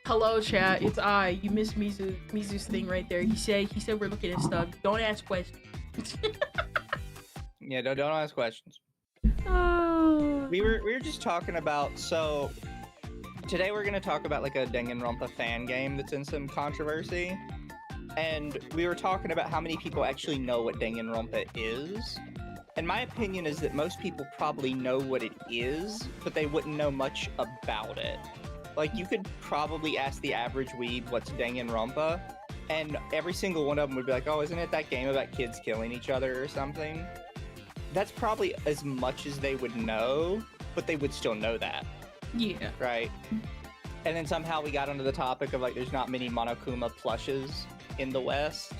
Hello, chat. It's I. You missed Mizu's thing right there. He said we're looking at stuff. Don't ask questions. Yeah, don't ask questions. Oh. We were just talking about, so today we're gonna talk about like a Danganronpa fan game that's in some controversy, and we were talking about how many people actually know what Danganronpa is. And my opinion is that most people probably know what it is, but they wouldn't know much about it. Like, you could probably ask the average weeb what's Danganronpa, and every single one of them would be like, oh, isn't it that game about kids killing each other or something? That's probably as much as they would know, but they would still know that. Yeah. Right? And then somehow we got onto the topic of, like, there's not many Monokuma plushes in the West.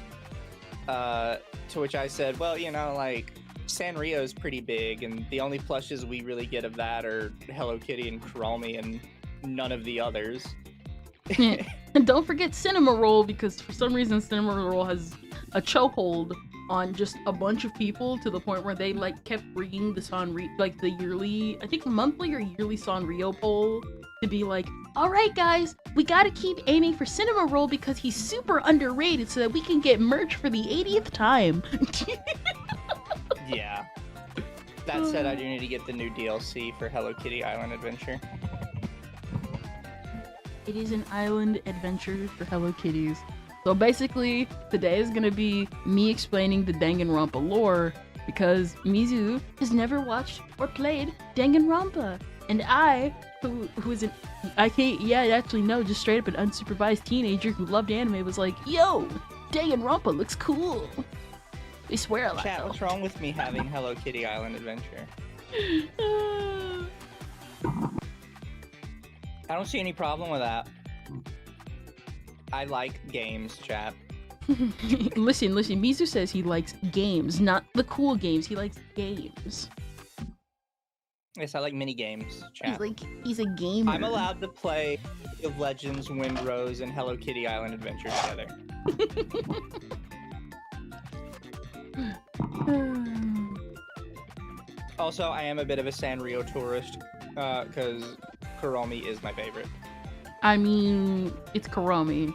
To which I said, well, you know, like, Sanrio's pretty big, and the only plushes we really get of that are Hello Kitty and Kuromi, and none of the others. Yeah. And don't forget Cinema Roll, because for some reason Cinema Roll has a chokehold on just a bunch of people to the point where they like kept bringing the like the yearly, I think monthly or yearly Sanrio poll to be like, all right guys, we gotta keep aiming for Cinema Roll because he's super underrated so that we can get merch for the 80th time. Yeah. That said, I do need to get the new DLC for Hello Kitty Island Adventure. It is an island adventure for Hello Kitties. So basically, today is gonna be me explaining the Danganronpa lore because Mizu has never watched or played Danganronpa, and I, who is an just straight up an unsupervised teenager who loved anime, was like, yo, Danganronpa looks cool. They swear a lot. Chat, what's wrong with me having Hello Kitty Island Adventure? I don't see any problem with that. I like games, chat. Listen, Mizu says he likes games, not the cool games. He likes games. Yes, I like mini games, chat. He's a gamer. I'm allowed to play League of Legends, Wind Rose, and Hello Kitty Island Adventure together. Also, I am a bit of a Sanrio tourist, because Kuromi is my favorite. I mean, it's Kuromi.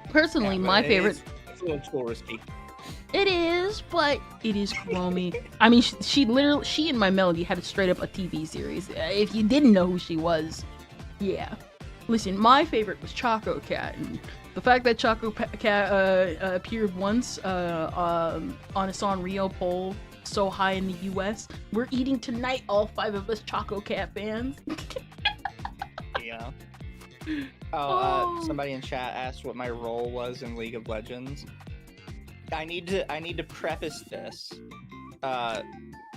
Personally, my favorite. It's a little touristy. It is, but it is Kuromi. I mean, she and My Melody had straight up a TV series. If you didn't know who she was, yeah. Listen, my favorite was Choco Cat, and the fact that Choco Cat appeared once on a Sanrio poll so high in the US, we're eating tonight, all 5 of us Choco Cat fans. Yeah. Somebody in chat asked what my role was in League of Legends. I need to preface this.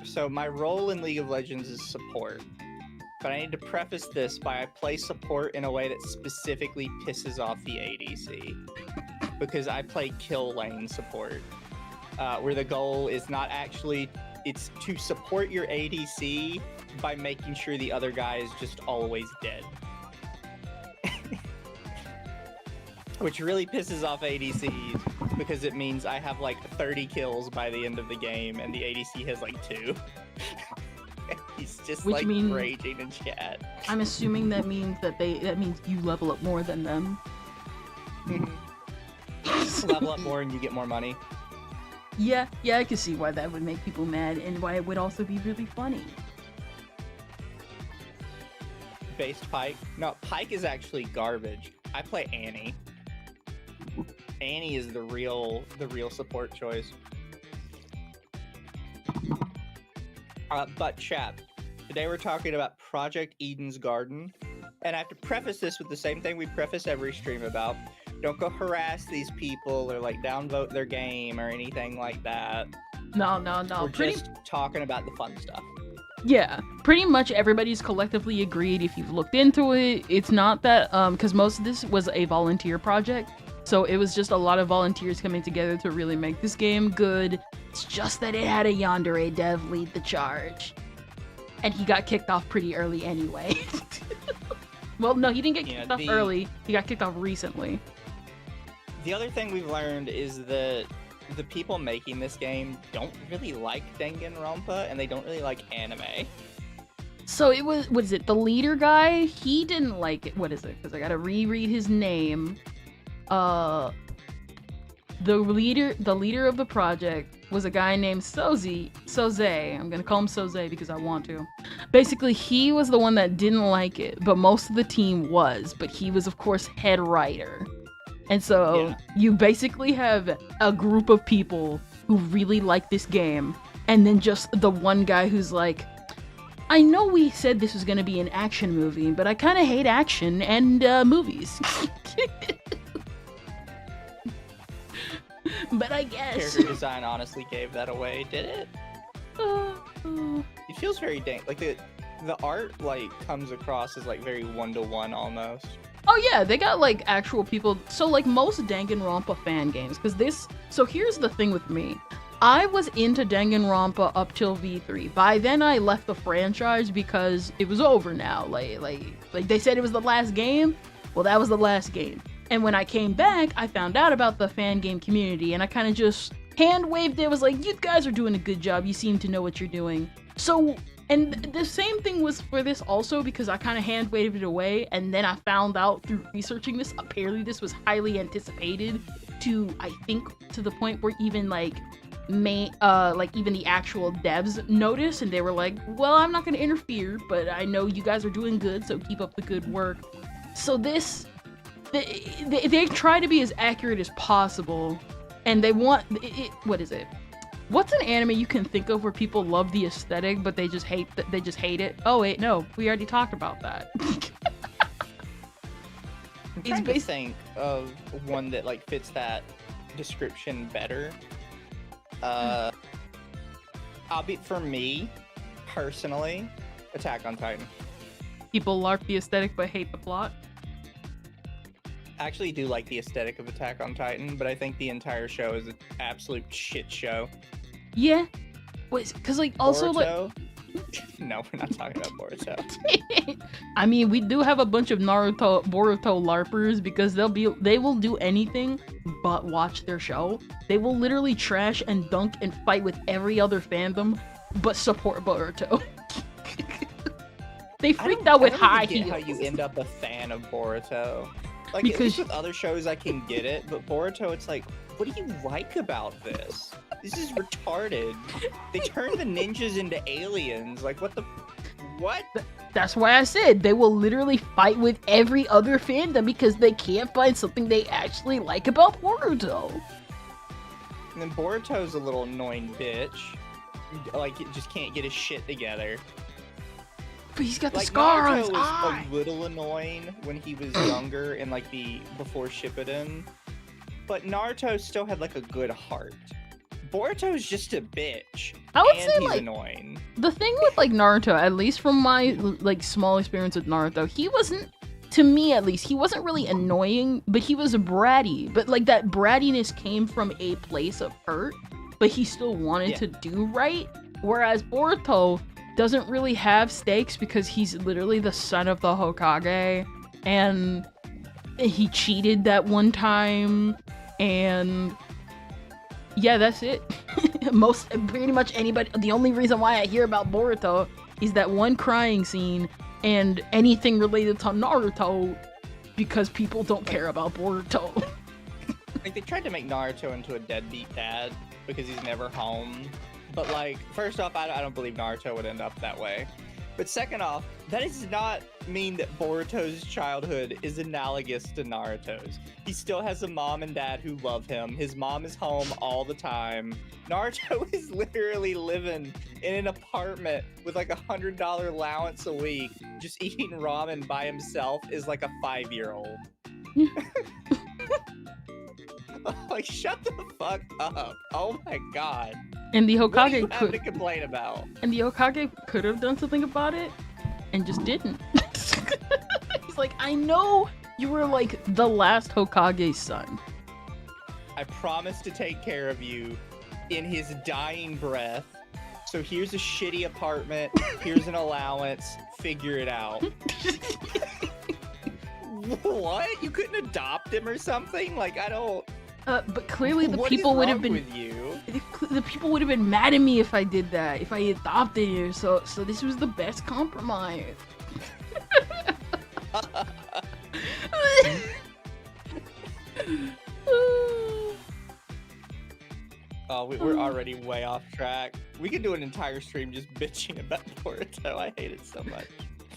So my role in League of Legends is support. But I need to preface this by I play support in a way that specifically pisses off the ADC. Because I play kill lane support. Where the goal is not actually, it's to support your ADC by making sure the other guy is just always dead. Which really pisses off ADCs, because it means I have like 30 kills by the end of the game, and the ADC has like 2. He's just raging in chat. I'm assuming that means that means you level up more than them. Level up more and you get more money. Yeah, I can see why that would make people mad, and why it would also be really funny. Based Pyke? No, Pyke is actually garbage. I play Annie. Annie is the real support choice. But chat, today we're talking about Project Eden's Garden, and I have to preface this with the same thing we preface every stream about. Don't go harass these people or like downvote their game or anything like that. No. We're just talking about the fun stuff. Yeah, pretty much everybody's collectively agreed. If you've looked into it, it's not that because most of this was a volunteer project, so it was just a lot of volunteers coming together to really make this game good. It's just that it had a yandere dev lead the charge, and he got kicked off pretty early anyway. Well, no, he didn't get kicked off early. He got kicked off recently. The other thing we've learned is that the people making this game don't really like Danganronpa, and they don't really like anime. So it was, what is it, the leader guy? He didn't like it. What is it? Because I gotta reread his name. The leader of the project was a guy named Soze. I'm gonna call him Soze because I want to. Basically, he was the one that didn't like it, but most of the team was. But he was, of course, head writer. And so you basically have a group of people who really like this game, and then just the one guy who's like, I know we said this was gonna be an action movie, but I kind of hate action and movies. But I guess Character design honestly gave that away, did it? It feels very like the art like comes across as like very 1-to-1 almost. Oh yeah, they got like actual people. So like most Danganronpa fan games, because this. So here's the thing with me. I was into Danganronpa up till V3. By then I left the franchise because it was over now. Like they said it was the last game. Well, that was the last game. And when I came back, I found out about the fan game community, and I kind of just hand waved it. Was like, you guys are doing a good job. You seem to know what you're doing. So, and the same thing was for this also, because I kind of hand waved it away, and then I found out through researching this, apparently this was highly anticipated to, I think, to the point where even like even the actual devs noticed, and they were like, well, I'm not going to interfere, but I know you guys are doing good, so keep up the good work. So this, they try to be as accurate as possible, and they want what is it? What's an anime you can think of where people love the aesthetic, but they just hate it? Oh wait, no, we already talked about that. I'm trying to think of one that like fits that description better. For me, personally, Attack on Titan. People LARP the aesthetic but hate the plot. I actually do like the aesthetic of Attack on Titan, but I think the entire show is an absolute shit show. Yeah. Because like also Boruto? No, we're not talking about Boruto. I mean, we do have a bunch of Boruto LARPers because they will do anything but watch their show. They will literally trash and dunk and fight with every other fandom but support Boruto. They freaked out with high heels. How you end up a fan of Boruto? Like, because at least with other shows I can get it, but Boruto, it's like, what do you like about this? This is retarded. They turned the ninjas into aliens. Like, what? That's why I said they will literally fight with every other fandom because they can't find something they actually like about Boruto. And then Boruto's a little annoying bitch. Like, it just can't get his shit together. But he's got the scar on his eye. Naruto was a little annoying when he was younger and like before Shippuden, but Naruto still had like a good heart. Boruto's just a bitch. I would and say he's like annoying. The thing with like Naruto, at least from my like small experience with Naruto, he wasn't, to me at least, he wasn't really annoying, but he was bratty. But like that brattiness came from a place of hurt, but he still wanted to do right. Whereas Boruto doesn't really have stakes because he's literally the son of the Hokage, and he cheated that one time, and yeah, that's it. Pretty much anybody, the only reason why I hear about Boruto is that one crying scene and anything related to Naruto because people don't care about Boruto. Like, they tried to make Naruto into a deadbeat dad because he's never home. But, like, first off, I don't believe Naruto would end up that way. But second off, that does not mean that Boruto's childhood is analogous to Naruto's. He still has a mom and dad who love him. His mom is home all the time. Naruto is literally living in an apartment with like $100 allowance a week, just eating ramen by himself is like a 5-year-old. Like, shut the fuck up. Oh my god. And the Hokage what do you have to complain about? And the Hokage could have done something about it and just didn't. He's like, I know you were like the last Hokage's son. I promised to take care of you in his dying breath. So here's a shitty apartment. Here's an allowance. Figure it out. What? You couldn't adopt him or something? Like, I don't... But clearly the What people is would have wrong been with you? the people would have been mad at me if I did that, if I adopted you. So this was the best compromise. Oh, we're already way off track. We could do an entire stream just bitching about Boruto. I hate it so much.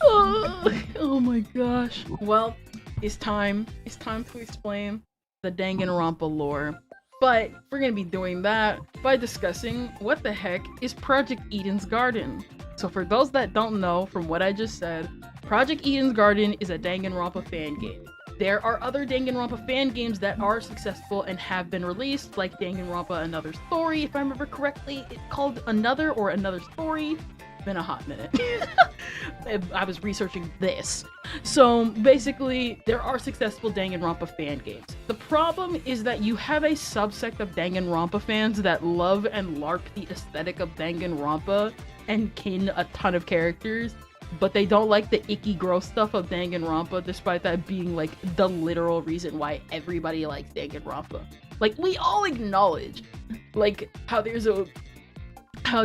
Oh my gosh. Well, it's time. It's time to explain the Danganronpa lore. But we're gonna be doing that by discussing what the heck is Project Eden's Garden. So for those that don't know from what I just said, Project Eden's Garden is a Danganronpa fan game. There are other Danganronpa fan games that are successful and have been released, like Danganronpa Another Story, if I remember correctly. It's called Another or Another Story. It's been a hot minute. I was researching this. So basically, there are successful Danganronpa fan games. The problem is that you have a subsect of Danganronpa fans that love and LARP the aesthetic of Danganronpa and kin a ton of characters, but they don't like the icky gross stuff of Danganronpa, despite that being like the literal reason why everybody likes Danganronpa. Like, we all acknowledge like how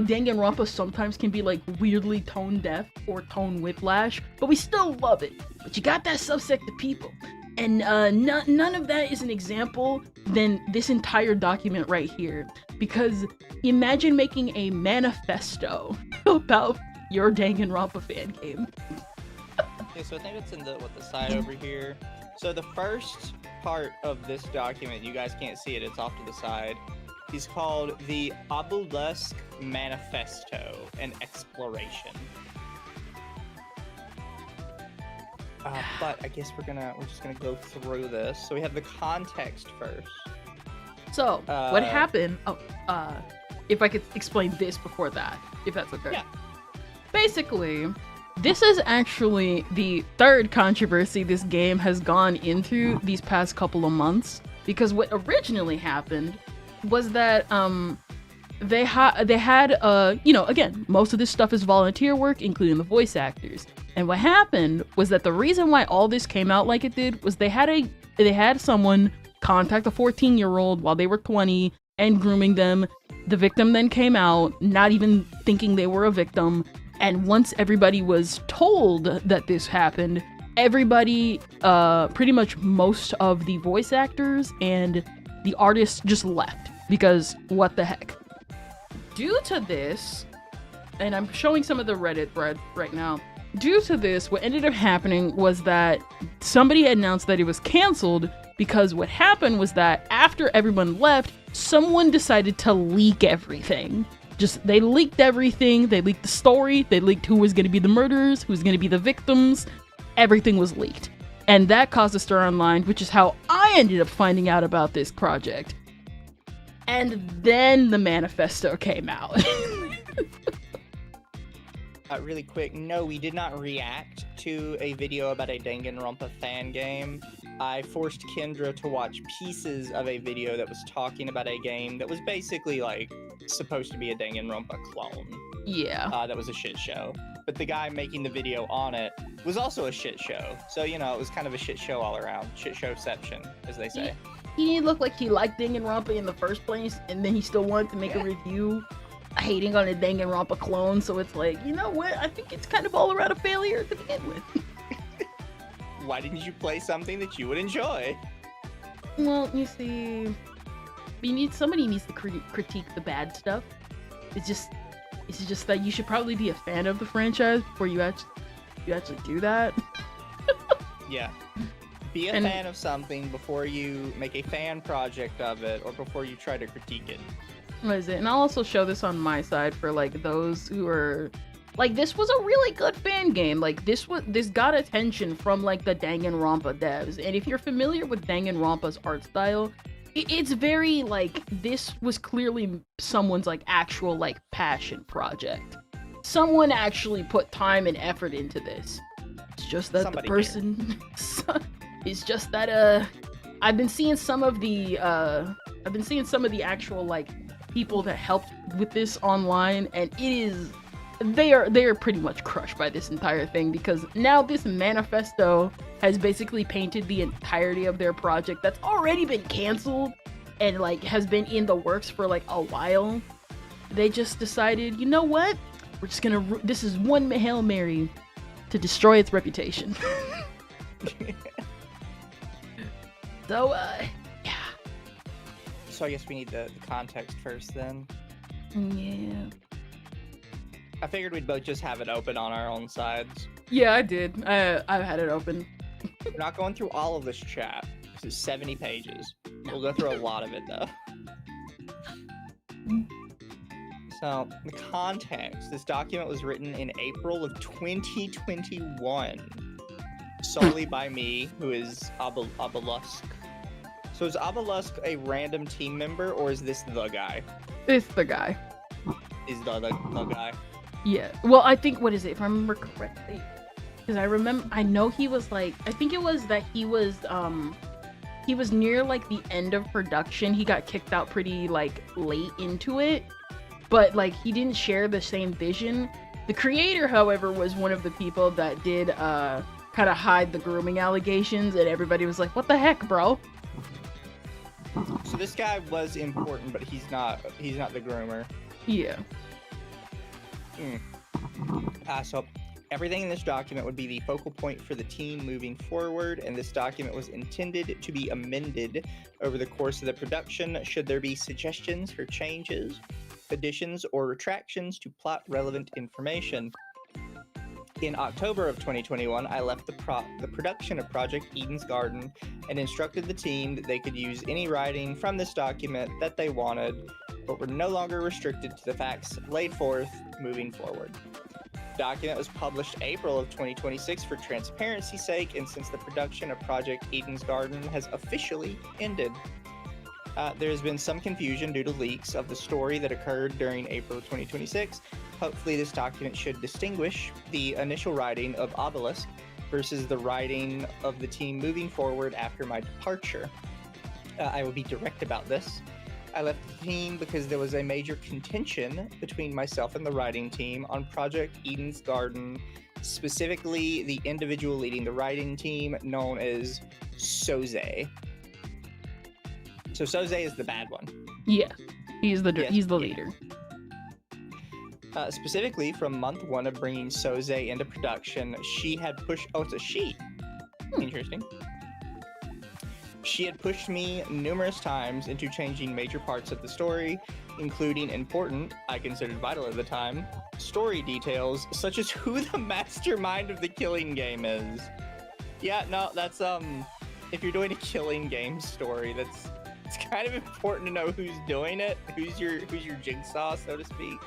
Danganronpa sometimes can be like weirdly tone deaf or tone whiplash, but we still love it. But you got that subsect of people, and none of that is an example than this entire document right here. Because imagine making a manifesto about your Danganronpa fan game. Okay, so I think it's in the side over here. So the first part of this document, you guys can't see it, it's off to the side. He's called the Obelisk Manifesto and Exploration. But I guess we're just gonna go through this. So we have the context first. So what happened? If I could explain this before that, if that's okay. Yeah. Basically, this is actually the third controversy this game has gone into these past couple of months. Because what originally happened was that they had again, most of this stuff is volunteer work, including the voice actors. And what happened was that the reason why all this came out like it did was they had someone contact a 14-year-old while they were 20 and grooming them. The victim then came out, not even thinking they were a victim. And once everybody was told that this happened, everybody, pretty much most of the voice actors and the artists just left. Because what the heck? Due to this, and I'm showing some of the Reddit thread right now. Due to this, what ended up happening was that somebody announced that it was canceled, because what happened was that after everyone left, someone decided to leak everything. They leaked everything. They leaked the story. They leaked who was going to be the murderers, who's going to be the victims. Everything was leaked. And that caused a stir online, which is how I ended up finding out about this project. And then the manifesto came out. Really quick, no, we did not react to a video about a Danganronpa fan game. I forced Kendra to watch pieces of a video that was talking about a game that was basically like supposed to be a Danganronpa clone. Yeah. That was a shit show. But the guy making the video on it was also a shit show. So, it was kind of a shit show all around. Shit showception, as they say. He didn't look like he liked Danganronpa in the first place, and then he still wanted to make a review hating on a Danganronpa clone, so it's like, you know what? I think it's kind of all around a failure to begin with. Why didn't you play something that you would enjoy? Well, you see, somebody needs to critique the bad stuff. It's just that you should probably be a fan of the franchise before you actually do that. Yeah. Be a fan of something before you make a fan project of it, or before you try to critique it. What is it? And I'll also show this on my side for like those who are like, this was a really good fan game. Like this got attention from like the Danganronpa devs. And if you're familiar with Danganronpa's art style, it's very like, this was clearly someone's like actual like passion project. Someone actually put time and effort into this. It's just that Somebody the person it's just that I've been seeing some of the actual like people that helped with this online, and they are pretty much crushed by this entire thing, because now this manifesto has basically painted the entirety of their project that's already been canceled and like has been in the works for like a while. They just decided, you know what? We're just gonna. This is one Hail Mary to destroy its reputation. So, yeah. So I guess we need the context first, then. Yeah. I figured we'd both just have it open on our own sides. Yeah, I did. I've had it open. We're not going through all of this chat. This is 70 pages. We'll go through a lot of it, though. So, the context. This document was written in April of 2021. Solely by me, who is Obelisk. So is Obelisk a random team member, or is this the guy? It's the guy. Is the guy? Yeah. Well, I think, what is it, if I remember correctly? Because I know he was like, I think it was that he was near like the end of production. He got kicked out pretty like late into it, but like he didn't share the same vision. The creator, however, was one of the people that did kind of hide the grooming allegations, and everybody was like, what the heck, bro? So this guy was important, but he's not the groomer. Yeah. So everything in this document would be the focal point for the team moving forward, and this document was intended to be amended over the course of the production should there be suggestions for changes, additions, or retractions to plot relevant information. In October of 2021, I left the production of Project Eden's Garden and instructed the team that they could use any writing from this document that they wanted, but were no longer restricted to the facts laid forth moving forward. The document was published April of 2026 for transparency's sake, and since the production of Project Eden's Garden has officially ended. There has been some confusion due to leaks of the story that occurred during April 2026. Hopefully this document should distinguish the initial writing of Obelisk versus the writing of the team moving forward after my departure. I will be direct about this. I left the team because there was a major contention between myself and the writing team on Project Eden's Garden, specifically the individual leading the writing team known as Soze. So Soze is the bad one. Yeah, he's the leader. Specifically, from month one of bringing Soze into production, she had pushed. Oh, it's a she. Interesting. She had pushed me numerous times into changing major parts of the story, including important, I considered vital at the time, story details such as who the mastermind of the killing game is. Yeah, no, that's if you're doing a killing game story, it's kind of important to know who's doing it, who's your jigsaw, so to speak.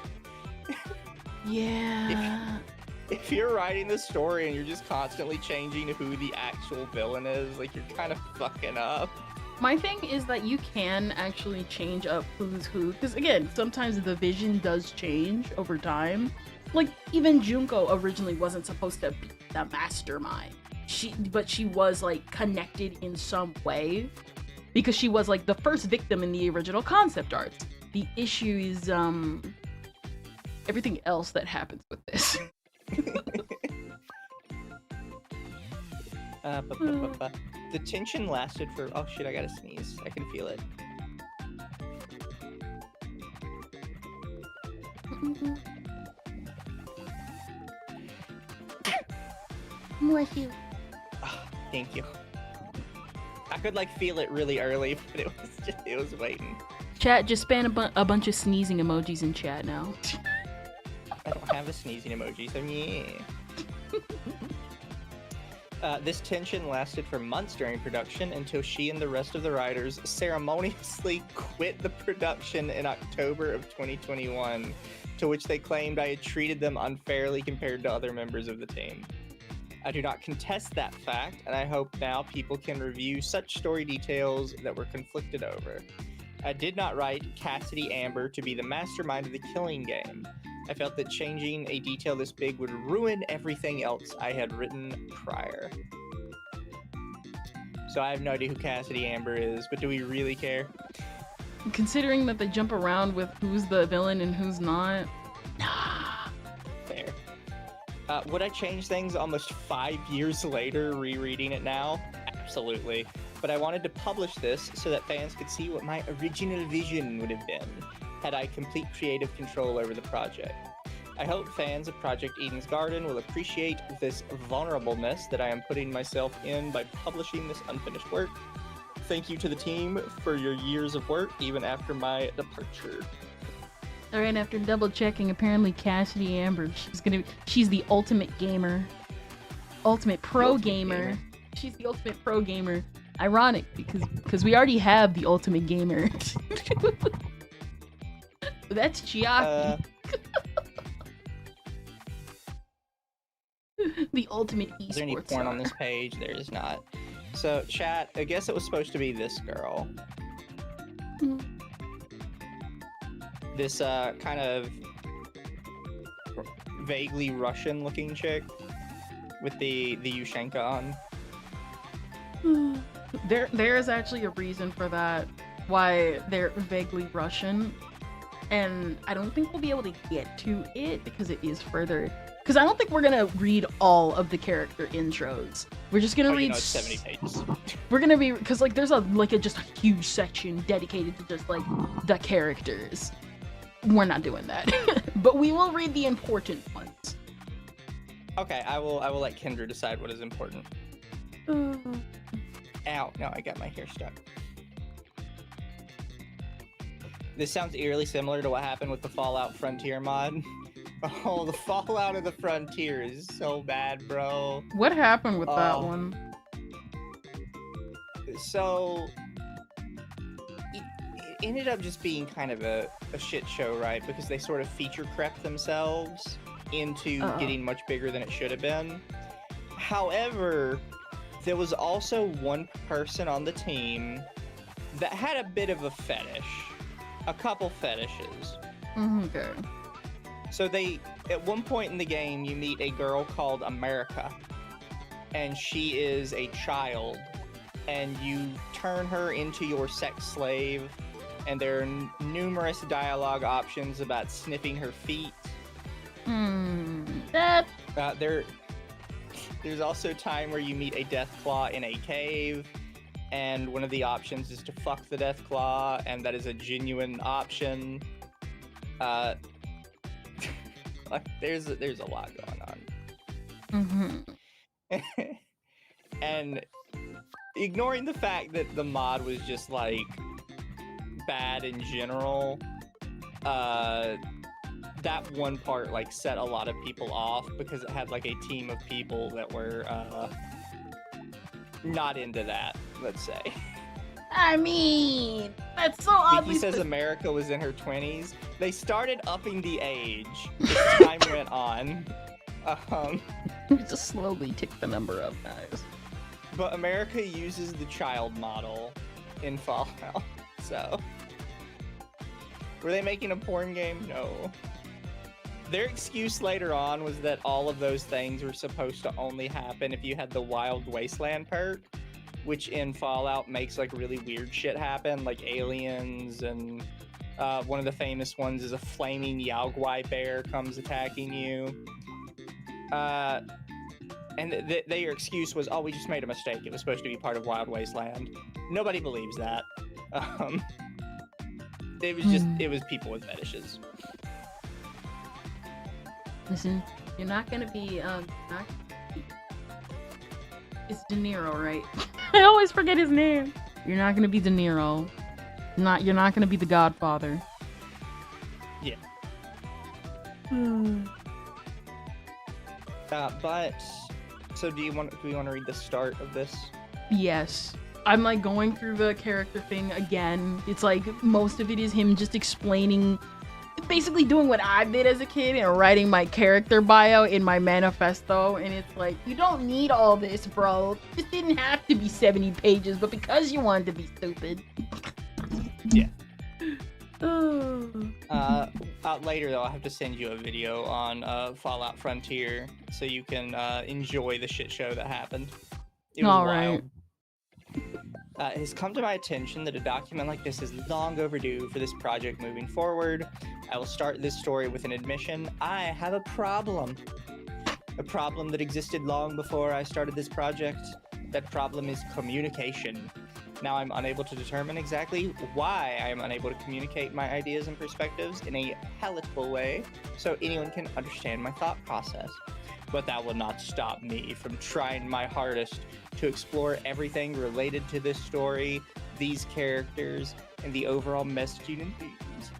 Yeah. If you're writing the story and you're just constantly changing who the actual villain is, like, you're kind of fucking up. My thing is that you can actually change up who's who, because again, sometimes the vision does change over time. Like, even Junko originally wasn't supposed to be the mastermind. But she was like connected in some way because she was like the first victim in the original concept art. The issue is everything else that happens with this. The tension lasted for... Oh shit, I gotta sneeze. I can feel it. Bless you. Oh, thank you. I could like feel it really early, but it was waiting. Chat, just spam a bunch of sneezing emojis in chat now. I don't have a sneezing emoji, so yeah. This tension lasted for months during production until she and the rest of the writers ceremoniously quit the production in October of 2021, to which they claimed I had treated them unfairly compared to other members of the team. I do not contest that fact, and I hope now people can review such story details that were conflicted over. I did not write Cassidy Amber to be the mastermind of the killing game. I felt that changing a detail this big would ruin everything else I had written prior. So I have no idea who Cassidy Amber is, but do we really care? Considering that they jump around with who's the villain and who's not. Nah. Fair. Would I change things almost 5 years later, rereading it now? Absolutely. but I wanted to publish this so that fans could see what my original vision would have been had I complete creative control over the project. I hope fans of Project Eden's Garden will appreciate this vulnerableness that I am putting myself in by publishing this unfinished work. Thank you to the team for your years of work, even after my departure. All right, after double checking, apparently Cassidy Amber, she's the ultimate gamer. Ultimate pro gamer. She's the ultimate pro gamer. Ironic, because we already have the ultimate gamer. That's Chiaki. The ultimate esports. Is there any porn on this page? There is not. So, chat, I guess it was supposed to be this girl. This kind of vaguely Russian-looking chick with the Yushenka on. There is actually a reason for that, why they're vaguely Russian, and I don't think we'll be able to get to it because it is further. Because I don't think we're gonna read all of the character intros. We're just gonna read. It's 70 pages. We're gonna be because like there's just a huge section dedicated to just like the characters. We're not doing that, but we will read the important ones. Okay, I will let Kendra decide what is important. Ow! No, I got my hair stuck. This sounds eerily similar to what happened with the Fallout Frontier mod. Oh, the Fallout of the Frontier is so bad, bro. What happened with that one? So, it ended up just being kind of a shit show, right? Because they sort of feature crept themselves into getting much bigger than it should have been. However, there was also one person on the team that had a bit of a fetish. A couple fetishes. Okay. So at one point in the game, you meet a girl called America, and she is a child, and you turn her into your sex slave, and there are numerous dialogue options about sniffing her feet. There's also a time where you meet a Deathclaw in a cave, and one of the options is to fuck the Deathclaw, and that is a genuine option. Like, there's a lot going on. And ignoring the fact that the mod was just like bad in general, that one part like set a lot of people off because it had like a team of people that were not into that, let's say. I mean, that's so obvious. He says America was in her 20s. They started upping the age as time went on. We just slowly tick the number up, guys. But America uses the child model in Fallout, so... Were they making a porn game? No. Their excuse later on was that all of those things were supposed to only happen if you had the Wild Wasteland perk, which in Fallout makes like really weird shit happen, like aliens, and one of the famous ones is a flaming Yaogwai bear comes attacking you. And their excuse was, oh, we just made a mistake. It was supposed to be part of Wild Wasteland. Nobody believes that. It was just, it was people with fetishes. Listen, you're not gonna be, it's De Niro, right? I always forget his name. You're not gonna be De Niro. You're not gonna be the Godfather. Yeah. But, so do we want to read the start of this? Yes. I'm like going through the character thing again. It's like most of it is him just explaining, basically doing what I did as a kid and writing my character bio in my manifesto. And it's like, you don't need all this, bro. This didn't have to be 70 pages, but because you wanted to be stupid. Yeah. Later though, I'll have to send you a video on Fallout Frontier so you can enjoy the shit show that happened. It was wild. Right. It has come to my attention that a document like this is long overdue for this project moving forward. I will start this story with an admission. I have a problem. A problem that existed long before I started this project. That problem is communication. Now I'm unable to determine exactly why I am unable to communicate my ideas and perspectives in a palatable way so anyone can understand my thought process. But that will not stop me from trying my hardest to explore everything related to this story, these characters, and the overall messaging and themes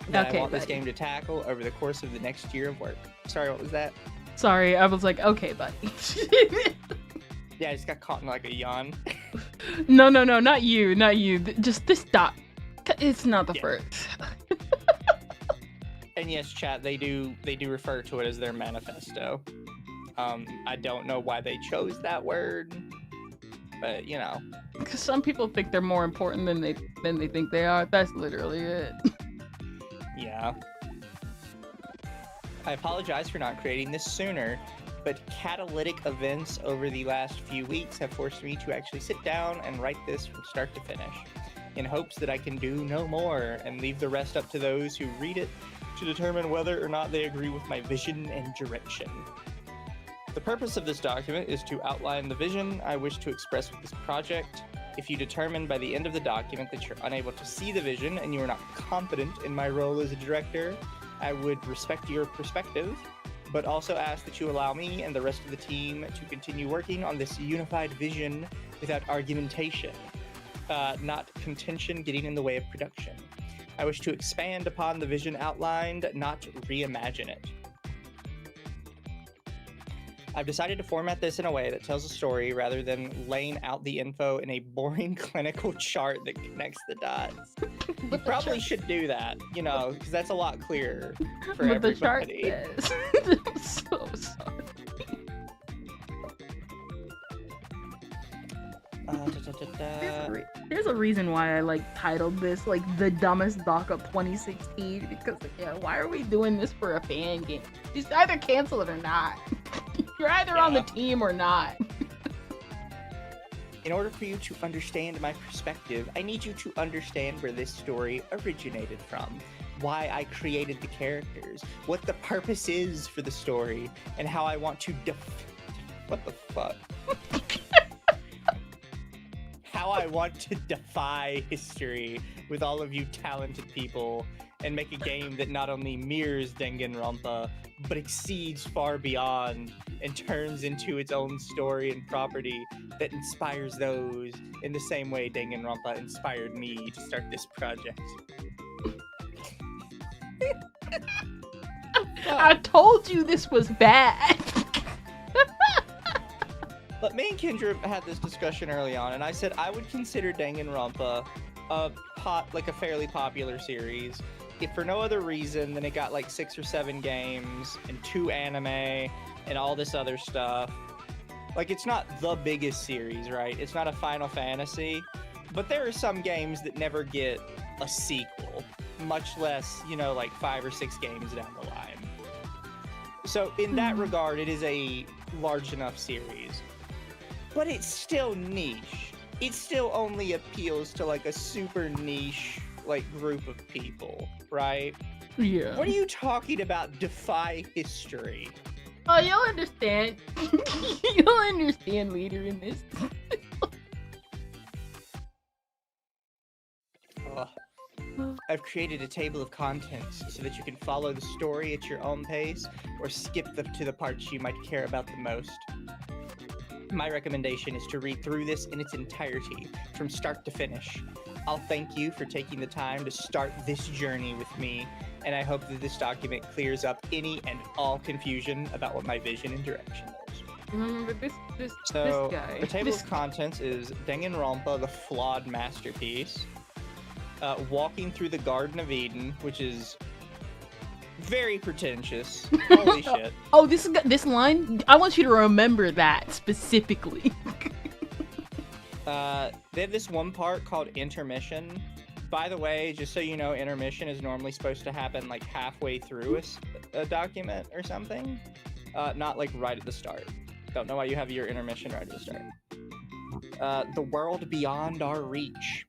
that I want this game to tackle over the course of the next year of work. Sorry, what was that? Sorry, I was like, okay, buddy. Yeah, I just got caught in like a yawn. No, not you. Just this dot. It's not the first. And yes, chat, they do refer to it as their manifesto. I don't know why they chose that word, but you know. Because some people think they're more important than they think they are. That's literally it. Yeah. I apologize for not creating this sooner, but catalytic events over the last few weeks have forced me to actually sit down and write this from start to finish, in hopes that I can do no more and leave the rest up to those who read it to determine whether or not they agree with my vision and direction. The purpose of this document is to outline the vision I wish to express with this project. If you determine by the end of the document that you're unable to see the vision and you are not confident in my role as a director, I would respect your perspective, but also ask that you allow me and the rest of the team to continue working on this unified vision without argumentation, not contention getting in the way of production. I wish to expand upon the vision outlined, not reimagine it. I've decided to format this in a way that tells a story rather than laying out the info in a boring clinical chart that connects the dots. You probably should do that, you know, because that's a lot clearer for everybody. The chart says. I'm so sorry. There's a reason why I like titled this like the dumbest doc of 2016, because why are we doing this for a fan game? Just either cancel it or not. You're either on the team or not. In order for you to understand my perspective, I need you to understand where this story originated from, why I created the characters, what the purpose is for the story, and how I want to what the fuck? How I want to defy history with all of you talented people and make a game that not only mirrors Danganronpa, but exceeds far beyond and turns into its own story and property that inspires those in the same way Danganronpa inspired me to start this project. I told you this was bad. But me and Kendra had this discussion early on, and I said I would consider Danganronpa a fairly popular series, if for no other reason than it got like 6 or 7 games and 2 anime and all this other stuff. Like, it's not the biggest series, right? It's not a Final Fantasy, but there are some games that never get a sequel, much less, you know, like 5 or 6 games down the line. So in that regard, it is a large enough series. But it's still niche. It still only appeals to like a super niche like group of people, right? Yeah. What are you talking about? Defy history. Oh, you'll understand. You'll understand later in this. I've created a table of contents so that you can follow the story at your own pace or skip to the parts you might care about the most. My recommendation is to read through this in its entirety, from start to finish. I'll thank you for taking the time to start this journey with me, and I hope that this document clears up any and all confusion about what my vision and direction is. Remember this guy. The table of contents is Danganronpa, the flawed masterpiece, Walking Through the Garden of Eden, which is very pretentious. Holy shit. Oh, this line? I want you to remember that specifically. They have this one part called intermission. By the way, just so you know, intermission is normally supposed to happen like halfway through a document or something. Not like right at the start. Don't know why you have your intermission right at the start. The world beyond our reach.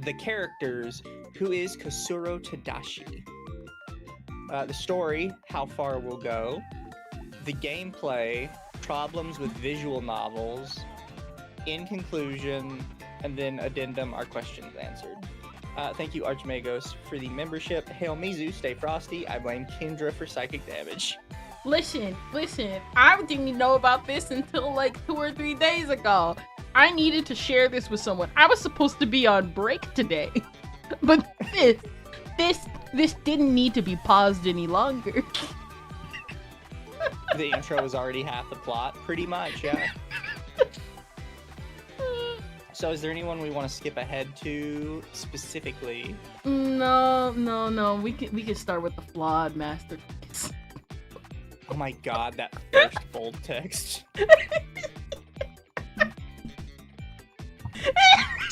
The characters, who is Kasuro Tadashi. The story, how far we'll go. The gameplay, problems with visual novels. in conclusion, and then addendum are questions answered. Thank you, Archmagos, for the membership. Hail Mizu, stay frosty. I blame Kendra for psychic damage. Listen, I didn't know about this until like 2 or 3 days ago. I needed to share this with someone. I was supposed to be on break today, but this didn't need to be paused any longer. The intro was already half the plot, pretty much, yeah. So is there anyone we want to skip ahead to specifically? No. We can start with the flawed masterpiece. Oh my god, that first bold text.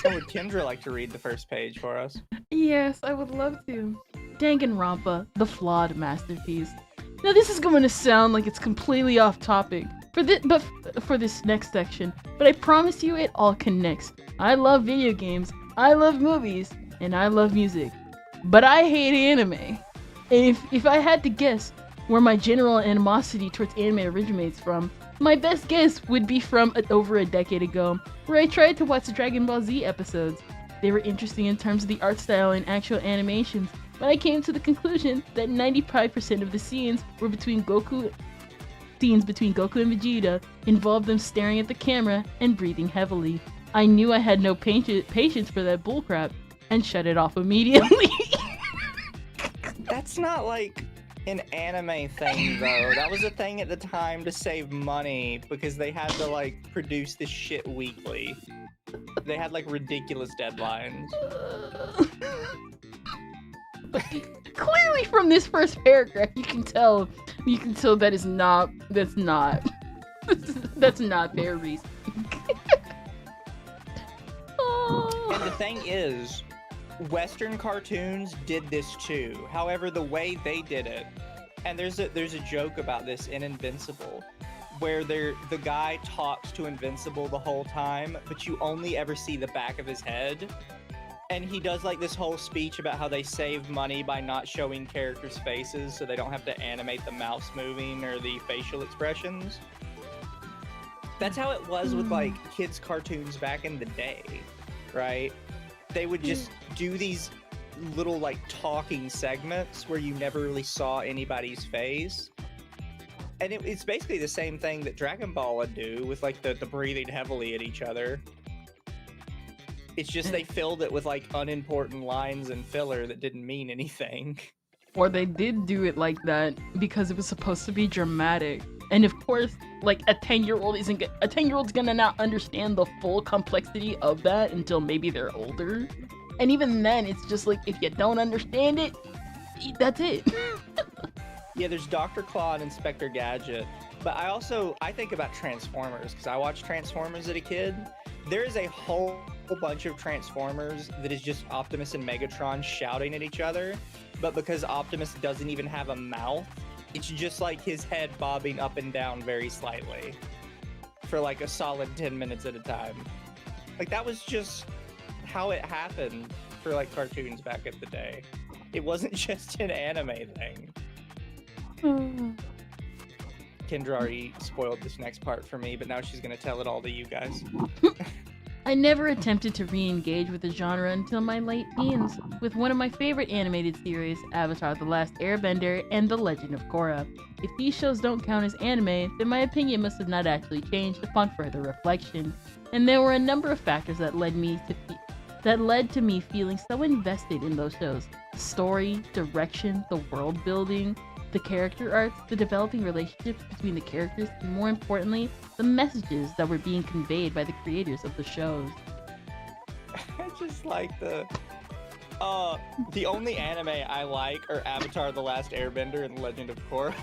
Oh, would Kendra like to read the first page for us? Yes, I would love to. Danganronpa, the flawed masterpiece. Now this is going to sound like it's completely off topic for this next section, but I promise you it all connects. I love video games, I love movies, and I love music. But I hate anime. And if I had to guess where my general animosity towards anime originates from, my best guess would be from over a decade ago, where I tried to watch the Dragon Ball Z episodes. They were interesting in terms of the art style and actual animations, but I came to the conclusion that 95% of the scenes between Goku and Vegeta involved them staring at the camera and breathing heavily. I knew I had no patience for that bullcrap and shut it off immediately. That's not like an anime thing though. That was a thing at the time to save money because they had to like produce this shit weekly. They had like ridiculous deadlines. Clearly from this first paragraph you can tell that's not their reason. And the thing is, Western cartoons did this too. However, the way they did it, and there's a joke about this in Invincible, where the guy talks to Invincible the whole time, but you only ever see the back of his head. And he does like this whole speech about how they save money by not showing characters' faces so they don't have to animate the mouse moving or the facial expressions. That's how it was with like kids' cartoons back in the day, right? They would just do these little like talking segments where you never really saw anybody's face. And it's basically the same thing that Dragon Ball would do with like the breathing heavily at each other. It's just they filled it with like unimportant lines and filler that didn't mean anything. Or they did do it like that because it was supposed to be dramatic. And of course, like a 10-year-old's gonna not understand the full complexity of that until maybe they're older. And even then, it's just like, if you don't understand it, that's it. Yeah, there's Dr. Claw and Inspector Gadget. But I think about Transformers, because I watched Transformers as a kid. There is a whole bunch of Transformers that is just Optimus and Megatron shouting at each other. But because Optimus doesn't even have a mouth, it's just like his head bobbing up and down very slightly for like a solid 10 minutes at a time. Like that was just how it happened for like cartoons back in the day. It wasn't just an anime thing. Kendra already spoiled this next part for me, but now she's gonna tell it all to you guys. I never attempted to re-engage with the genre until my late teens, with one of my favorite animated series, Avatar: The Last Airbender and The Legend of Korra. If these shows don't count as anime, then my opinion must have not actually changed upon further reflection. And there were a number of factors that led to me feeling so invested in those shows. The story, direction, the world building, the character arcs, the developing relationships between the characters, and more importantly, the messages that were being conveyed by the creators of the shows. I just like the only anime I like are Avatar: The Last Airbender and The Legend of Korra.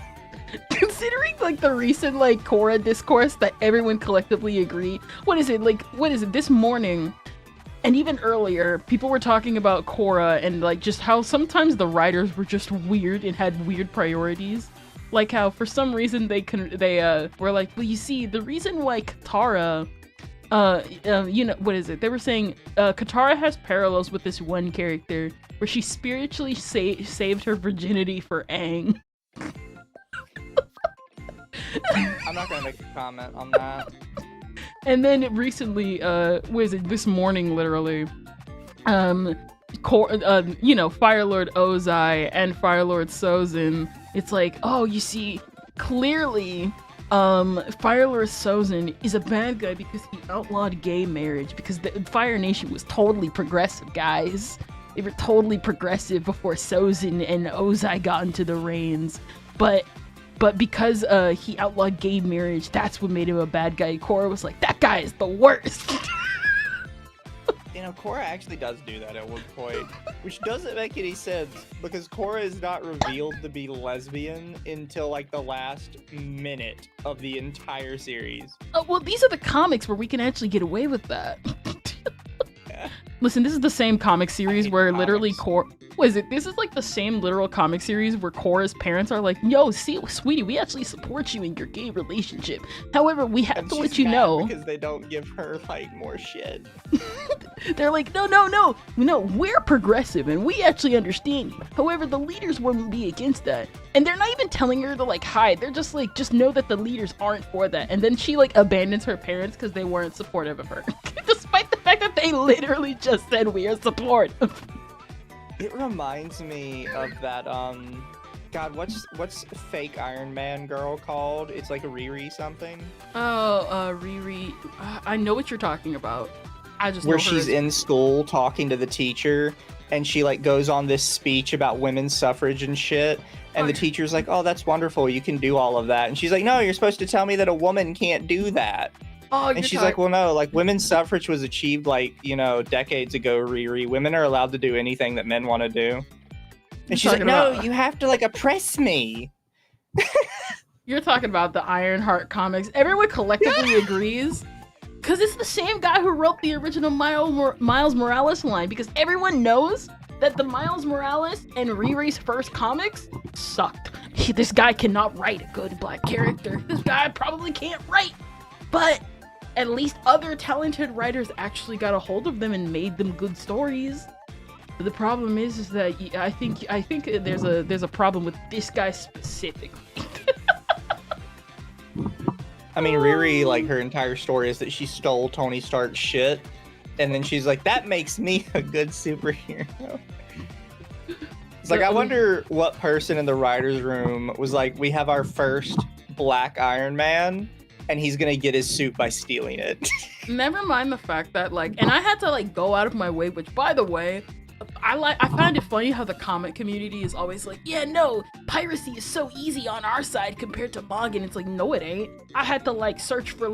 Considering like the recent like Korra discourse that everyone collectively agreed, what is it this morning? And even earlier, people were talking about Korra and like just how sometimes the writers were just weird and had weird priorities. Like how for some reason they were like, well, you see, the reason why Katara, they were saying Katara has parallels with this one character where she spiritually saved her virginity for Aang. I'm not gonna make a comment on that. And then recently, was it this morning, literally, Firelord Ozai and Firelord Sozin, it's like, oh, you see, clearly, Firelord Sozin is a bad guy because he outlawed gay marriage, because the Fire Nation was totally progressive, guys. They were totally progressive before Sozin and Ozai got into the reins. But because he outlawed gay marriage, that's what made him a bad guy. Korra was like, that guy is the worst. You know, Korra actually does do that at one point, which doesn't make any sense because Korra is not revealed to be lesbian until like the last minute of the entire series. Oh, well, these are the comics where we can actually get away with that. Yeah. Listen, this is the same comic series where comics. literally this is like the same literal comic series where Korra's parents are like, yo, see, sweetie, we actually support you in your gay relationship. However, we have And to she's let you mad know. because they don't give her like more shit. They're like, no, we're progressive and we actually understand you. However, the leaders wouldn't be against that. And they're not even telling her to like hide. They're just like, just know that the leaders aren't for that. And then she like abandons her parents because they weren't supportive of her. Despite the fact that they literally just said we are supportive. It reminds me of that God, what's fake Iron Man girl called? It's like a Riri something. Oh, Riri. I know what you're talking about. I just Where know her she's as- in school talking to the teacher, and she like goes on this speech about women's suffrage and shit. And the teacher's like, "Oh, that's wonderful. You can do all of that." And she's like, "No, you're supposed to tell me that a woman can't do that." Oh, And she's like, "Well, no. Like women's suffrage was achieved like decades ago. Riri, women are allowed to do anything that men want to do." And she's like, "No, you have to like oppress me." You're talking about the Ironheart comics. Everyone collectively agrees. Because it's the same guy who wrote the original Miles Morales line. Because everyone knows that the Miles Morales and Riri's first comics sucked. This guy cannot write a good black character. This guy probably can't write. But at least other talented writers actually got a hold of them and made them good stories. The problem is that I think there's a problem with this guy specifically. I mean, Riri, like her entire story is that she stole Tony Stark's shit, and then she's like, "That makes me a good superhero." It's like, I wonder what person in the writer's room was like, "We have our first black Iron Man, and he's gonna get his suit by stealing it." Never mind the fact that and I had to go out of my way, which by the way, I find it funny how the comic community is always like, yeah, no, piracy is so easy on our side compared to manga, and it's like, no, it ain't. I had to search for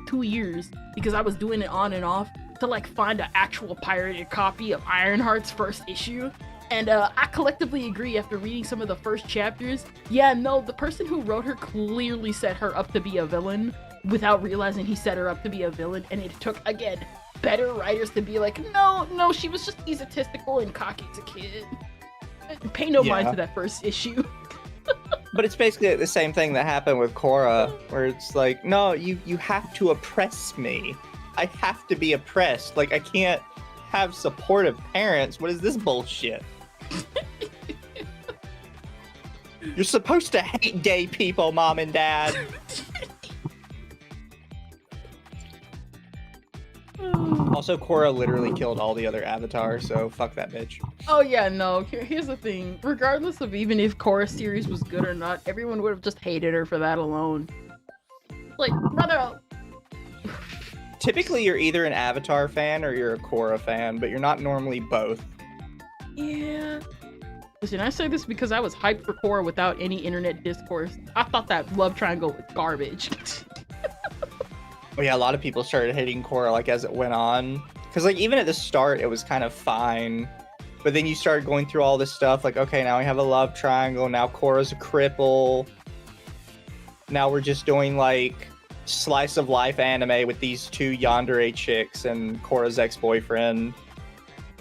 2 years because I was doing it on and off to find an actual pirated copy of Ironheart's first issue. And I collectively agree after reading some of the first chapters, yeah, no, the person who wrote her clearly set her up to be a villain without realizing he set her up to be a villain, and it took, again, better writers to be like, no, she was just egotistical and cocky as a kid. Pay no mind to that first issue. But it's basically the same thing that happened with Korra, where it's like, no, you have to oppress me. I have to be oppressed. I can't have supportive parents. What is this bullshit? You're supposed to hate gay people, mom and dad. Also, Korra literally killed all the other avatars, so fuck that bitch. Oh yeah, no, here's the thing. Regardless of even if Korra's series was good or not, everyone would have just hated her for that alone. Brother... Typically, you're either an Avatar fan or you're a Korra fan, but you're not normally both. Yeah. Listen, I say this because I was hyped for Korra without any internet discourse. I thought that love triangle was garbage. Oh yeah, a lot of people started hating Korra as it went on. Because even at the start, it was kind of fine. But then you started going through all this stuff, okay, now we have a love triangle, now Korra's a cripple. Now we're just doing slice of life anime with these two yandere chicks and Korra's ex-boyfriend.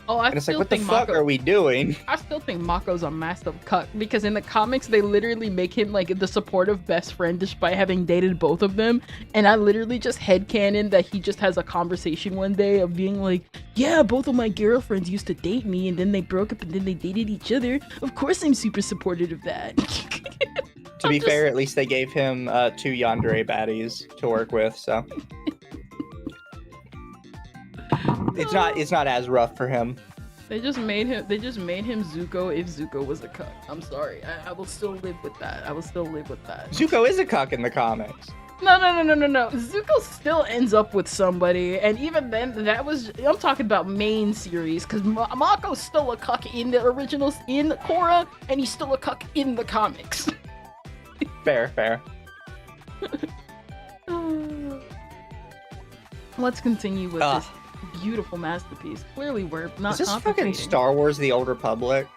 Oh, and it's what the fuck are we doing? I still think Mako's a massive cuck because in the comics they literally make him the supportive best friend despite having dated both of them. And I literally just headcanon that he just has a conversation one day of being yeah, both of my girlfriends used to date me and then they broke up and then they dated each other. Of course I'm super supportive of that. To be fair, at least they gave him 2 yandere baddies to work with, so it's not as rough for him. They just made him Zuko if Zuko was a cuck. I'm sorry. I will still live with that. Zuko is a cuck in the comics. No. Zuko still ends up with somebody, and even then, I'm talking about main series, because Mako's still a cuck in the originals in Korra, and he's still a cuck in the comics. Fair. Let's continue with this beautiful masterpiece. Clearly, we're not. Is this fucking Star Wars: The Old Republic?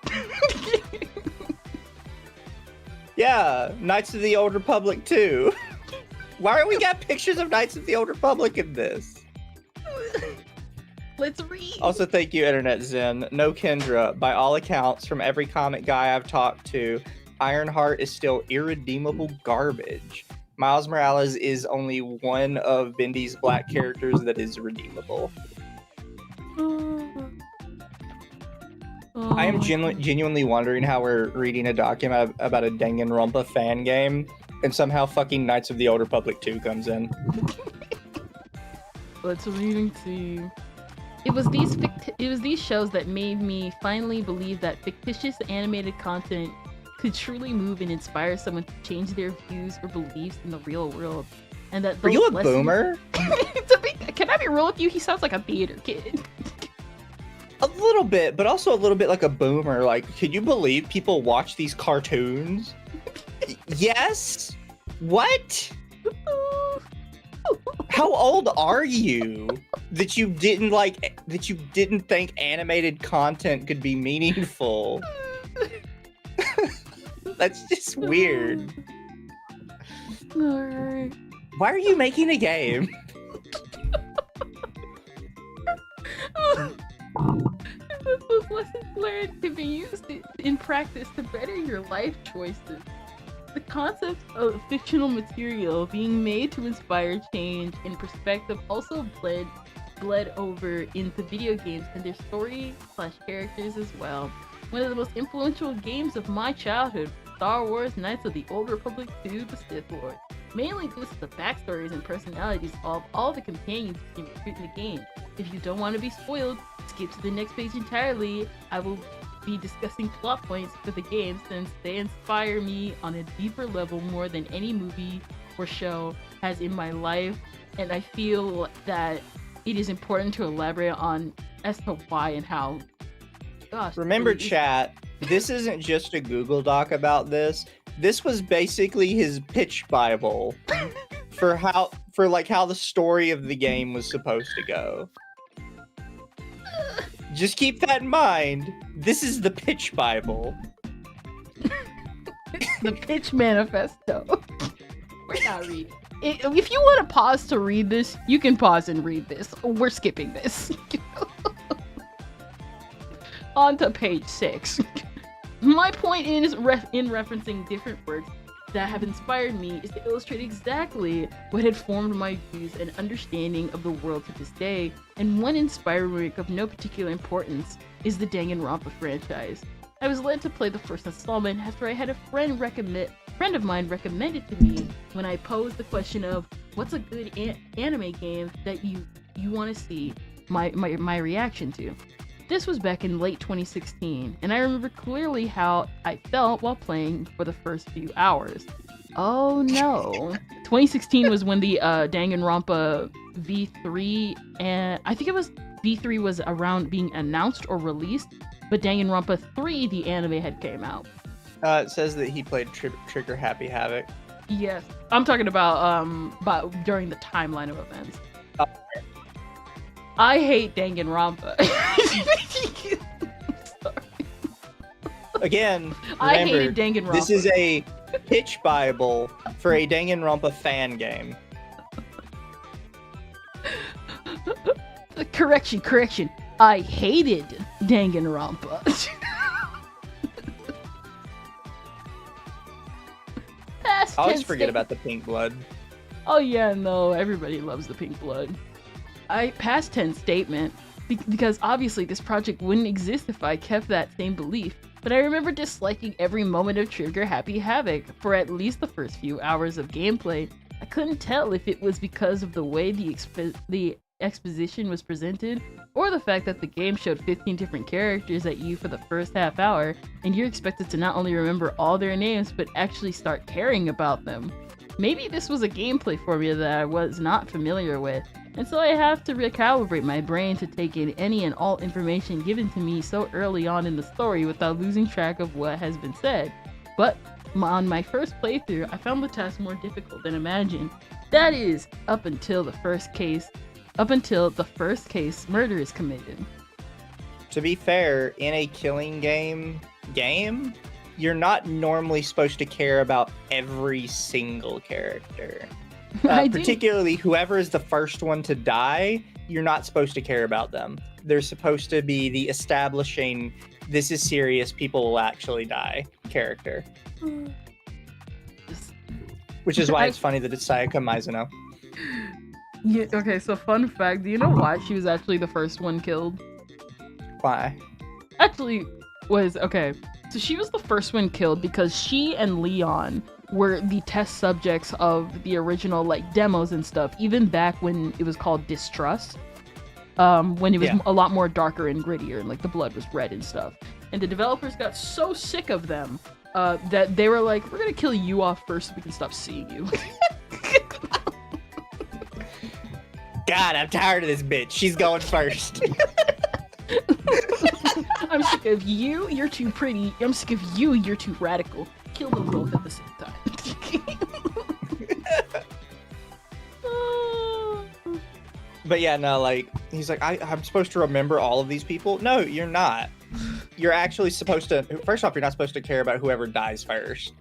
Yeah, Knights of the Old Republic 2. Why we got pictures of Knights of the Old Republic in this? Let's read. Also, thank you, Internet Zen. No Kendra. By all accounts, from every comic guy I've talked to, Ironheart is still irredeemable garbage. Miles Morales is only one of Bendy's black characters that is redeemable. I am genuinely wondering how we're reading a document about a Danganronpa fan game, and somehow fucking Knights of the Old Republic 2 comes in. Let's read and see. It was these shows that made me finally believe that fictitious animated content could truly move and inspire someone to change their views or beliefs in the real world. And that Are you a boomer? Can I be real with you? He sounds like a theater kid. A little bit, but also a little bit like a boomer. Like, can you believe people watch these cartoons? Yes? What? How old are you that you didn't think animated content could be meaningful? That's just weird. Alright. Why are you making a game? Those lessons learned can be used in practice to better your life choices. The concept of fictional material being made to inspire change in perspective also bled over into video games and their story/characters as well. One of the most influential games of my childhood, Star Wars Knights of the Old Republic 2: The Sith Lord. Mainly due to the backstories and personalities of all the companions you can recruit in the game. If you don't want to be spoiled, skip to the next page entirely. I will be discussing plot points for the game since they inspire me on a deeper level more than any movie or show has in my life, and I feel that it is important to elaborate on as to why and how. Gosh. Remember, chat, this isn't just a Google Doc about this. This was basically his pitch Bible for how the story of the game was supposed to go. Just keep that in mind. This is the pitch Bible. The pitch manifesto. We're not reading. If you want to pause to read this, you can pause and read this. We're skipping this. On to page 6. My point is in referencing different works that have inspired me is to illustrate exactly what had formed my views and understanding of the world to this day, and one inspired work of no particular importance is the Danganronpa franchise. I was led to play the first installment after I had a friend of mine recommended to me when I posed the question of what's a good anime game that you want to see my reaction to. This was back in late 2016, and I remember clearly how I felt while playing for the first few hours. Oh no. 2016 was when the Danganronpa V3, and I think it was V3 was around being announced or released, but Danganronpa 3, the anime, had came out. It says that he played Trigger Happy Havoc. Yes. I'm talking about during the timeline of events. I hate Danganronpa. Sorry. Again, remember, I hated Danganronpa. This is a pitch Bible for a Danganronpa fan game. Correction. I hated Danganronpa. I always forget about the pink blood. Oh yeah, no, everybody loves the pink blood. Past tense statement, because obviously this project wouldn't exist if I kept that same belief, but I remember disliking every moment of Trigger Happy Havoc for at least the first few hours of gameplay. I couldn't tell if it was because of the way the exposition was presented, or the fact that the game showed 15 different characters at you for the first half hour, and you're expected to not only remember all their names, but actually start caring about them. Maybe this was a gameplay formula that I was not familiar with, and so I have to recalibrate my brain to take in any and all information given to me so early on in the story without losing track of what has been said. But on my first playthrough, I found the task more difficult than imagined. That is, up until the first case murder is committed. To be fair, in a killing game, you're not normally supposed to care about every single character. Particularly whoever is the first one to die, you're not supposed to care about them. They're supposed to be the establishing, this is serious, people will actually die character. Which is why it's funny that it's Sayaka Mizuno. Yeah, okay, so fun fact, do you know why she was actually the first one killed? Why? So she was the first one killed because she and Leon were the test subjects of the original like demos and stuff, even back when it was called Distrust, when it was a lot more darker and grittier and like the blood was red and stuff. And the developers got so sick of them that they were like, we're gonna kill you off first so we can stop seeing you. God, I'm tired of this bitch. She's going first. I'm sick of you, you're too pretty. I'm sick of you, you're too radical. Kill them both at the same time. But yeah, no, like, he's like, I'm supposed to remember all of these people? No, you're not. You're actually supposed to, first off, you're not supposed to care about whoever dies first.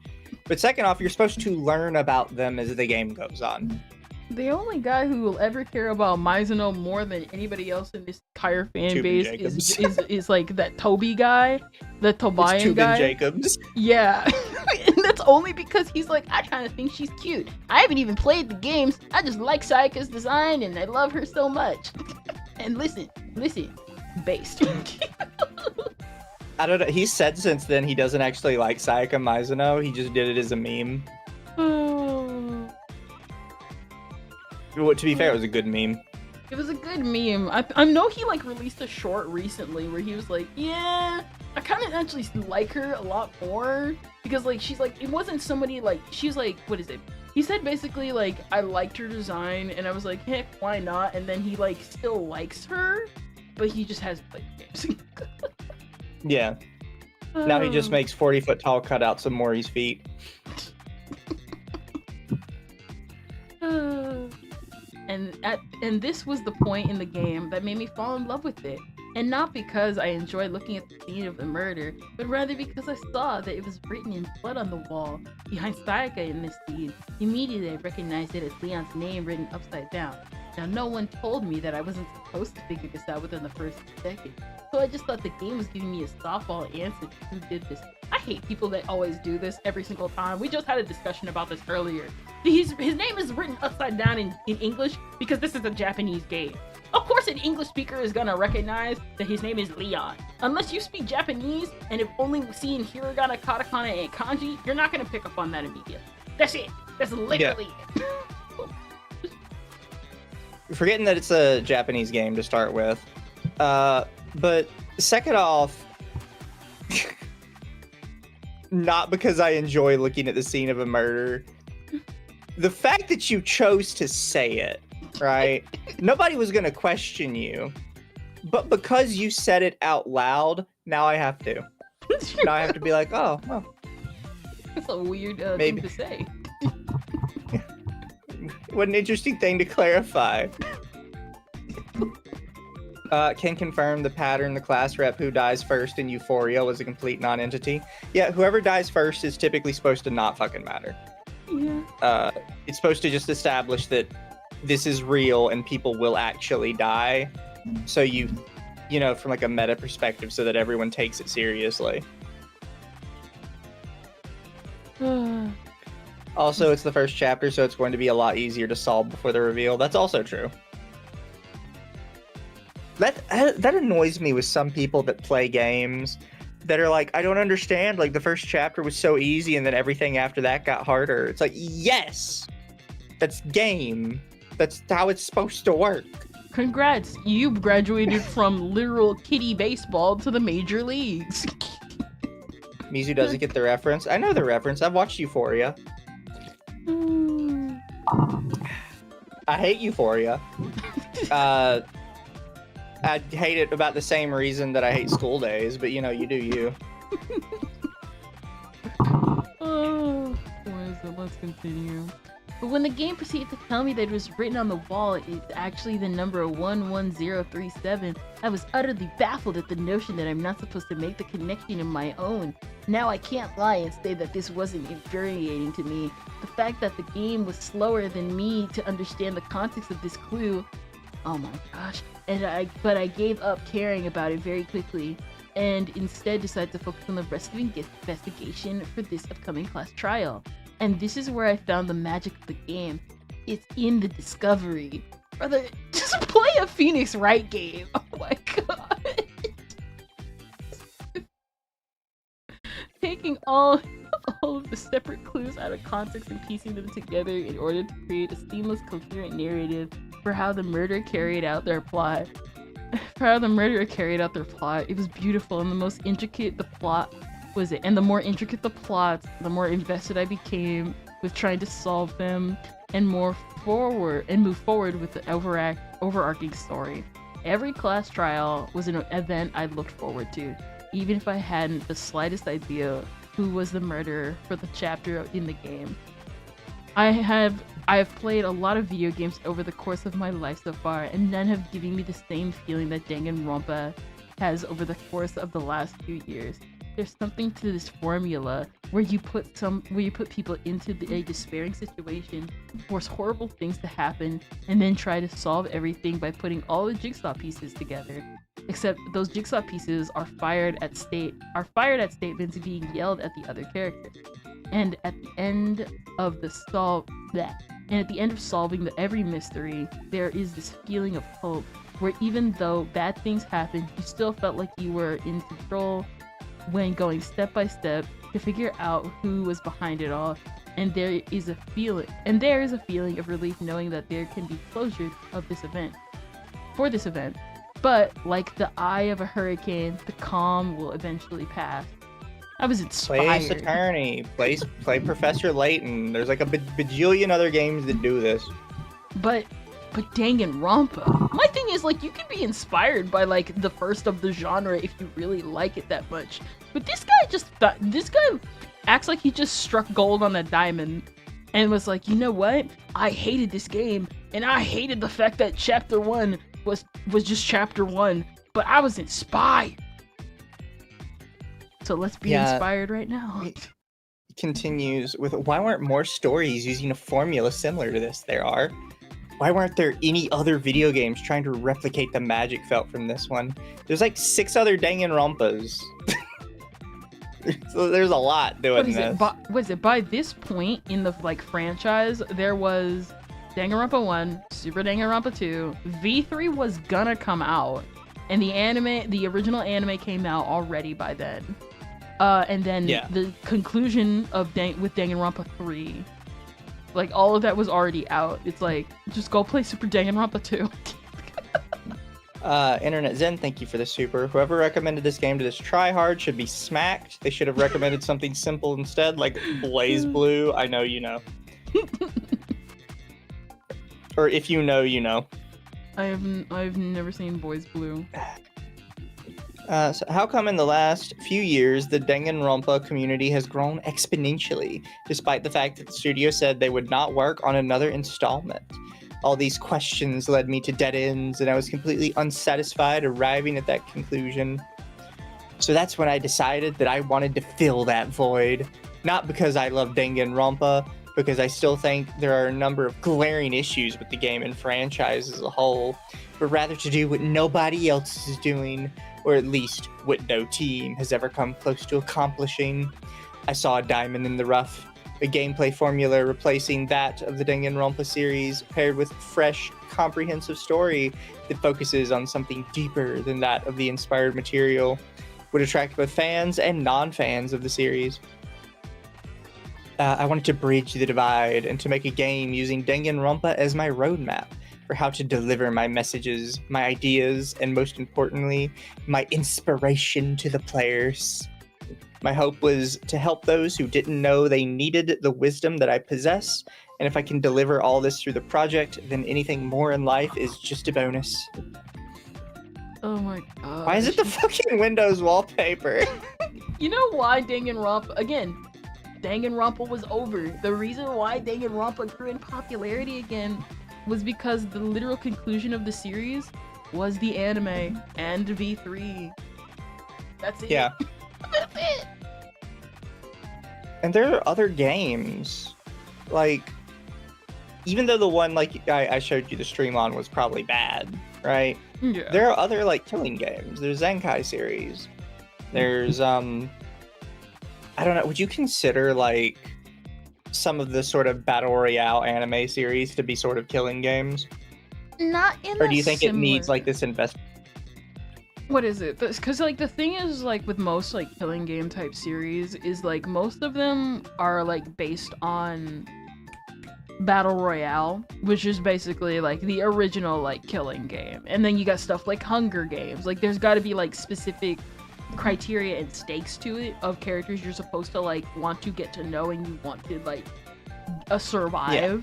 But second off, you're supposed to learn about them as the game goes on. The only guy who will ever care about Mizuno more than anybody else in this entire fan base is like that Toby guy, the Tobian guy. Jacobs. Yeah, and that's only because he's like, I kind of think she's cute. I haven't even played the games. I just like Sayaka's design and I love her so much. And listen, based. I don't know. He said since then he doesn't actually like Sayaka Mizuno. He just did it as a meme. Well, to be fair, it was a good meme. It was a good meme. I know he like released a short recently where he was like, yeah, I kind of actually like her a lot more because like she's like, it wasn't somebody like, she's like, what is it? He said basically like, I liked her design and I was like, heck, why not? And then he like still likes her, but he just hasn't played games. Yeah. Now he just makes 40-foot tall cutouts of Mori's feet. And this was the point in the game that made me fall in love with it. And not because I enjoyed looking at the scene of the murder, but rather because I saw that it was written in blood on the wall behind Sayaka in this scene. Immediately I recognized it as Leon's name written upside down. Now no one told me that I wasn't supposed to figure this out within the first second, so I just thought the game was giving me a softball answer to who did this. I hate people that always do this every single time. We just had a discussion about this earlier. His name is written upside down in English because this is a Japanese game. Of course an English speaker is gonna recognize that his name is Leon. Unless you speak Japanese and have only seen hiragana, katakana, and kanji, you're not gonna pick up on that immediately. That's it. That's literally it. Forgetting that it's a Japanese game to start with. But second off, not because I enjoy looking at the scene of a murder. The fact that you chose to say it, right? Nobody was going to question you. But because you said it out loud, now I have to. Now I have to be like, oh, well. That's a weird thing to say. What an interesting thing to clarify. Can confirm the pattern, the class rep who dies first in Euphoria was a complete non-entity. Yeah, whoever dies first is typically supposed to not fucking matter. Yeah. It's supposed to just establish that this is real and people will actually die. So you know, from like a meta perspective, so that everyone takes it seriously. Also, it's the first chapter, so it's going to be a lot easier to solve before the reveal. That's also true. That annoys me with some people that play games that are like, I don't understand. Like the first chapter was so easy, and then everything after that got harder. It's like, yes, that's game. That's how it's supposed to work. Congrats, you graduated from literal kiddie baseball to the major leagues. Mizu doesn't get the reference. I know the reference. I've watched Euphoria. I hate Euphoria. I hate it about the same reason that I hate school days, but you know, you do you. Oh, what is it? Let's continue. But when the game proceeded to tell me that it was written on the wall, it's actually the number 11037, I was utterly baffled at the notion that I'm not supposed to make the connection in my own. Now I can't lie and say that this wasn't infuriating to me. The fact that the game was slower than me to understand the context of this clue, oh my gosh, but I gave up caring about it very quickly, and instead decided to focus on the rest of the investigation for this upcoming class trial. And this is where I found the magic of the game. It's in the discovery. Brother, just play a Phoenix Wright game. Oh my god. Taking all of the separate clues out of context and piecing them together in order to create a seamless, coherent narrative for how the murderer carried out their plot. It was beautiful, and the most intricate the plot was it. And the more intricate the plots, the more invested I became with trying to solve them and move forward with the overarching story. Every class trial was an event I looked forward to, even if I hadn't the slightest idea who was the murderer for the chapter in the game. I have played a lot of video games over the course of my life so far, and none have given me the same feeling that Danganronpa has over the course of the last few years. There's something to this formula where you put people into a despairing situation, force horrible things to happen, and then try to solve everything by putting all the jigsaw pieces together. Except those jigsaw pieces are fired at statements being yelled at the other character. And at the end of solving every mystery, there is this feeling of hope, where even though bad things happen, you still felt like you were in control when going step by step to figure out who was behind it all. And there is a feeling of relief knowing that there can be closure of this event. But like the eye of a hurricane, the calm will eventually pass. I was inspired. Play Ace Attorney, play Professor Layton. There's like a bajillion other games that do this. But Danganronpa. My thing is, like, you can be inspired by like the first of the genre if you really like it that much. But this guy acts like he just struck gold on a diamond and was like, you know what? I hated this game, and I hated the fact that chapter 1 was just chapter 1, but I was inspired. So let's be inspired right now. It continues with, why weren't more stories using a formula similar to this? There are. Why weren't there any other video games trying to replicate the magic felt from this one? There's like 6 other Danganronpas. So there's a lot doing this. By this point in the like franchise, there was Danganronpa 1, Super Danganronpa 2, V3 was gonna come out, and the original anime came out already by then. And then the conclusion of with Danganronpa 3. Like, all of that was already out. It's like, just go play Super Danganronpa 2. Internet Zen, thank you for the super. Whoever recommended this game to this tryhard should be smacked. They should have recommended something simple instead, like Blaze Blue. I know you know. Or if you know, you know. I've never seen Boys Blue. So how come in the last few years the Danganronpa community has grown exponentially, despite the fact that the studio said they would not work on another installment? All these questions led me to dead ends, and I was completely unsatisfied arriving at that conclusion. So that's when I decided that I wanted to fill that void. Not because I love Danganronpa, because I still think there are a number of glaring issues with the game and franchise as a whole, but rather to do what nobody else is doing, or at least what no team has ever come close to accomplishing. I saw a diamond in the rough, a gameplay formula replacing that of the Danganronpa series, paired with fresh, comprehensive story that focuses on something deeper than that of the inspired material. would attract both fans and non-fans of the series. I wanted to bridge the divide and to make a game using Danganronpa as my roadmap for how to deliver my messages, my ideas, and most importantly, my inspiration to the players. My hope was to help those who didn't know they needed the wisdom that I possess, and if I can deliver all this through the project, then anything more in life is just a bonus. Oh my god. Why is it the fucking Windows wallpaper? You know why Danganronpa, again, Danganronpa was over. The reason why Danganronpa grew in popularity again was because the literal conclusion of the series was the anime and V3. That's it. Yeah. That's it. And there are other games, like, even though the one like I showed you the stream on was probably bad, right? Yeah. There are other like killing games. There's Zenkai series. There's I don't know, would you consider like some of the sort of battle royale anime series to be sort of killing games? Not in Or do you think it needs like this investment? What is it? Because like the thing is like with most like killing game type series is like most of them are like based on battle royale, which is basically like the original like killing game, and then you got stuff like Hunger Games. Like there's got to be like specific criteria and stakes to it of characters you're supposed to like want to get to know and you want to like survive. Yeah.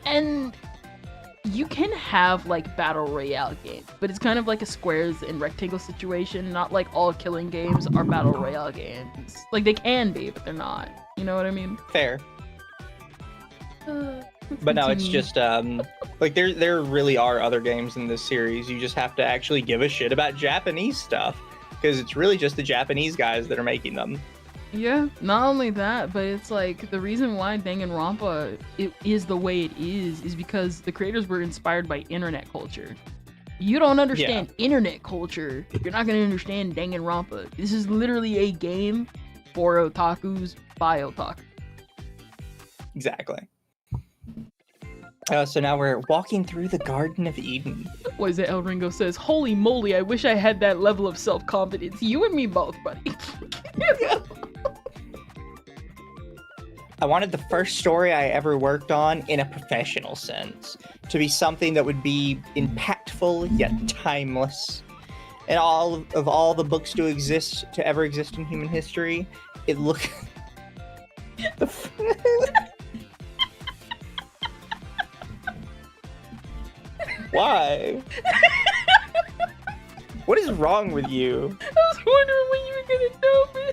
And you can have like battle royale games, but it's kind of like a squares and rectangle situation. Not like all killing games are battle royale games. Like they can be, but they're not. You know what I mean? Fair. But no, it's just like there really are other games in this series. You just have to actually give a shit about Japanese stuff, because it's really just the Japanese guys that are making them. Yeah, not only that, but it's like the reason why Danganronpa it is the way it is because the creators were inspired by internet culture. You don't understand internet culture, you're not gonna understand Danganronpa. This is literally a game for otakus by otaku. Exactly. So now we're walking through the Garden of Eden. What is it? El Ringo says, "Holy moly, I wish I had that level of self-confidence." You and me both, buddy. I wanted the first story I ever worked on in a professional sense to be something that would be impactful yet timeless. And all the books to ever exist in human history, it looked. Why? What is wrong with you? I was wondering when you were gonna know me.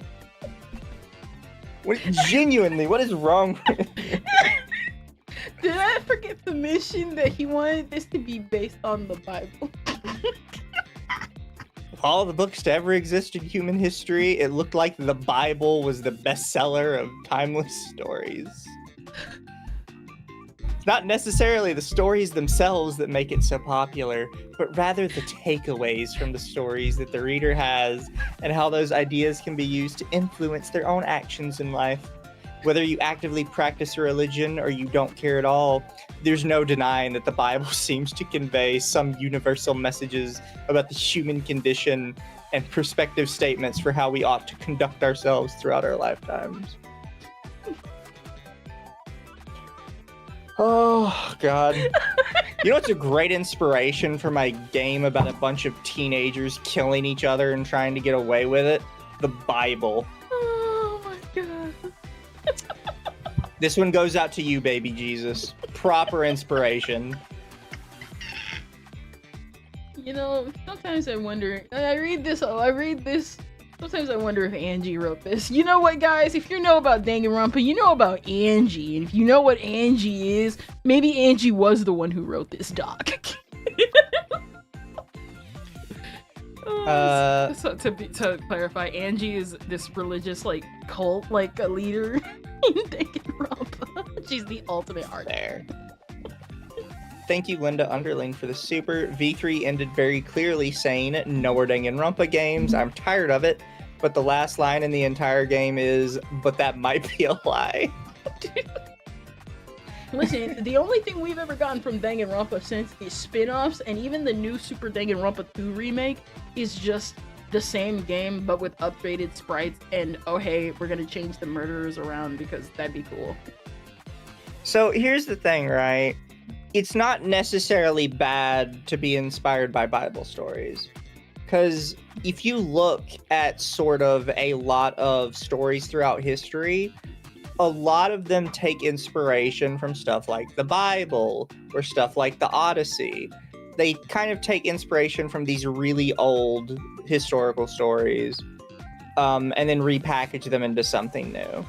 Genuinely, what is wrong with you? Did I forget to mention that he wanted this to be based on the Bible? All the books to ever exist in human history, it looked like the Bible was the bestseller of timeless stories. It's not necessarily the stories themselves that make it so popular, but rather the takeaways from the stories that the reader has and how those ideas can be used to influence their own actions in life. Whether you actively practice a religion or you don't care at all, there's no denying that the Bible seems to convey some universal messages about the human condition and perspective statements for how we ought to conduct ourselves throughout our lifetimes. Oh, God. You know what's a great inspiration for my game about a bunch of teenagers killing each other and trying to get away with it? The Bible. Oh my god. This one goes out to you, baby Jesus. Proper inspiration. You know, sometimes I wonder, I read this, sometimes I wonder if Angie wrote this. You know what, guys? If you know about Danganronpa, you know about Angie. And if you know what Angie is, maybe Angie was the one who wrote this doc. So to clarify, Angie is this religious, like, cult, like, a leader in Danganronpa. She's the ultimate art. There. Thank you, Linda Underling, for the super. V3 ended very clearly saying, "No more Danganronpa games. I'm tired of it." But the last line in the entire game is, "But that might be a lie." Listen, the only thing we've ever gotten from Danganronpa since the spin-offs and even the new Super Danganronpa 2 remake is just the same game but with upgraded sprites, and oh hey, we're gonna change the murderers around because that'd be cool. So here's the thing, right? It's not necessarily bad to be inspired by Bible stories. Because if you look at sort of a lot of stories throughout history, a lot of them take inspiration from stuff like the Bible or stuff like the Odyssey. They kind of take inspiration from these really old historical stories, and then repackage them into something new.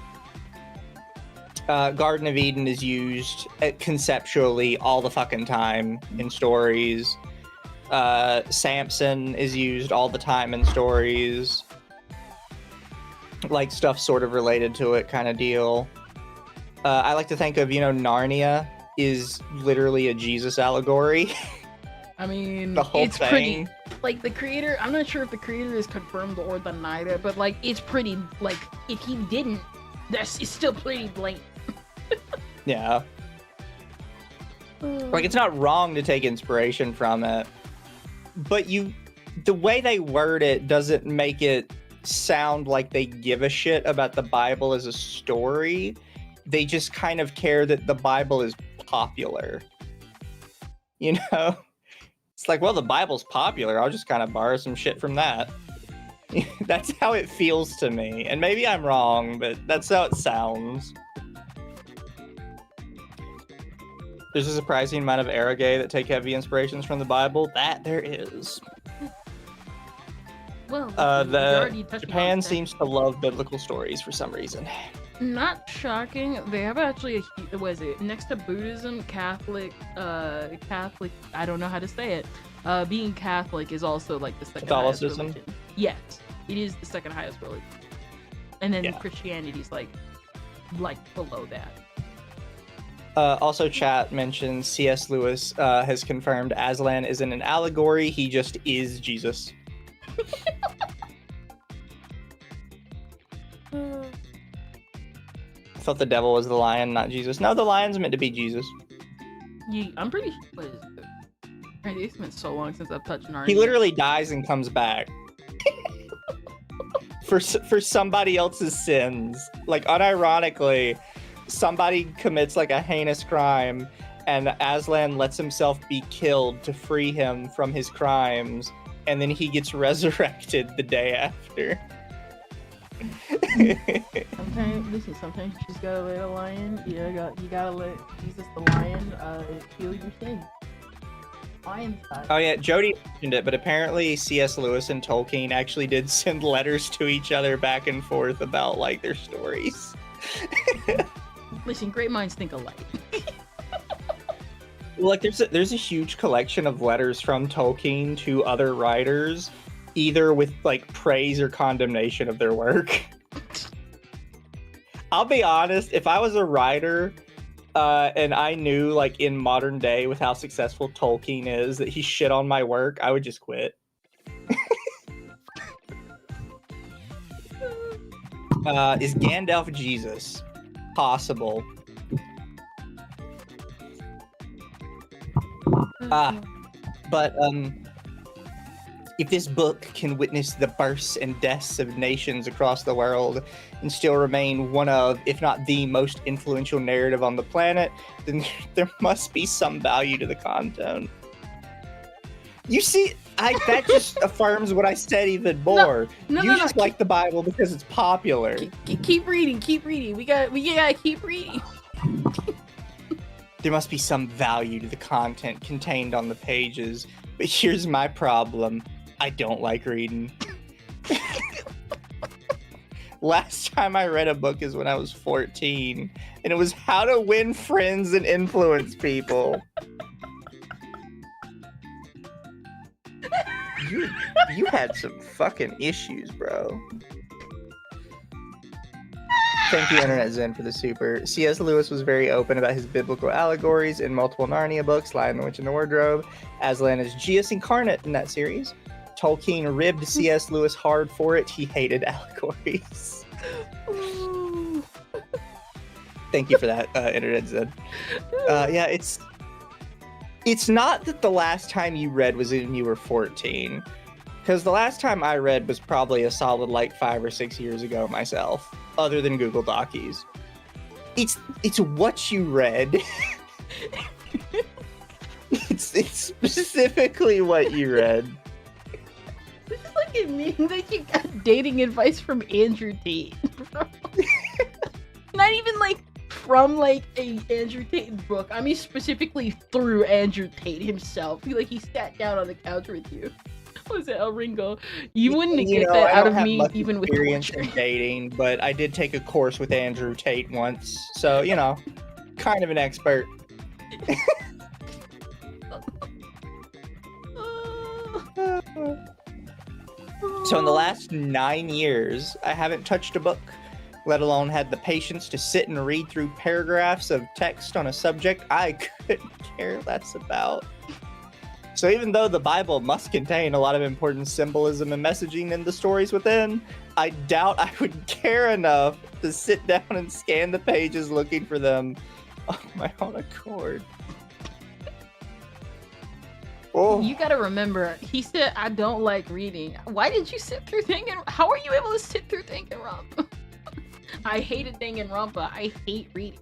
Garden of Eden is used conceptually all the fucking time in stories. Samson is used all the time in stories. Like stuff sort of related to it kind of deal. I like to think of, Narnia is literally a Jesus allegory. I mean, the whole it's thing. Pretty, like, the creator, I'm not sure if the creator is confirmed or denied it, but, like, it's pretty, like, if he didn't, it's still pretty blatant. Yeah. Like, it's not wrong to take inspiration from it, but the way they word it doesn't make it sound like they give a shit about the Bible as a story. They just kind of care that the Bible is popular. It's like, well, the Bible's popular. I'll just kind of borrow some shit from that. That's how it feels to me. And maybe I'm wrong, but that's how it sounds. There's a surprising amount of eroge that take heavy inspirations from the Bible. That there is. Well, Japan seems to love biblical stories for some reason. Not shocking. They have actually next to Buddhism, Catholic, I don't know how to say it. Being Catholic is also like the second Catholicism? highest religion. Yes, it is the second highest religion. And then Christianity's like below that. Also, chat mentions C.S. Lewis has confirmed Aslan isn't an allegory, he just is Jesus. I thought the devil was the lion, not Jesus. No, the lion's meant to be Jesus. I'm pretty sure. What is it? It's been so long since I've touched Narnia. He literally dies and comes back. for somebody else's sins. Like, unironically, somebody commits like a heinous crime, and Aslan lets himself be killed to free him from his crimes, and then he gets resurrected the day after. Sometimes you just gotta let a lion. You gotta let Jesus the lion heal your sin. Oh yeah, Jody mentioned it, but apparently C.S. Lewis and Tolkien actually did send letters to each other back and forth about like their stories. Listen, great minds think alike. Like there's a huge collection of letters from Tolkien to other writers, either with like praise or condemnation of their work. I'll be honest, if I was a writer and I knew like in modern day with how successful Tolkien is that he shit on my work, I would just quit. Is Gandalf Jesus? Possible. But if this book can witness the births and deaths of nations across the world and still remain one of, if not the most influential narrative on the planet, then there must be some value to the content. You see, that just affirms what I said even more. You just like the Bible because it's popular. Keep reading. We gotta keep reading. There must be some value to the content contained on the pages, but here's my problem. I don't like reading. Last time I read a book is when I was 14, and it was How to Win Friends and Influence People. You had some fucking issues, bro. Thank you, Internet Zen, for the super. C.S. Lewis was very open about his biblical allegories in multiple Narnia books, Lion, the Witch, and the Wardrobe. Aslan is Jesus incarnate in that series. Tolkien ribbed C.S. Lewis hard for it. He hated allegories. Thank you for that, Internet Zen. Yeah, it's not that the last time you read was when you were 14. Because the last time I read was probably a solid like 5 or 6 years ago myself, other than Google Dockies. It's what you read. it's specifically what you read. This is like a meme that you got dating advice from Andrew Tate. Not even like from like a Andrew Tate book. I mean specifically through Andrew Tate himself. He sat down on the couch with you. What was it, El Ringo? You wouldn't get that out of me even with experience torture. in dating, but I did take a course with Andrew Tate once, so kind of an expert. So in the last 9 years, I haven't touched a book, let alone had the patience to sit and read through paragraphs of text on a subject I couldn't care less about. So even though the Bible must contain a lot of important symbolism and messaging in the stories within, I doubt I would care enough to sit down and scan the pages looking for them on my own accord. Oh. You gotta remember, he said, I don't like reading. Why did you sit through Danganronpa? How are you able to sit through Danganronpa? I hated Danganronpa. I hate reading.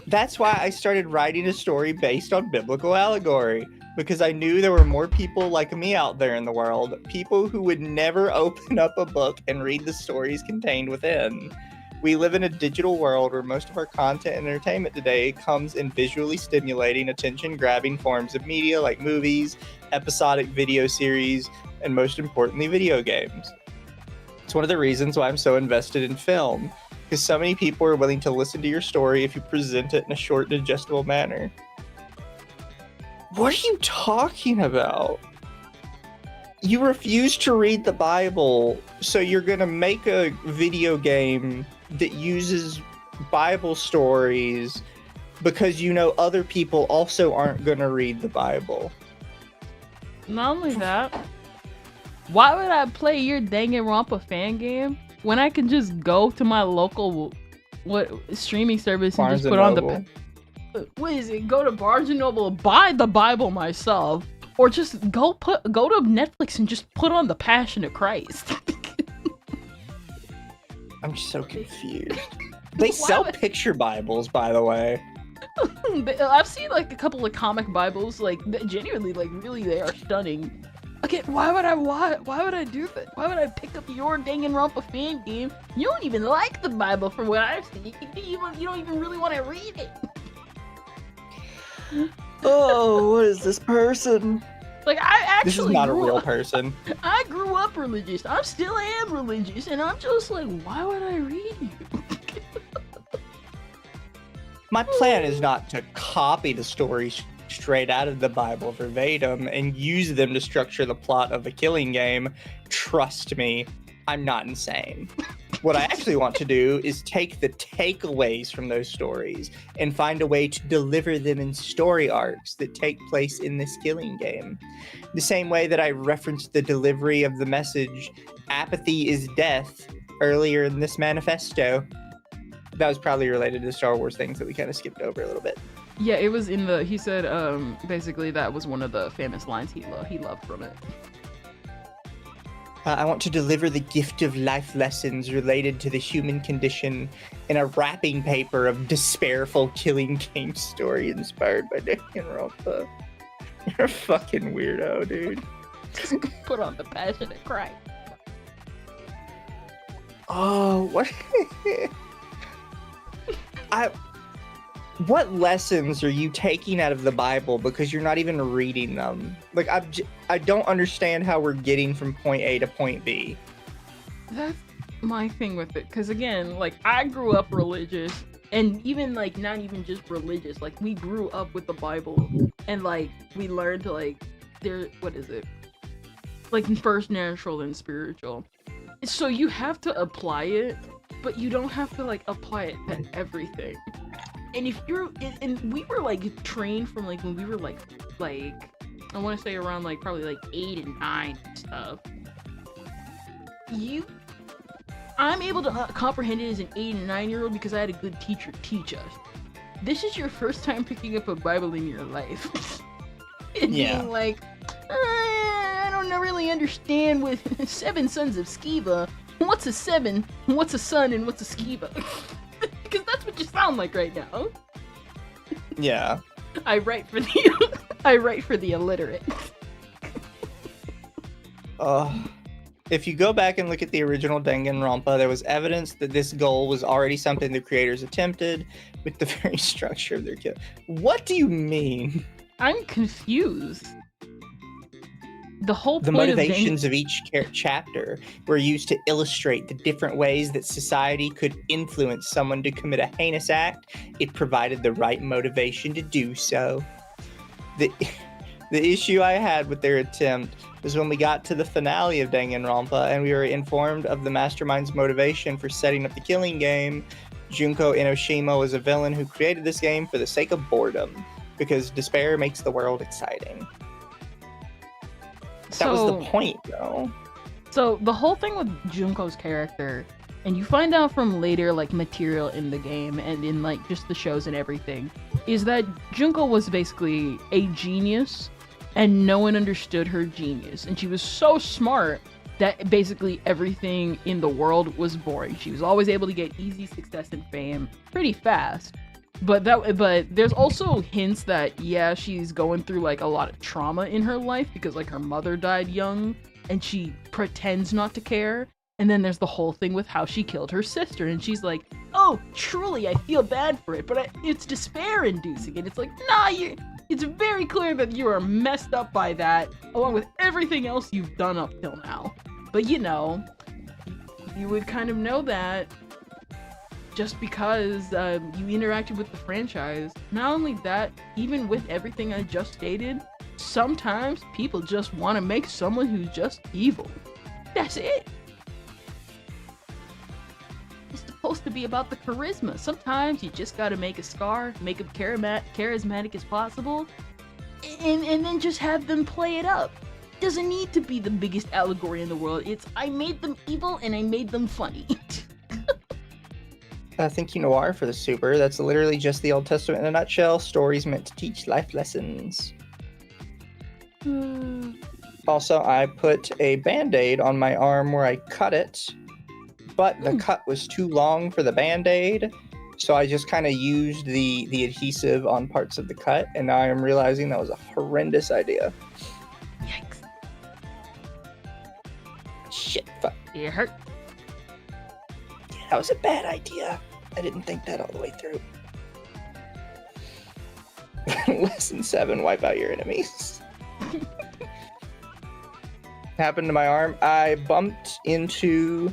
That's why I started writing a story based on biblical allegory, because I knew there were more people like me out there in the world, people who would never open up a book and read the stories contained within. We live in a digital world where most of our content and entertainment today comes in visually stimulating, attention-grabbing forms of media like movies, episodic video series, and most importantly, video games. It's one of the reasons why I'm so invested in film, because so many people are willing to listen to your story if you present it in a short, digestible manner. What are you talking about? You refuse to read the Bible, so you're gonna make a video game that uses Bible stories because you know other people also aren't gonna read the Bible. Not only that, why would I play your Danganronpa fan game when I can just go to my local streaming service and Barnes just put on the what is it? Go to Barnes and Noble, buy the Bible myself, or just go to Netflix and just put on The Passion of Christ. I'm so confused. They sell picture Bibles, by the way. I've seen like a couple of comic Bibles, like genuinely, like really, they are stunning. Okay, why would I do that? Why would I pick up your Danganronpa fan game? You don't even like the Bible, from what I've seen. You don't even really want to read it. Oh, what is this person? Like, I actually This is not a real person. I grew up religious. I still am religious, and I'm just like, why would I read you? My plan is not to copy the stories straight out of the Bible verbatim and use them to structure the plot of a killing game. Trust me, I'm not insane. What I actually want to do is take the takeaways from those stories and find a way to deliver them in story arcs that take place in this killing game. The same way that I referenced the delivery of the message, apathy is death, earlier in this manifesto. That was probably related to Star Wars things that we kind of skipped over a little bit. Yeah, it was in he said, basically that was one of the famous lines he loved from it. I want to deliver the gift of life lessons related to the human condition in a wrapping paper of despairful killing game story inspired by Danganronpa. You're a fucking weirdo, dude. Put on the Passion of Christ. Oh, what? What lessons are you taking out of the Bible because you're not even reading them? Like, I don't understand how we're getting from point A to point B. That's my thing with it, because again, like, I grew up religious, and even like not even just religious, like we grew up with the Bible, and like we learned like what is it? Like first natural and spiritual. So you have to apply it, but you don't have to like apply it to everything. And if you're, and we were like trained from like when we were like I want to say around like probably like 8 and 9 and stuff. I'm able to comprehend it as an 8 and 9-year-old because I had a good teacher teach us. This is your first time picking up a Bible in your life. and Yeah. being like, I don't really understand with 7 sons of Skiba. What's a 7? What's a son? And what's a Skiba? Because that's what you sound like right now. Yeah. I write for the illiterate. If you go back and look at the original Danganronpa, there was evidence that this goal was already something the creators attempted with the very structure of their kill. What do you mean? I'm confused. The whole The point motivations of each chapter were used to illustrate the different ways that society could influence someone to commit a heinous act. It provided the right motivation to do so. The issue I had with their attempt was when we got to the finale of Danganronpa and we were informed of the mastermind's motivation for setting up the killing game. Junko Enoshima was a villain who created this game for the sake of boredom, because despair makes the world exciting. That was the point, though. So the whole thing with Junko's character, and you find out from later like material in the game and in like just the shows and everything, is that Junko was basically a genius and no one understood her genius. And she was so smart that basically everything in the world was boring. She was always able to get easy success and fame pretty fast. But there's also hints that, yeah, she's going through like a lot of trauma in her life because like her mother died young and she pretends not to care. And then there's the whole thing with how she killed her sister and she's like, oh, truly, I feel bad for it, but it's despair inducing. And it's like, nah, it's very clear that you are messed up by that, along with everything else you've done up till now. But you know, you would kind of know that just because you interacted with the franchise. Not only that, even with everything I just stated, sometimes people just want to make someone who's just evil. That's it. It's supposed to be about the charisma. Sometimes you just gotta make a scar, make them charismatic as possible, and then just have them play it up. Doesn't need to be the biggest allegory in the world. It's, I made them evil and I made them funny. Thank you, Noir, for the super. That's literally just the Old Testament in a nutshell. Stories meant to teach life lessons. Also, I put a Band-Aid on my arm where I cut it, but the cut was too long for the Band-Aid, so I just kind of used the adhesive on parts of the cut, and now I'm realizing that was a horrendous idea. Yikes. Shit, fuck. It hurt. That was a bad idea. I didn't think that all the way through. Lesson 7, wipe out your enemies. Happened to my arm. I bumped into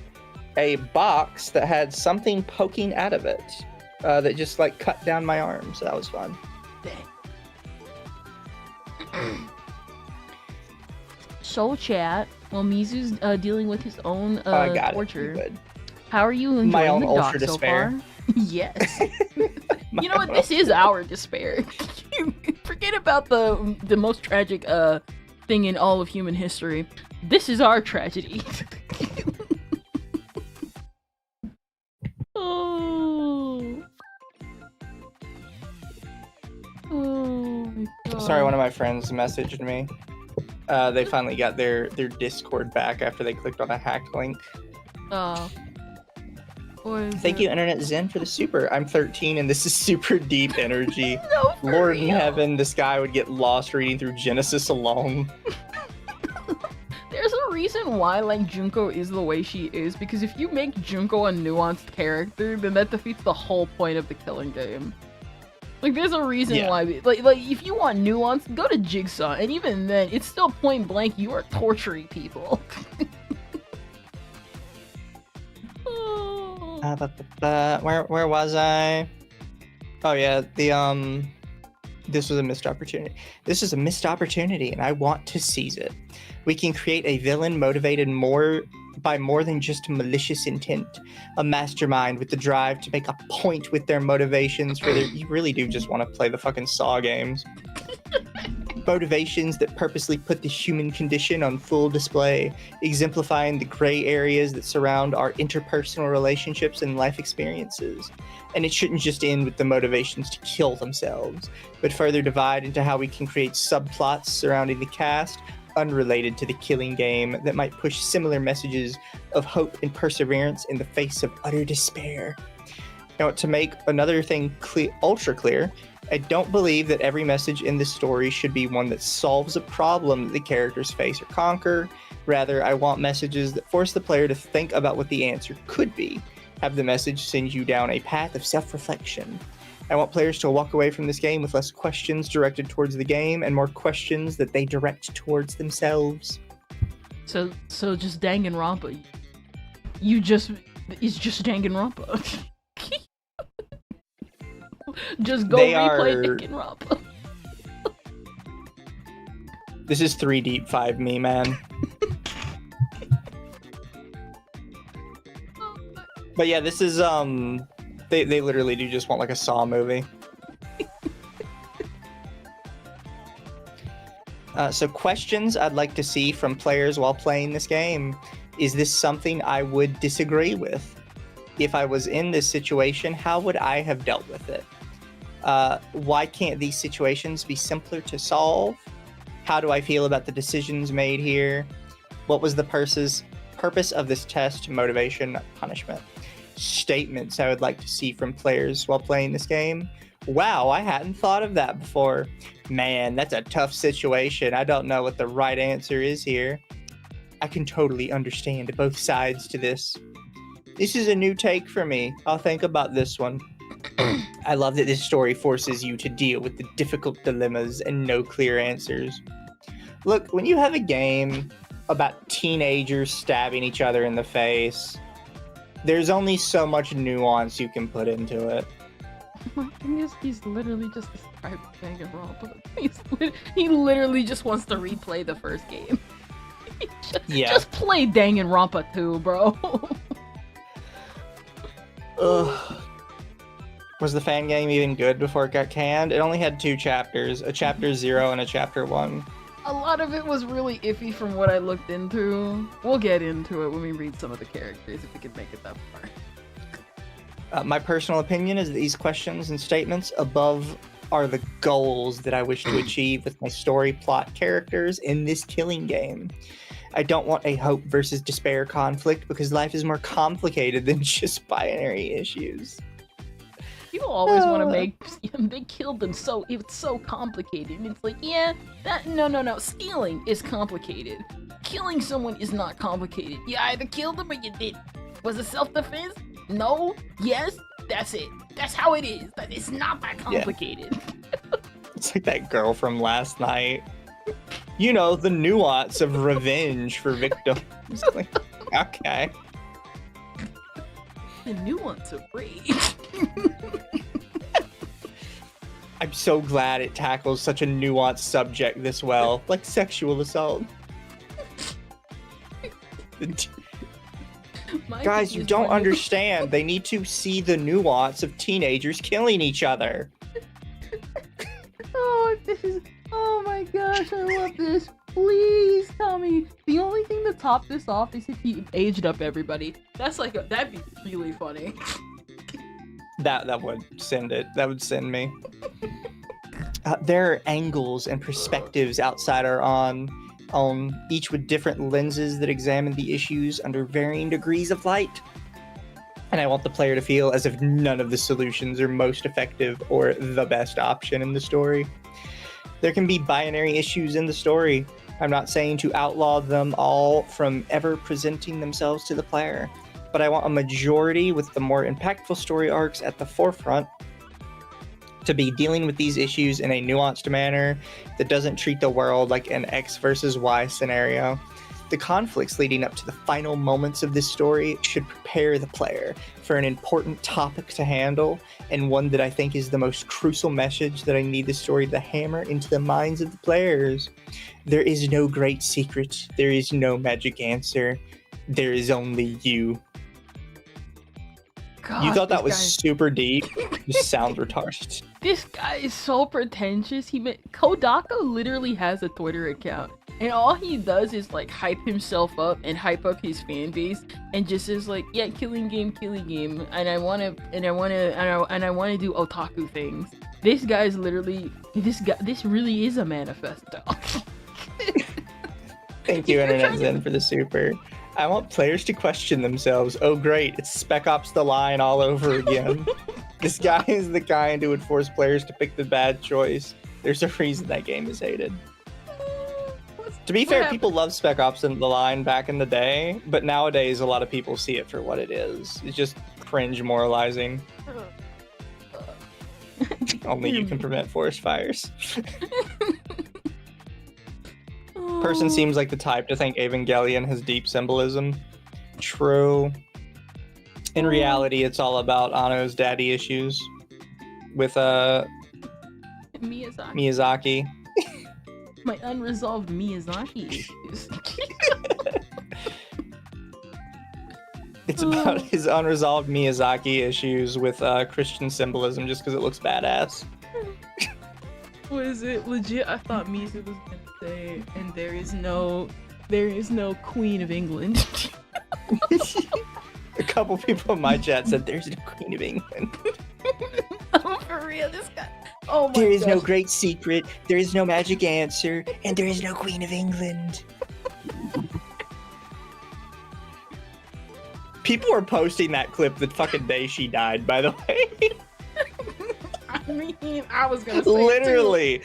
a box that had something poking out of it that just like cut down my arm, so that was fun. So chat, while Mizu's dealing with his own I got torture, it. how are you enjoying My own the ultra doc so despair. far? Yes. You know what? This is our despair. Forget about the most tragic thing in all of human history. This is our tragedy. Oh. Oh my God. Sorry, one of my friends messaged me. They finally got their Discord back after they clicked on a hacked link. Oh. Thank you, Internet Zen, for the super. I'm 13 and this is super deep energy. No, for Lord real. in heaven, this guy would get lost reading through Genesis alone. There's a reason why, like, Junko is the way she is, because if you make Junko a nuanced character, then that defeats the whole point of the killing game. Like, there's a reason why, like, if you want nuance, go to Jigsaw, and even then, it's still point blank, you are torturing people. Where was I? Oh yeah, this was a missed opportunity. This is a missed opportunity, and I want to seize it. We can create a villain motivated by more than just malicious intent. A mastermind with the drive to make a point with their motivations. You really do just want to play the fucking Saw games. motivations that purposely put the human condition on full display, exemplifying the gray areas that surround our interpersonal relationships and life experiences. And it shouldn't just end with the motivations to kill themselves, but further divide into how we can create subplots surrounding the cast unrelated to the killing game that might push similar messages of hope and perseverance in the face of utter despair. Now, to make another thing ultra clear, I don't believe that every message in this story should be one that solves a problem that the characters face or conquer. Rather, I want messages that force the player to think about what the answer could be. Have the message send you down a path of self-reflection. I want players to walk away from this game with less questions directed towards the game and more questions that they direct towards themselves. So just Danganronpa. It's just Danganronpa. Just go replay Danganronpa. This is 3 Deep 5 me, man. But yeah, this is they literally do just want like a Saw movie. So questions I'd like to see from players while playing this game. Is this something I would disagree with? If I was in this situation, how would I have dealt with it? Why can't these situations be simpler to solve? How do I feel about the decisions made here? What was the purpose of this test, motivation, punishment? Statements I would like to see from players while playing this game. Wow, I hadn't thought of that before. Man, that's a tough situation. I don't know what the right answer is here. I can totally understand both sides to this. This is a new take for me. I'll think about this one. I love that this story forces you to deal with the difficult dilemmas and no clear answers. Look, when you have a game about teenagers stabbing each other in the face, there's only so much nuance you can put into it. My thing is, he's literally just described Danganronpa. He literally just wants to replay the first game. Just play Danganronpa 2, bro. Ugh. Was the fan game even good before it got canned? It only had 2 chapters, a chapter 0 and a chapter 1. A lot of it was really iffy from what I looked into. We'll get into it when we read some of the characters, if we can make it that far. My personal opinion is that these questions and statements above are the goals that I wish to achieve with my story, plot, characters in this killing game. I don't want a hope versus despair conflict because life is more complicated than just binary issues. People always want to make they killed them, so it's so complicated. And it's like, yeah, no. Stealing is complicated. Killing someone is not complicated. You either killed them or you didn't. Was it self-defense? No. Yes. That's it. That's how it is. It's not that complicated. Yeah. It's like that girl from last night. You know, the nuance of revenge for victims. Like, okay. The nuance of rage. I'm so glad it tackles such a nuanced subject this well, like sexual assault. Guys, you don't understand. They need to see the nuance of teenagers killing each other. Oh my gosh, I love this. Please tell me. The only thing to top this off is if he aged up everybody. That'd be really funny. That would send it. That would send me. There are angles and perspectives outside our own, each with different lenses that examine the issues under varying degrees of light. And I want the player to feel as if none of the solutions are most effective or the best option in the story. There can be binary issues in the story. I'm not saying to outlaw them all from ever presenting themselves to the player, but I want a majority with the more impactful story arcs at the forefront to be dealing with these issues in a nuanced manner that doesn't treat the world like an X versus Y scenario. The conflicts leading up to the final moments of this story should prepare the player for an important topic to handle, and one that I think is the most crucial message that I need the story to hammer into the minds of the players. There is no great secret. There is no magic answer. There is only you. God, You thought that was this super deep? Just sounds retarded. This guy is so pretentious. Kodako literally has a Twitter account, and all he does is like hype himself up and hype up his fan base, and just is like, yeah, killing game, and I wanna do otaku things. This guy's literally this really is a manifesto. Thank you, Internet Zen, for the super. I want players to question themselves. Oh great, it's Spec Ops The Line all over again. This guy is the kind who would force players to pick the bad choice. There's a reason that game is hated. To be fair, people love Spec Ops and The Line back in the day, but nowadays a lot of people see it for what it is. It's just cringe moralizing. Only you can prevent forest fires. Person seems like the type to think Evangelion has deep symbolism. True. In reality, it's all about Ano's daddy issues with Miyazaki. My unresolved Miyazaki issues. It's about his unresolved Miyazaki issues with Christian symbolism just because it looks badass. Was it legit? I thought Mizu was gonna say, and there is no Queen of England. A couple people in my chat said there's no Queen of England. Oh, for real, this guy. Oh my There is no great secret, there is no magic answer, and there is no Queen of England. People are posting that clip the fucking day she died, by the way. I mean, I was gonna say literally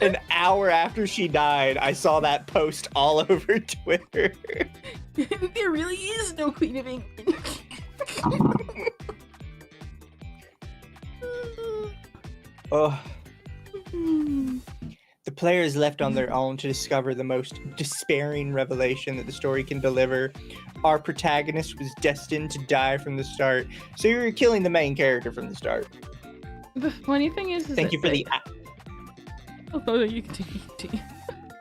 an hour after she died, I saw that post all over Twitter. There really is no Queen of England. Oh. The player is left on their own to discover the most despairing revelation that the story can deliver. Our protagonist was destined to die from the start, so you're killing the main character from the start. The funny thing is Thank you for the... Oh, you continue.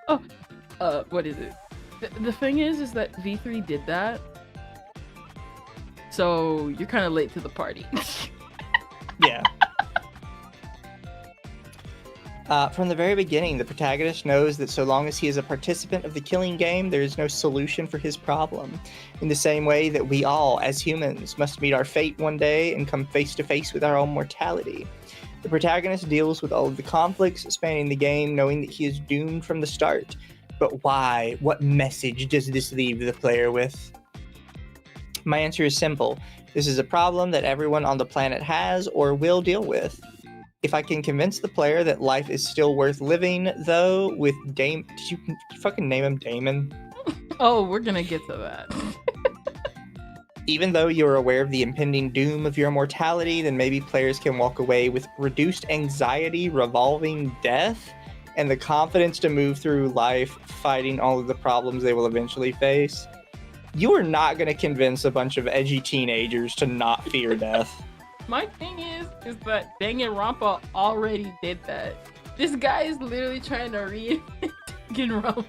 Oh, what is it? The thing is that V3 did that, so you're kind of late to the party. Yeah. From the very beginning, the protagonist knows that so long as he is a participant of the killing game, there is no solution for his problem. In the same way that we all, as humans, must meet our fate one day and come face to face with our own mortality. The protagonist deals with all of the conflicts spanning the game, knowing that he is doomed from the start. But why? What message does this leave the player with? My answer is simple. This is a problem that everyone on the planet has or will deal with. If I can convince the player that life is still worth living, though, with Did you fucking name him Damon? Oh, we're gonna get to that. Even though you're aware of the impending doom of your mortality, then maybe players can walk away with reduced anxiety revolving death and the confidence to move through life fighting all of the problems they will eventually face. You are not going to convince a bunch of edgy teenagers to not fear death. My thing is that Danganronpa already did that. This guy is literally trying to reinvent Danganronpa.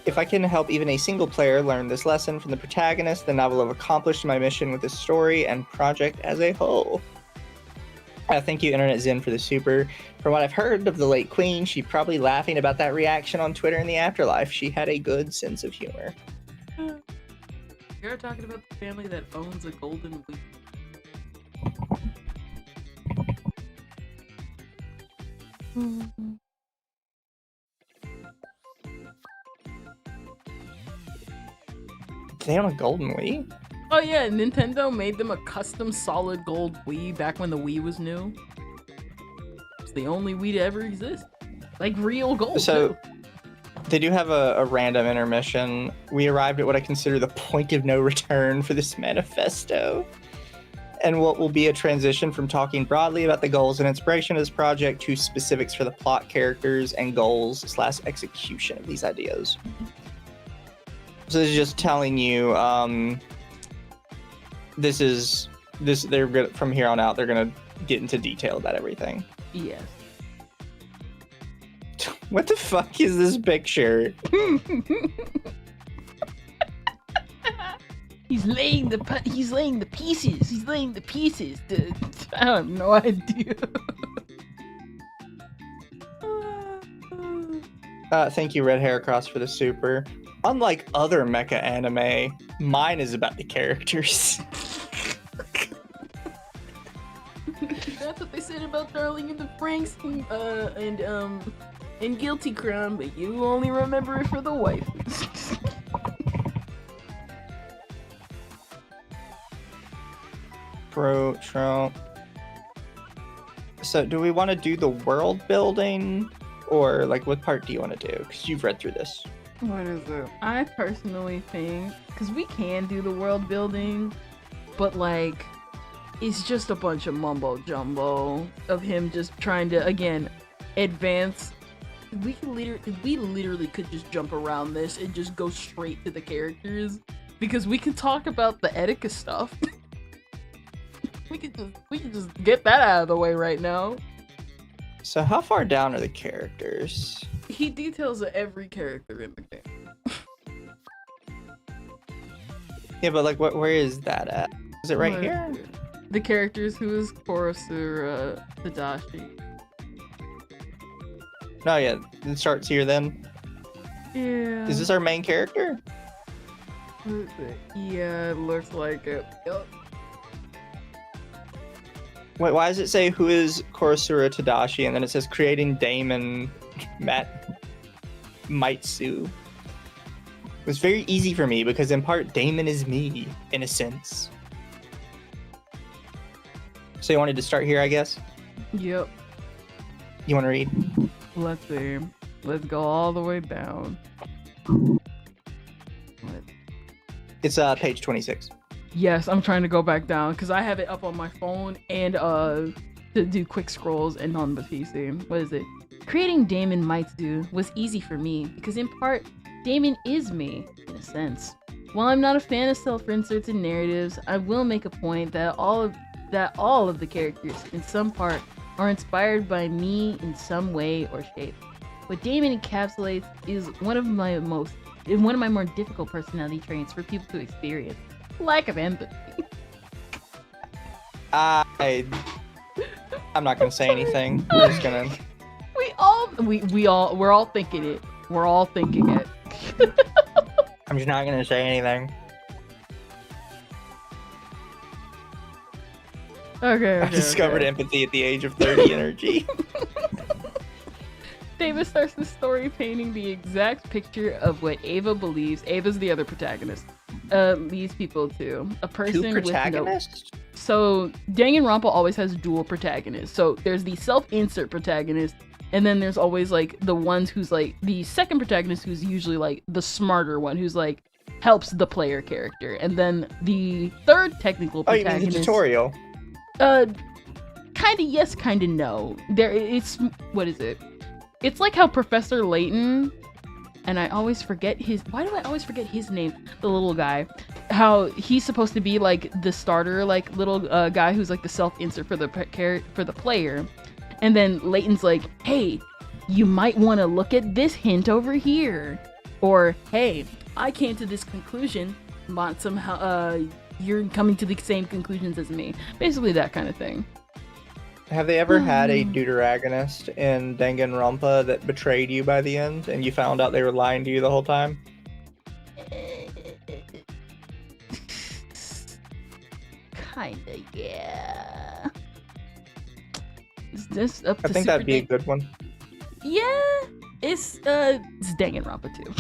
If I can help even a single player learn this lesson from the protagonist, then I will have accomplished my mission with this story and project as a whole. Thank you, Internet Zen, for the super. From what I've heard of the late queen, she's probably laughing about that reaction on Twitter in the afterlife. She had a good sense of humor. You're talking about the family that owns a golden wheel. They own a golden Wii? Oh yeah, Nintendo made them a custom solid gold Wii back when the Wii was new. It's the only Wii to ever exist. Like real gold. So, too. They do have a random intermission. We arrived at what I consider the point of no return for this manifesto. And what will be a transition from talking broadly about the goals and inspiration of this project to specifics for the plot, characters, and goals / execution of these ideas. So this is just telling you, they're good from here on out. They're gonna get into detail about everything. Yes. What the fuck is this picture? He's laying the pieces. He's laying the pieces. I have no idea. Thank you, Red Hair Cross, for the super. Unlike other mecha anime, mine is about the characters. That's what they said about Darling in the Franxx and Guilty Crown, but you only remember it for the wife. Trump. So, do we want to do the world building, or like what part do you want to do? Because you've read through this. What is it? I personally think, because we can do the world building, but like, it's just a bunch of mumbo jumbo of him just trying to, again, advance. We literally could just jump around this and just go straight to the characters, because we can talk about the Etika stuff. we could just get that out of the way right now. So how far down are the characters? He details every character in the game. Yeah, but like, where is that at? Is it right here? The characters, who is Korosura Tadashi. No, yeah, it starts here then. Yeah. Is this our main character? Yeah, it looks like it. Yep. Wait, why does it say who is Korosura Tadashi, and then it says creating Damon Maitsu? It was very easy for me because in part Damon is me, in a sense. So you wanted to start here, I guess? Yep. You want to read? Let's see. Let's go all the way down. It's page 26. Yes, I'm trying to go back down because I have it up on my phone and to do quick scrolls and on the PC. What is it? Creating Damon Maitsu was easy for me because in part, Damon is me, in a sense. While I'm not a fan of self-inserts and narratives, I will make a point that all of the characters, in some part, are inspired by me in some way or shape. What Damon encapsulates is one of my more difficult personality traits for people to experience. Lack of empathy. I'm not gonna say anything. We're just gonna. We're all thinking it. We're all thinking it. I'm just not gonna say anything. Okay. I discovered empathy at the age of 30 energy. David starts the story painting the exact picture of what Ava believes. Ava's the other protagonist. Leads people to a person Two protagonists? with no. So Danganronpa always has dual protagonists. So there's the self-insert protagonist, and then there's always like the ones who's like the second protagonist, who's usually like the smarter one, who's like helps the player character, and then the third technical protagonist. Oh, you mean the tutorial? Kinda yes, kinda no. What is it? It's like how Professor Layton, and I always forget why do I always forget his name? The little guy. How he's supposed to be like the starter, like little guy who's like the self-insert for the player. And then Layton's like, hey, you might want to look at this hint over here. Or, hey, I came to this conclusion, but somehow you're coming to the same conclusions as me. Basically that kind of thing. Have they ever had a deuteragonist in Danganronpa that betrayed you by the end, and you found out they were lying to you the whole time? Kinda, yeah. Is this up to I think that'd be a good one. Yeah, it's Danganronpa too.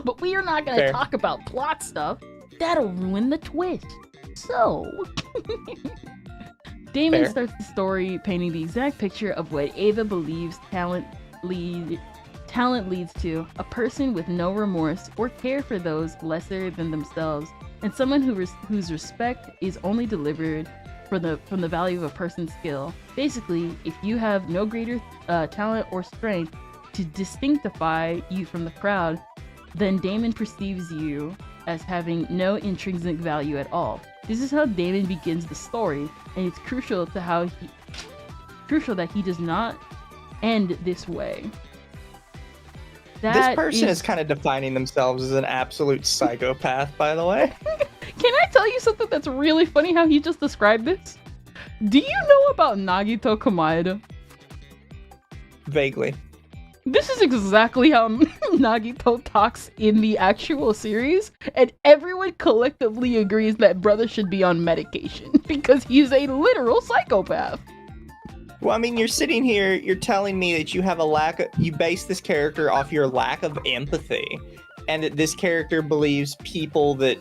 But we are not gonna talk about plot stuff. That'll ruin the twist. So Damon starts the story painting the exact picture of what Ava believes talent leads to: a person with no remorse or care for those lesser than themselves, and someone whose respect is only delivered from the value of a person's skill. Basically, if you have no greater talent or strength to distinctify you from the crowd, then Damon perceives you as having no intrinsic value at all. This is how Damon begins the story, and it's crucial that he does not end this way. This person is kind of defining themselves as an absolute psychopath, by the way. Can I tell you something that's really funny how he just described this? Do you know about Nagito Komaeda? Vaguely. This is exactly how Nagito talks in the actual series, and everyone collectively agrees that brother should be on medication because he's a literal psychopath. Well, I mean, you're sitting here, you're telling me that you have you base this character off your lack of empathy, and that this character believes people that,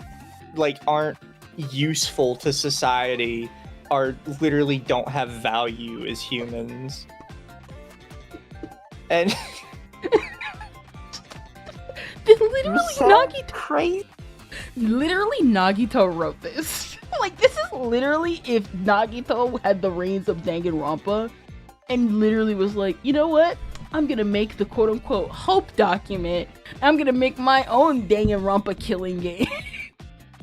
like, aren't useful to society are literally don't have value as humans. And Literally Nagito wrote this. Like, this is literally if Nagito had the reins of Danganronpa and literally was like, you know what? I'm gonna make the quote-unquote hope document. I'm gonna make my own Danganronpa killing game.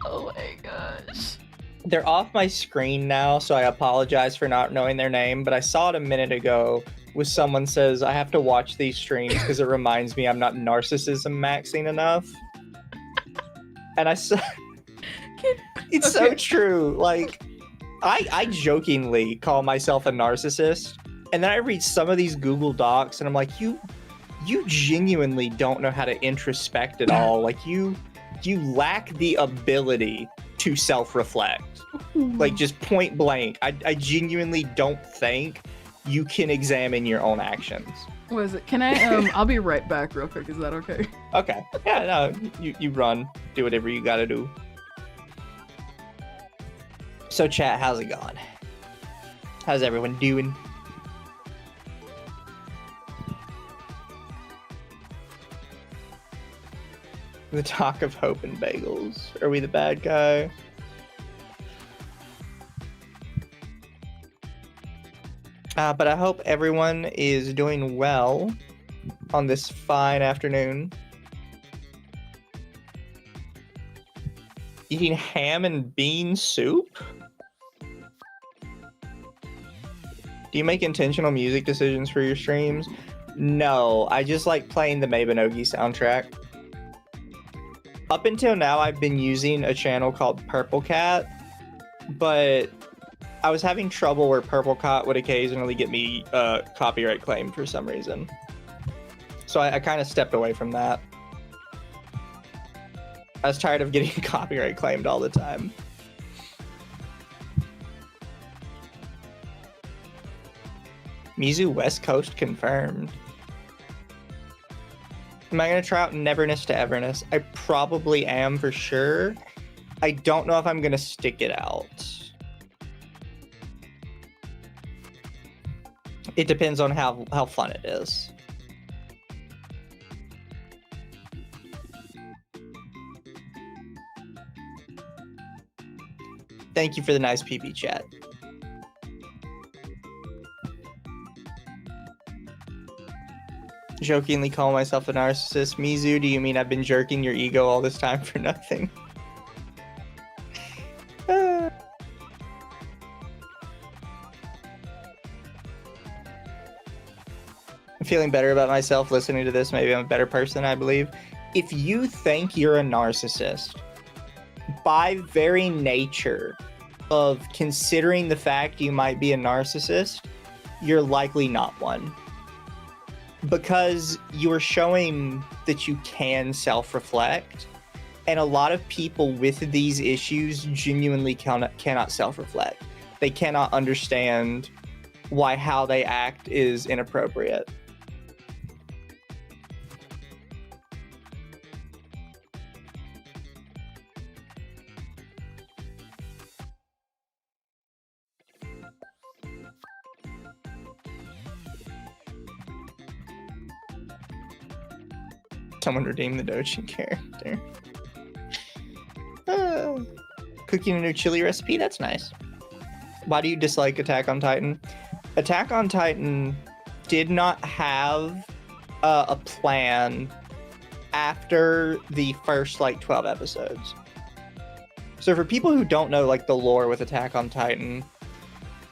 Oh my gosh. They're off my screen now, so I apologize for not knowing their name, but I saw it a minute ago with someone says, I have to watch these streams because it reminds me I'm not narcissism maxing enough. And I saw... It's so true. Like, I jokingly call myself a narcissist, and then I read some of these Google Docs, and I'm like, you genuinely don't know how to introspect at all. Like, you lack the ability to self-reflect. Like, just point blank. I genuinely don't think you can examine your own actions. What is it? Can I, I'll be right back real quick. Is that okay? Okay. Yeah, no, you run. Do whatever you gotta do. So chat, how's it going? How's everyone doing? The talk of hope and bagels. Are we the bad guy? But I hope everyone is doing well on this fine afternoon. Eating ham and bean soup? Do you make intentional music decisions for your streams? No, I just like playing the Mabinogi soundtrack. Up until now, I've been using a channel called Purple Cat, but I was having trouble where Purple Cat would occasionally get me copyright claimed for some reason. So I kind of stepped away from that. I was tired of getting copyright claimed all the time. Mizu West Coast confirmed. Am I going to try out Neverness to Everness? I probably am for sure. I don't know if I'm going to stick it out. It depends on how fun it is. Thank you for the nice PP chat. Jokingly call myself a narcissist. Mizu, do you mean I've been jerking your ego all this time for nothing? I'm feeling better about myself listening to this. Maybe I'm a better person, I believe. If you think you're a narcissist, by very nature of considering the fact you might be a narcissist, you're likely not one. Because you're showing that you can self-reflect, and a lot of people with these issues genuinely cannot self-reflect. They cannot understand why how they act is inappropriate. Someone redeem the Dojin character. Cooking a new chili recipe? That's nice. Why do you dislike Attack on Titan? Attack on Titan did not have a plan after the first, 12 episodes. So for people who don't know, the lore with Attack on Titan,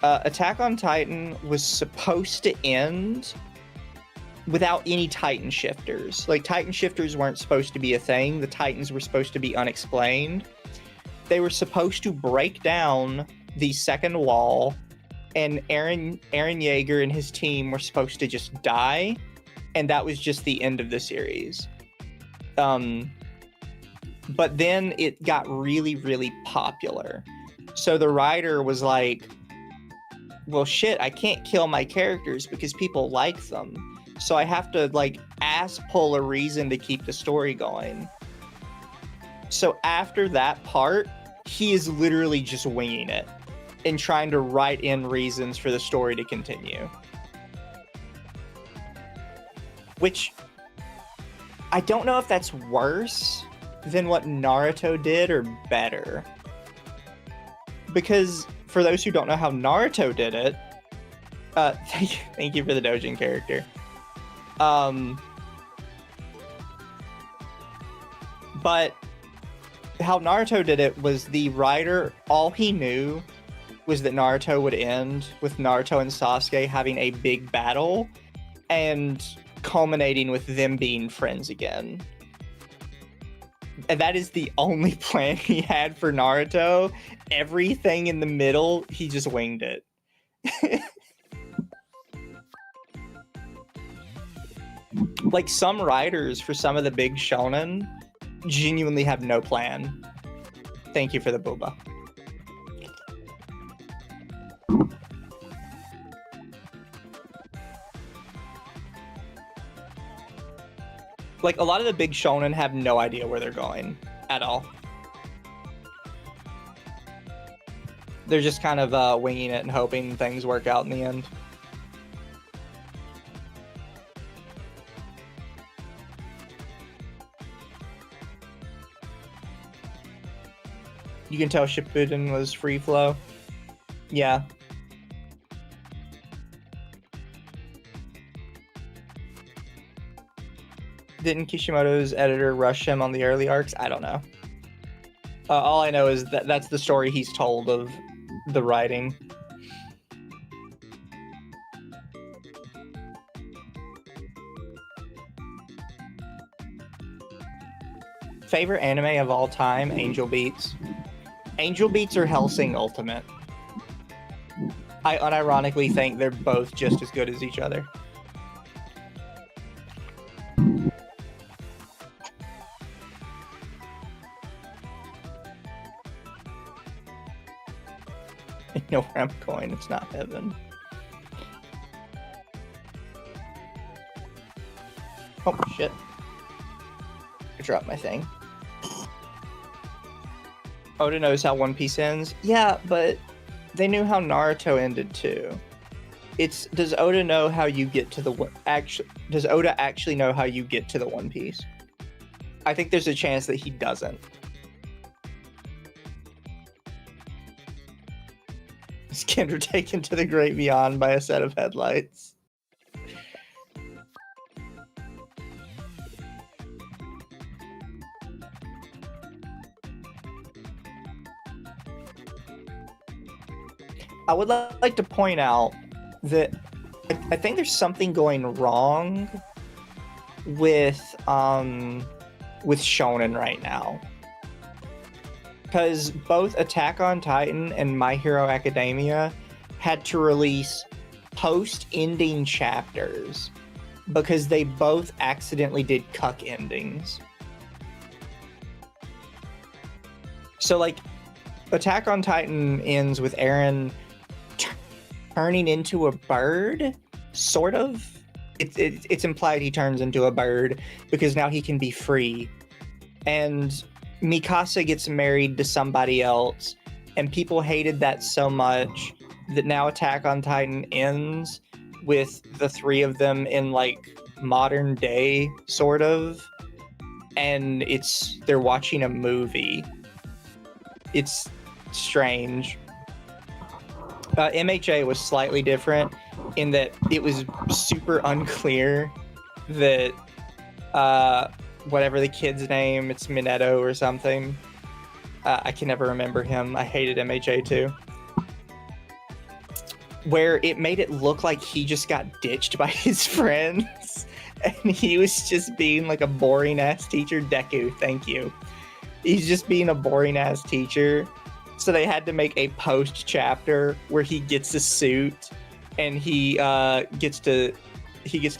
Attack on Titan was supposed to end without any Titan shifters. Titan shifters weren't supposed to be a thing. The Titans were supposed to be unexplained. they were supposed to break down the second wall, and Aaron Yeager and his team were supposed to just die, and that was just the end of the series. But then it got really, really popular. So the writer was like, well, shit, I can't kill my characters because people like them. So I have to, like, ass pull a reason to keep the story going. So after that part, he is literally just winging it and trying to write in reasons for the story to continue. Which, I don't know if that's worse than what Naruto did or better. Because for those who don't know how Naruto did it, thank you for the Dojin character. But how Naruto did it was the writer, all he knew was that Naruto would end with Naruto and Sasuke having a big battle and culminating with them being friends again. And that is the only plan he had for Naruto. Everything in the middle, he just winged it. Like, some writers for some of the big shonen genuinely have no plan. Thank you for the booba. Like, a lot of the big shonen have no idea where they're going at all. They're just kind of winging it and hoping things work out in the end. You can tell Shippuden was free flow. Yeah. Didn't Kishimoto's editor rush him on the early arcs? I don't know. All I know is that that's the story he's told of the writing. Favorite anime of all time? Angel Beats. Angel Beats or Hellsing Ultimate. I unironically think they're both just as good as each other. I know where I'm going, it's not heaven. Oh shit. I dropped my thing. Oda knows how One Piece ends. Yeah, but they knew how Naruto ended too. Does Oda know how you get to the does Oda actually know how you get to the One Piece? I think there's a chance that he doesn't. Is Kendra taken to the great beyond by a set of headlights? I would like to point out that I think there's something going wrong with Shonen right now. Because both Attack on Titan and My Hero Academia had to release post-ending chapters because they both accidentally did cuck endings. So, like, Attack on Titan ends with Eren turning into a bird, sort of. It's implied he turns into a bird because now he can be free. And Mikasa gets married to somebody else, and people hated that so much that now Attack on Titan ends with the three of them in, like, modern day, sort of. And they're watching a movie. It's strange. MHA was slightly different in that it was super unclear that whatever the kid's name, it's Minato or something. I can never remember him. I hated MHA too. Where it made it look like he just got ditched by his friends and he was just being like a boring ass teacher. Deku, thank you. He's just being a boring ass teacher. So they had to make a post chapter where he gets a suit and he gets to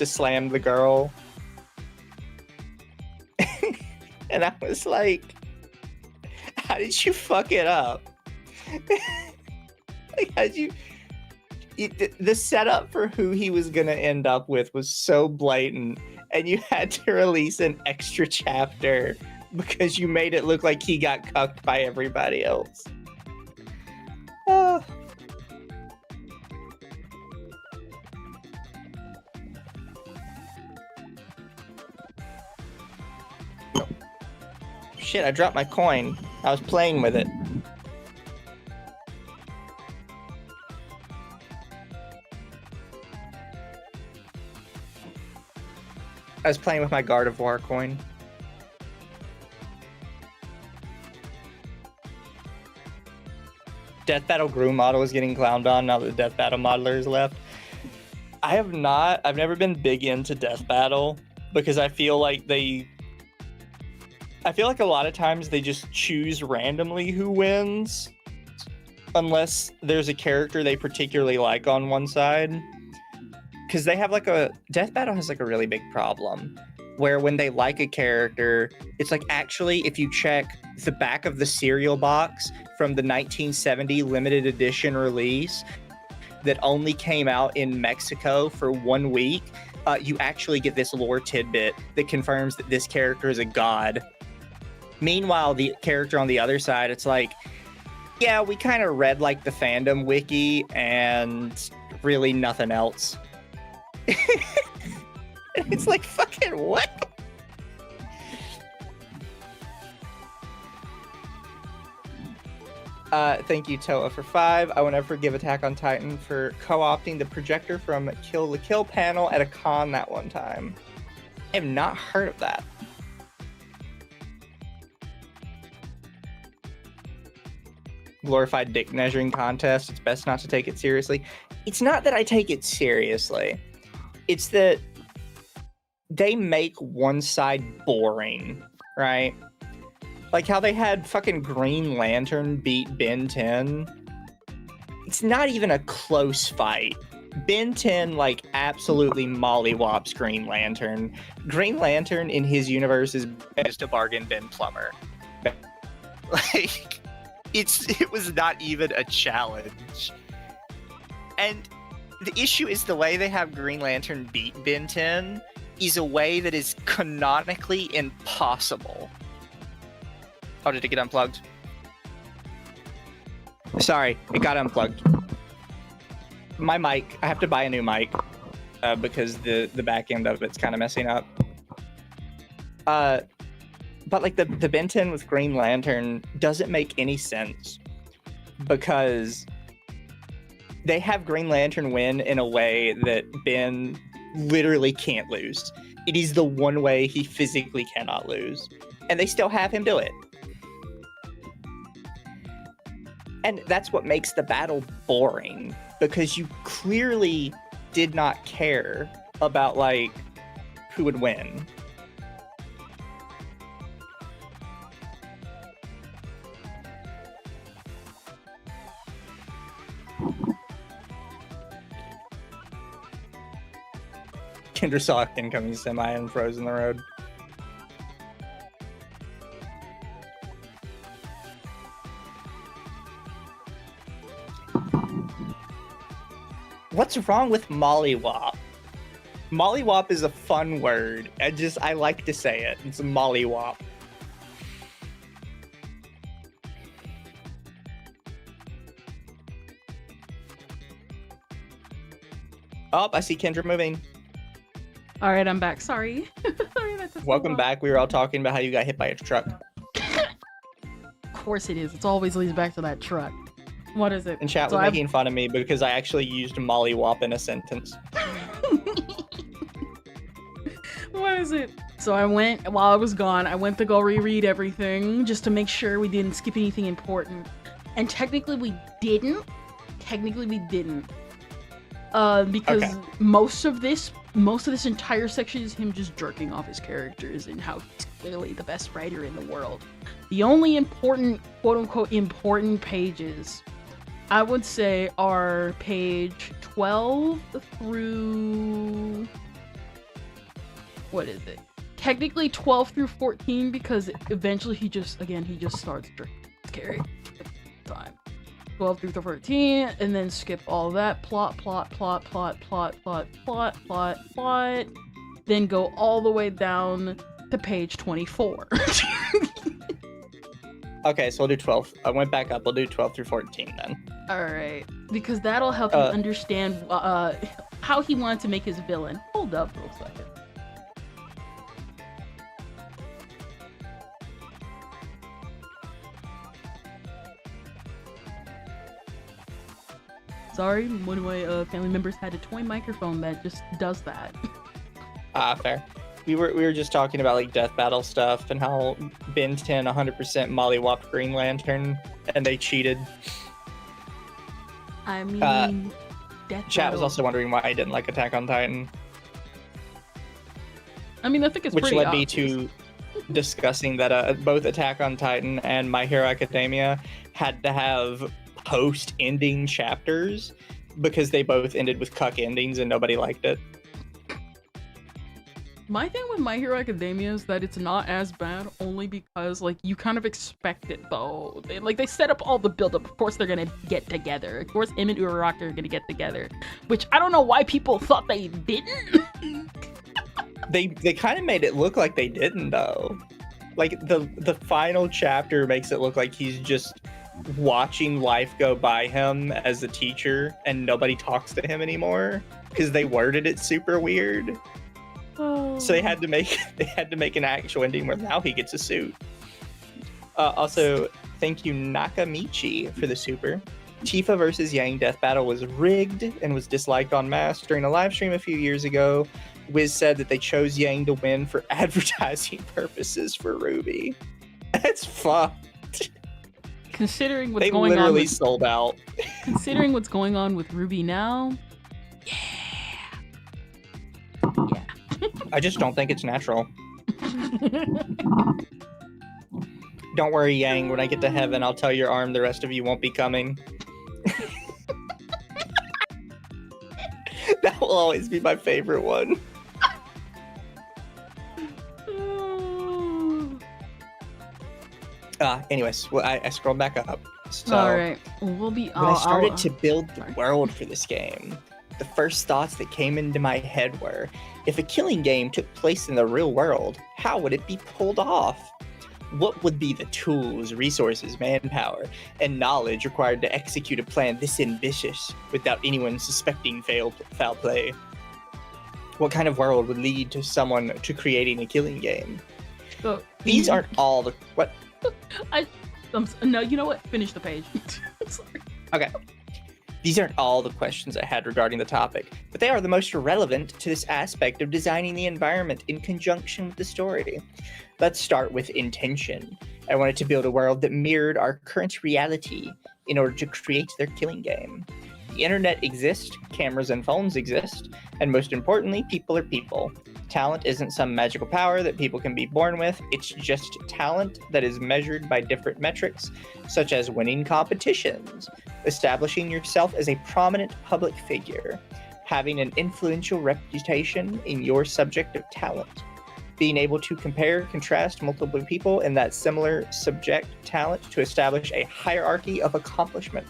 slam the girl. And I was like, how did you fuck it up? Like, how'd you... The setup for who he was going to end up with was so blatant, and you had to release an extra chapter because you made it look like he got cucked by everybody else. Shit, I dropped my coin. I was playing with it. I was playing with my Guard of War coin. Death Battle Gru model is getting clowned on now that the Death Battle modeler is left. I've never been big into Death Battle because I feel like a lot of times they just choose randomly who wins unless there's a character they particularly like on one side. Because they have Death Battle has like a really big problem where when they like a character, it's like actually if you check the back of the cereal box from the 1970 limited edition release that only came out in Mexico for 1 week, you actually get this lore tidbit that confirms that this character is a god. Meanwhile, the character on the other side, it's like, yeah, we kind of read like the fandom wiki and really nothing else. It's like, fucking what? Thank you, Toa, for 5. I will never forgive Attack on Titan for co-opting the projector from Kill la Kill panel at a con that one time. I have not heard of that. Glorified dick measuring contest. It's best not to take it seriously. It's not that I take it seriously. It's that they make one side boring, right? Like how they had fucking Green Lantern beat Ben 10. It's not even a close fight. Ben 10, like, absolutely mollywops Green Lantern. Green Lantern in his universe is just a bargain bin plumber. Like, it was not even a challenge. And the issue is the way they have Green Lantern beat Ben 10 is a way that is canonically impossible. Oh, did it get unplugged? Sorry, it got unplugged. My mic, I have to buy a new mic because the back end of it's kind of messing up. But like the Ben 10 with Green Lantern doesn't make any sense because they have Green Lantern win in a way that Ben literally can't lose. It is the one way he physically cannot lose. And they still have him do it. And that's what makes the battle boring, because you clearly did not care about, like, who would win. Kendra saw an incoming semi and froze in the road. What's wrong with mollywop? Mollywop is a fun word. I like to say it. It's a mollywop. Oh, I see Kendra moving. All right, I'm back. Sorry. Sorry, Welcome back. We were all talking about how you got hit by a truck. Of course it is. It always leads back to that truck. What is it? And chat was making fun of me because I actually used mollywop in a sentence. What is it? So I went, while I was gone, I went to go reread everything just to make sure we didn't skip anything important. And technically we didn't. Because most of this entire section is him just jerking off his characters and how he's clearly the best writer in the world. The only important, quote-unquote, important pages, I would say, are page 12 through... What is it? Technically 12 through 14, because eventually he just starts drinking. Scary. Time. 12 through 13, and then skip all that. Plot. Then go all the way down to page 24. Okay, so we'll do 12. I went back up. We'll do 12 through 14 then. Alright. Because that'll help you understand how he wanted to make his villain. Hold up for a second. Sorry, one of my family members had a toy microphone that just does that. Fair. We were just talking about like death battle stuff and how Ben 10 100% mollywopped Green Lantern and they cheated. I mean, death Chat battle. was also wondering why I didn't like Attack on Titan. I mean, I think it's which pretty led obvious. me to discussing that both Attack on Titan and My Hero Academia had to have post-ending chapters because they both ended with cuck endings and nobody liked it. My thing with My Hero Academia is that it's not as bad only because, like, you kind of expect it, though. They set up all the build-up. Of course they're gonna get together. Of course Em and Uraraka are gonna get together. Which, I don't know why people thought they didn't. They kind of made it look like they didn't, though. Like, the final chapter makes it look like he's just watching life go by him as a teacher and nobody talks to him anymore because they worded it super weird. So they had to make an actual ending where now he gets a suit. Also, thank you Nakamichi for the super. Tifa versus Yang death battle was rigged and was disliked en masse during a live stream a few years ago. Wiz said that they chose Yang to win for advertising purposes for Ruby. That's fucked. Considering what's They going on literally with, sold out. considering what's going on with Ruby now, yeah. I just don't think it's natural. Don't worry, Yang. When I get to heaven, I'll tell your arm the rest of you won't be coming. That will always be my favorite one. Anyways, well, I scrolled back up. So, All right, we'll be. when I started to build the world for this game, the first thoughts that came into my head were, if a killing game took place in the real world, how would it be pulled off? What would be the tools, resources, manpower, and knowledge required to execute a plan this ambitious without anyone suspecting foul play? What kind of world would lead to someone to creating a killing game? So, These aren't all the... What? No, you know what? Finish the page. Sorry. Okay. These aren't all the questions I had regarding the topic, but they are the most relevant to this aspect of designing the environment in conjunction with the story. Let's start with intention. I wanted to build a world that mirrored our current reality in order to create their killing game. The internet exists, cameras and phones exist, and most importantly, people are people. Talent isn't some magical power that people can be born with, it's just talent that is measured by different metrics, such as winning competitions, establishing yourself as a prominent public figure, having an influential reputation in your subject of talent, being able to compare, contrast multiple people in that similar subject talent to establish a hierarchy of accomplishment.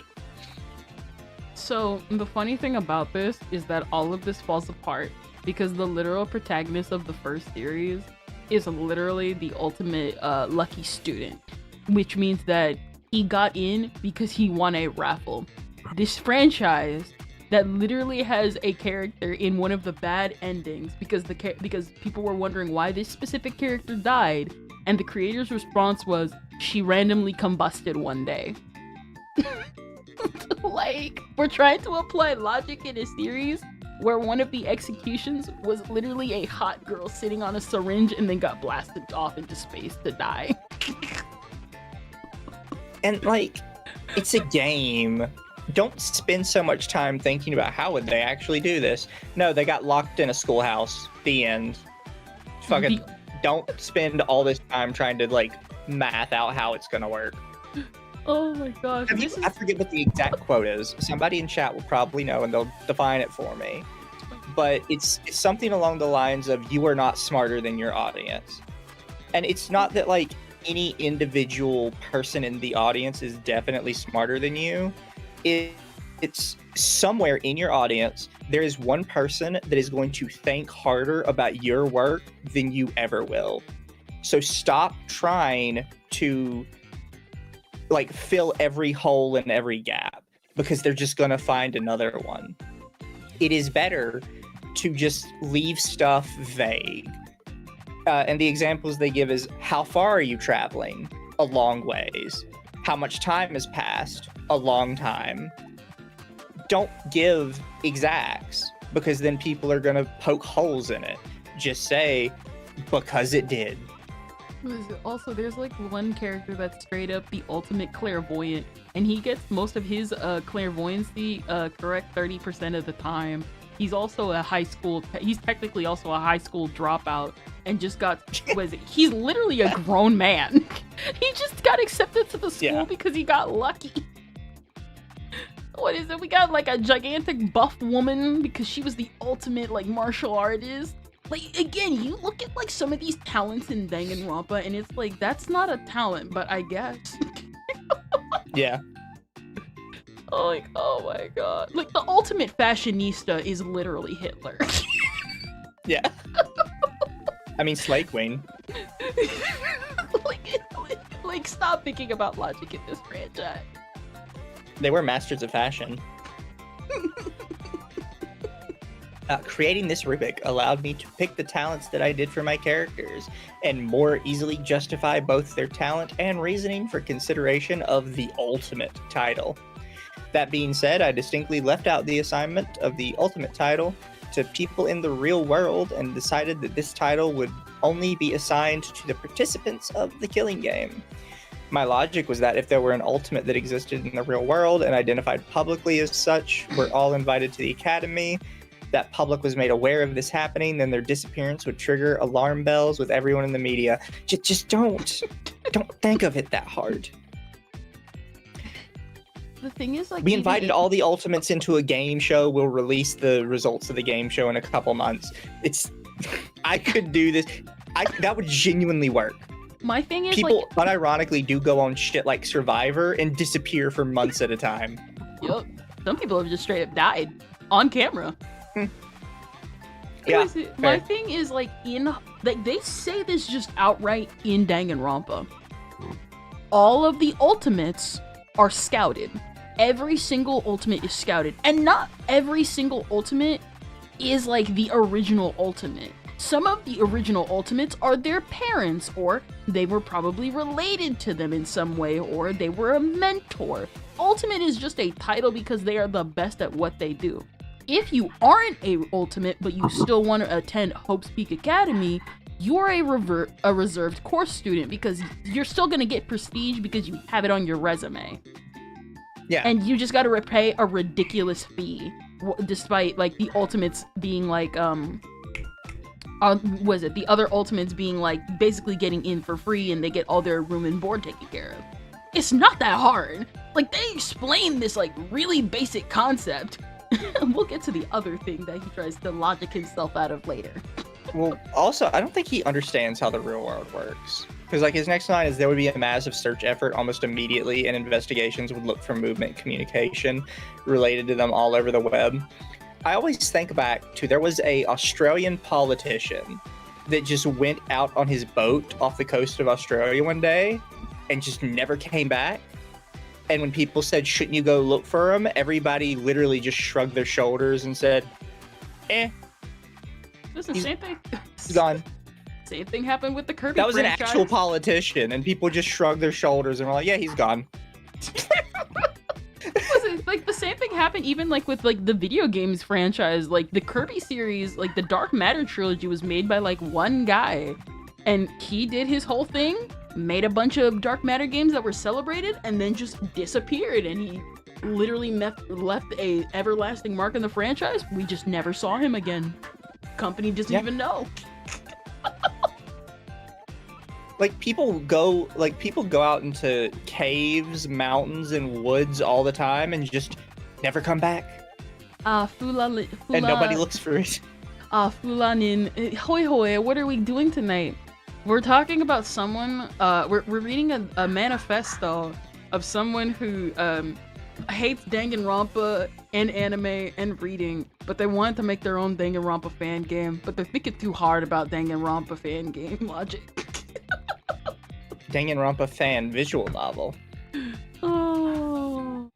So the funny thing about this is that all of this falls apart because the literal protagonist of the first series is literally the ultimate lucky student, which means that he got in because he won a raffle. This franchise that literally has a character in one of the bad endings because people were wondering why this specific character died, and the creator's response was she randomly combusted one day. Like, we're trying to apply logic in a series where one of the executions was literally a hot girl sitting on a syringe and then got blasted off into space to die. And like, it's a game. Don't spend so much time thinking about how would they actually do this. No, they got locked in a schoolhouse. The end. Fucking Don't spend all this time trying to like math out how it's gonna work. Oh my gosh. I forget what the exact quote is. Somebody in chat will probably know and they'll define it for me. But it's something along the lines of you are not smarter than your audience. And it's not that like any individual person in the audience is definitely smarter than you. It's somewhere in your audience, there is one person that is going to think harder about your work than you ever will. So stop trying to like fill every hole and every gap because they're just going to find another one. It is better to just leave stuff vague. And the examples they give is, how far are you traveling? A long ways. How much time has passed? A long time. Don't give exacts because then people are going to poke holes in it. Just say, because it did. Also, there's like one character that's straight up the ultimate clairvoyant, and he gets most of his clairvoyancy correct 30% of the time. He's also he's technically also a high school dropout and just got, he's literally a grown man. He just got accepted to the school because he got lucky. What is it? We got like a gigantic buff woman because she was the ultimate like martial artist. Like, again, you look at like some of these talents in Danganronpa and it's like, that's not a talent, but I guess. Yeah. Like, oh my god. Like, the ultimate fashionista is literally Hitler. Yeah. I mean, Slay Queen. like, stop thinking about logic in this franchise. They were masters of fashion. Creating this rubric allowed me to pick the talents that I did for my characters and more easily justify both their talent and reasoning for consideration of the ultimate title. That being said, I distinctly left out the assignment of the ultimate title to people in the real world and decided that this title would only be assigned to the participants of the killing game. My logic was that if there were an ultimate that existed in the real world and identified publicly as such, were all invited to the academy, that public was made aware of this happening, then their disappearance would trigger alarm bells with everyone in the media. Just don't think of it that hard. The thing is, like, we invited all the ultimates into a game show. We'll release the results of the game show in a couple months. I could do this. That would genuinely work. My thing is, people unironically do go on shit like Survivor and disappear for months at a time. Yup. Some people have just straight up died on camera. Yeah, my thing is, like, they say this just outright in Danganronpa. All of the ultimates are scouted. Every single ultimate is scouted. And not every single ultimate is like the original ultimate. Some of the original ultimates are their parents, or they were probably related to them in some way, or they were a mentor. Ultimate is just a title because they are the best at what they do. If you aren't a ultimate, but you still want to attend Hope's Peak Academy, you're a reserved course student because you're still going to get prestige because you have it on your resume. Yeah. And you just got to repay a ridiculous fee, despite like the ultimates being like, the other ultimates being like basically getting in for free and they get all their room and board taken care of. It's not that hard. Like, they explain this like really basic concept. We'll get to the other thing that he tries to logic himself out of later. Well, also, I don't think he understands how the real world works. Because, like, his next line is there would be a massive search effort almost immediately, and investigations would look for movement communication related to them all over the web. I always think back to there was a Australian politician that just went out on his boat off the coast of Australia one day and just never came back. And when people said, shouldn't you go look for him? Everybody literally just shrugged their shoulders and said, Listen, same thing. He's gone. Same thing happened with the Kirby That was franchise. an actual politician, and people just shrugged their shoulders and were like, yeah, he's gone. Listen, like, the same thing happened even like with like the video games franchise. Like, the Kirby series, like the Dark Matter trilogy was made by like one guy. And he did his whole thing, made a bunch of Dark Matter games that were celebrated, and then just disappeared. And he literally left a everlasting mark in the franchise. We just never saw him again. Company doesn't even know. people go out into caves, mountains, and woods all the time and just never come back. And nobody looks for it. Fulanin, hoi hoi, what are we doing tonight? We're talking about someone, we're reading a manifesto of someone who hates Danganronpa and anime and reading, but they want to make their own Danganronpa fan game, but they're thinking too hard about Danganronpa fan game logic. Danganronpa fan visual novel. Oh.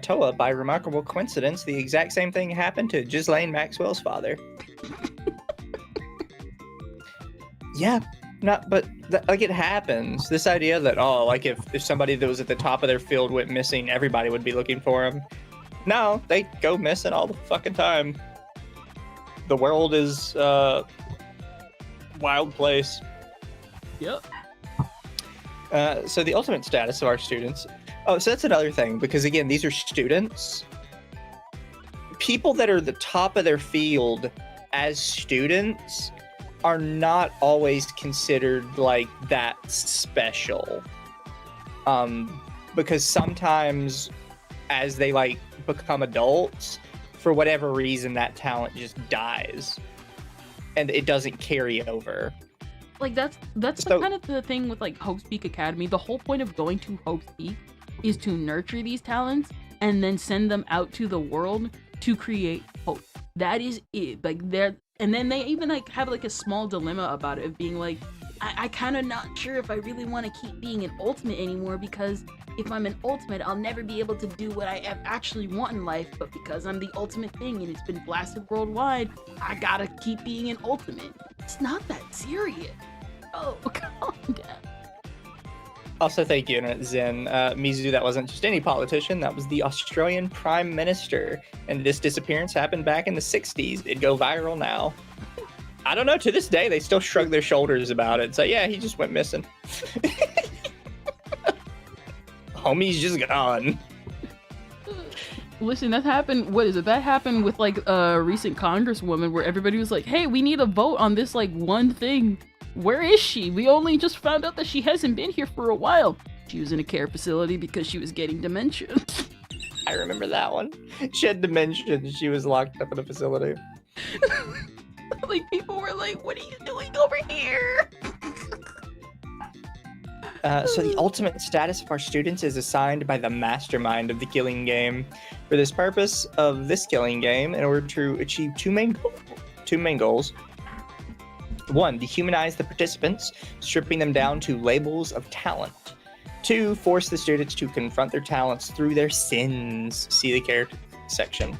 Toa, by remarkable coincidence, the exact same thing happened to Ghislaine Maxwell's father. Yeah, but it happens. This idea that, if somebody that was at the top of their field went missing, everybody would be looking for him. No, they go missing all the fucking time. The world is a wild place. Yep. So the ultimate status of our students. Oh, so that's another thing, because again, these are students. People that are the top of their field as students are not always considered like that special. Because sometimes as they become adults, for whatever reason, that talent just dies and it doesn't carry over. That's So- kind of the thing with Hope's Peak Academy. The whole point of going to Hope's Peak is to nurture these talents and then send them out to the world to create hope. That is it. And then they even have a small dilemma about it of being I kind of not sure if I really want to keep being an ultimate anymore, because if I'm an ultimate, I'll never be able to do what I actually want in life. But because I'm the ultimate thing and it's been blasted worldwide, I gotta keep being an ultimate. It's not that serious. Oh, calm down. Also, thank you, Internet Zen. Mizu, that wasn't just any politician, that was the Australian Prime Minister. And this disappearance happened back in the 60s. It'd go viral now. I don't know, to this day, they still shrug their shoulders about it. So yeah, he just went missing. Homie's just gone. Listen, that happened, what is it? That happened with a recent congresswoman where everybody was like, hey, we need a vote on this one thing. Where is she? We only just found out that she hasn't been here for a while. She was in a care facility because she was getting dementia. I remember that one. She had dementia and she was locked up in a facility. People were like, what are you doing over here? So the ultimate status of our students is assigned by the mastermind of the killing game. For this purpose of this killing game, in order to achieve two main goals. 1, dehumanize the participants, stripping them down to labels of talent. 2, force the students to confront their talents through their sins. See the character section.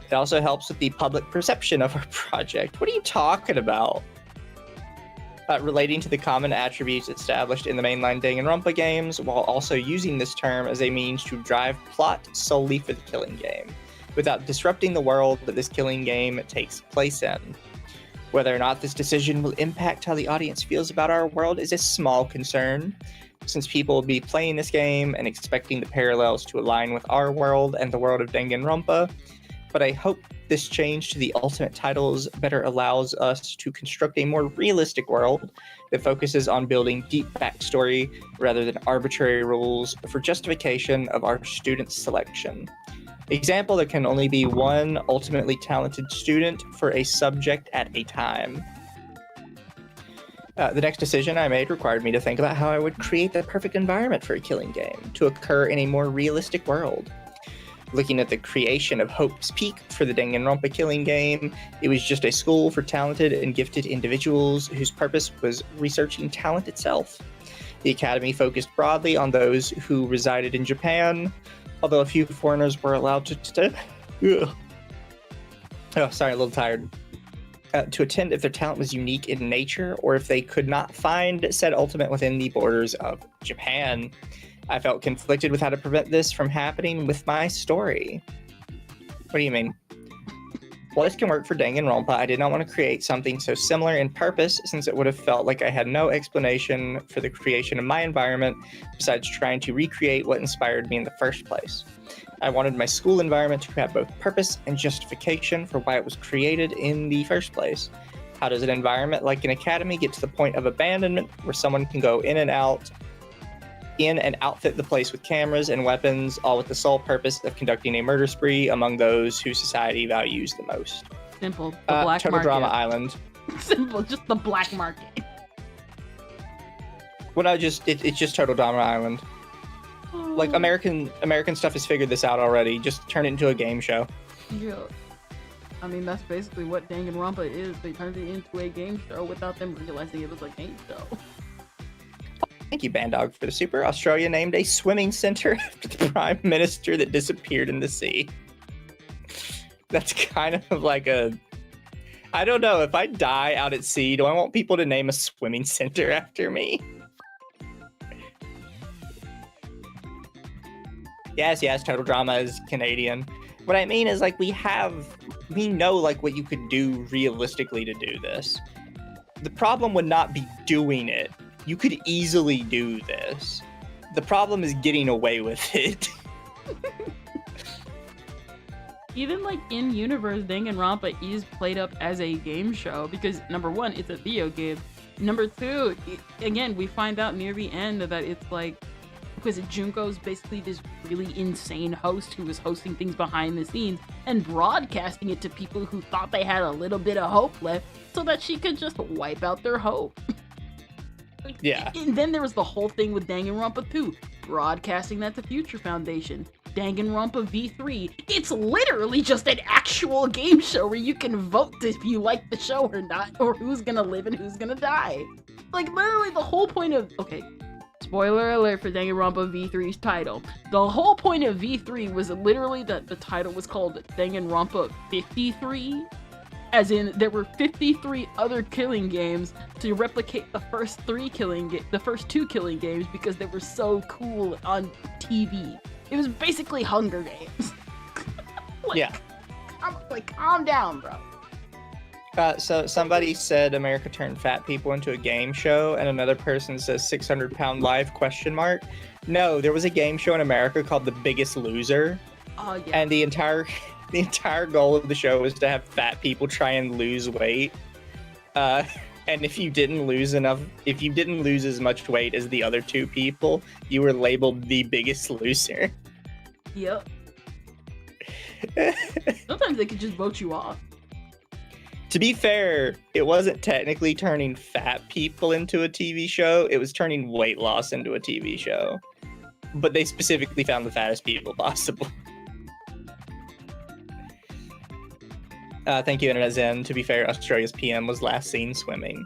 It also helps with the public perception of our project. What are you talking about? Relating to the common attributes established in the mainline Danganronpa games, while also using this term as a means to drive plot solely for the killing game, without disrupting the world that this killing game takes place in. Whether or not this decision will impact how the audience feels about our world is a small concern, since people will be playing this game and expecting the parallels to align with our world and the world of Danganronpa. But I hope this change to the ultimate titles better allows us to construct a more realistic world that focuses on building deep backstory rather than arbitrary rules for justification of our student selection. Example, there can only be one ultimately talented student for a subject at a time. The next decision I made required me to think about how I would create the perfect environment for a killing game to occur in a more realistic world. Looking at the creation of Hope's Peak for the Danganronpa killing game, it was just a school for talented and gifted individuals whose purpose was researching talent itself. The academy focused broadly on those who resided in Japan, although a few foreigners were allowed to attend if their talent was unique in nature or if they could not find said ultimate within the borders of Japan. I felt conflicted with how to prevent this from happening with my story. What do you mean? While this can work for Danganronpa, I did not want to create something so similar in purpose, since it would have felt like I had no explanation for the creation of my environment besides trying to recreate what inspired me in the first place. I wanted my school environment to have both purpose and justification for why it was created in the first place. How does an environment like an academy get to the point of abandonment where someone can go in and outfit the place with cameras and weapons, all with the sole purpose of conducting a murder spree among those who society values the most? Simple. The black Total market. Drama Island. Simple. Just the black market. Well, no, it's just Total Drama Island. Like American stuff has figured this out already. Just turn it into a game show. Yeah. I mean, that's basically what Danganronpa is. They turned it into a game show without them realizing it was a game show. Thank you, Bandog, for the super. Australia named a swimming center after the prime minister that disappeared in the sea. That's kind of like I don't know. If I die out at sea, do I want people to name a swimming center after me? Yes, Total Drama is Canadian. What I mean is, like, we know, like, what you could do realistically to do this. The problem would not be doing it. You could easily do this. The problem is getting away with it. Even, like, in universe, Danganronpa is played up as a game show because, number one, it's a video game. Number two, again, we find out near the end that it's like, because Junko's basically this really insane host who was hosting things behind the scenes and broadcasting it to people who thought they had a little bit of hope left so that she could just wipe out their hope. Yeah. And then there was the whole thing with Danganronpa 2, broadcasting that to Future Foundation. Danganronpa V3, it's literally just an actual game show where you can vote if you like the show or not, or who's gonna live and who's gonna die. Like, literally the whole point of... Okay, spoiler alert for Danganronpa V3's title. The whole point of V3 was literally that the title was called Danganronpa 53, as in there were 53 other killing games to replicate the first two killing games because they were so cool on TV. It was basically Hunger Games. Yeah. Calm down, bro. So somebody said America turned fat people into a game show, and another person says 600-pound life ? No, there was a game show in America called The Biggest Loser. Oh yeah. And the entire goal of the show was to have fat people try and lose weight. And if you didn't lose as much weight as the other two people, you were labeled the biggest loser. Yep. Sometimes they could just vote you off. To be fair, it wasn't technically turning fat people into a TV show. It was turning weight loss into a TV show. But they specifically found the fattest people possible. Thank you, Internet Zen. To be fair, Australia's PM was last seen swimming.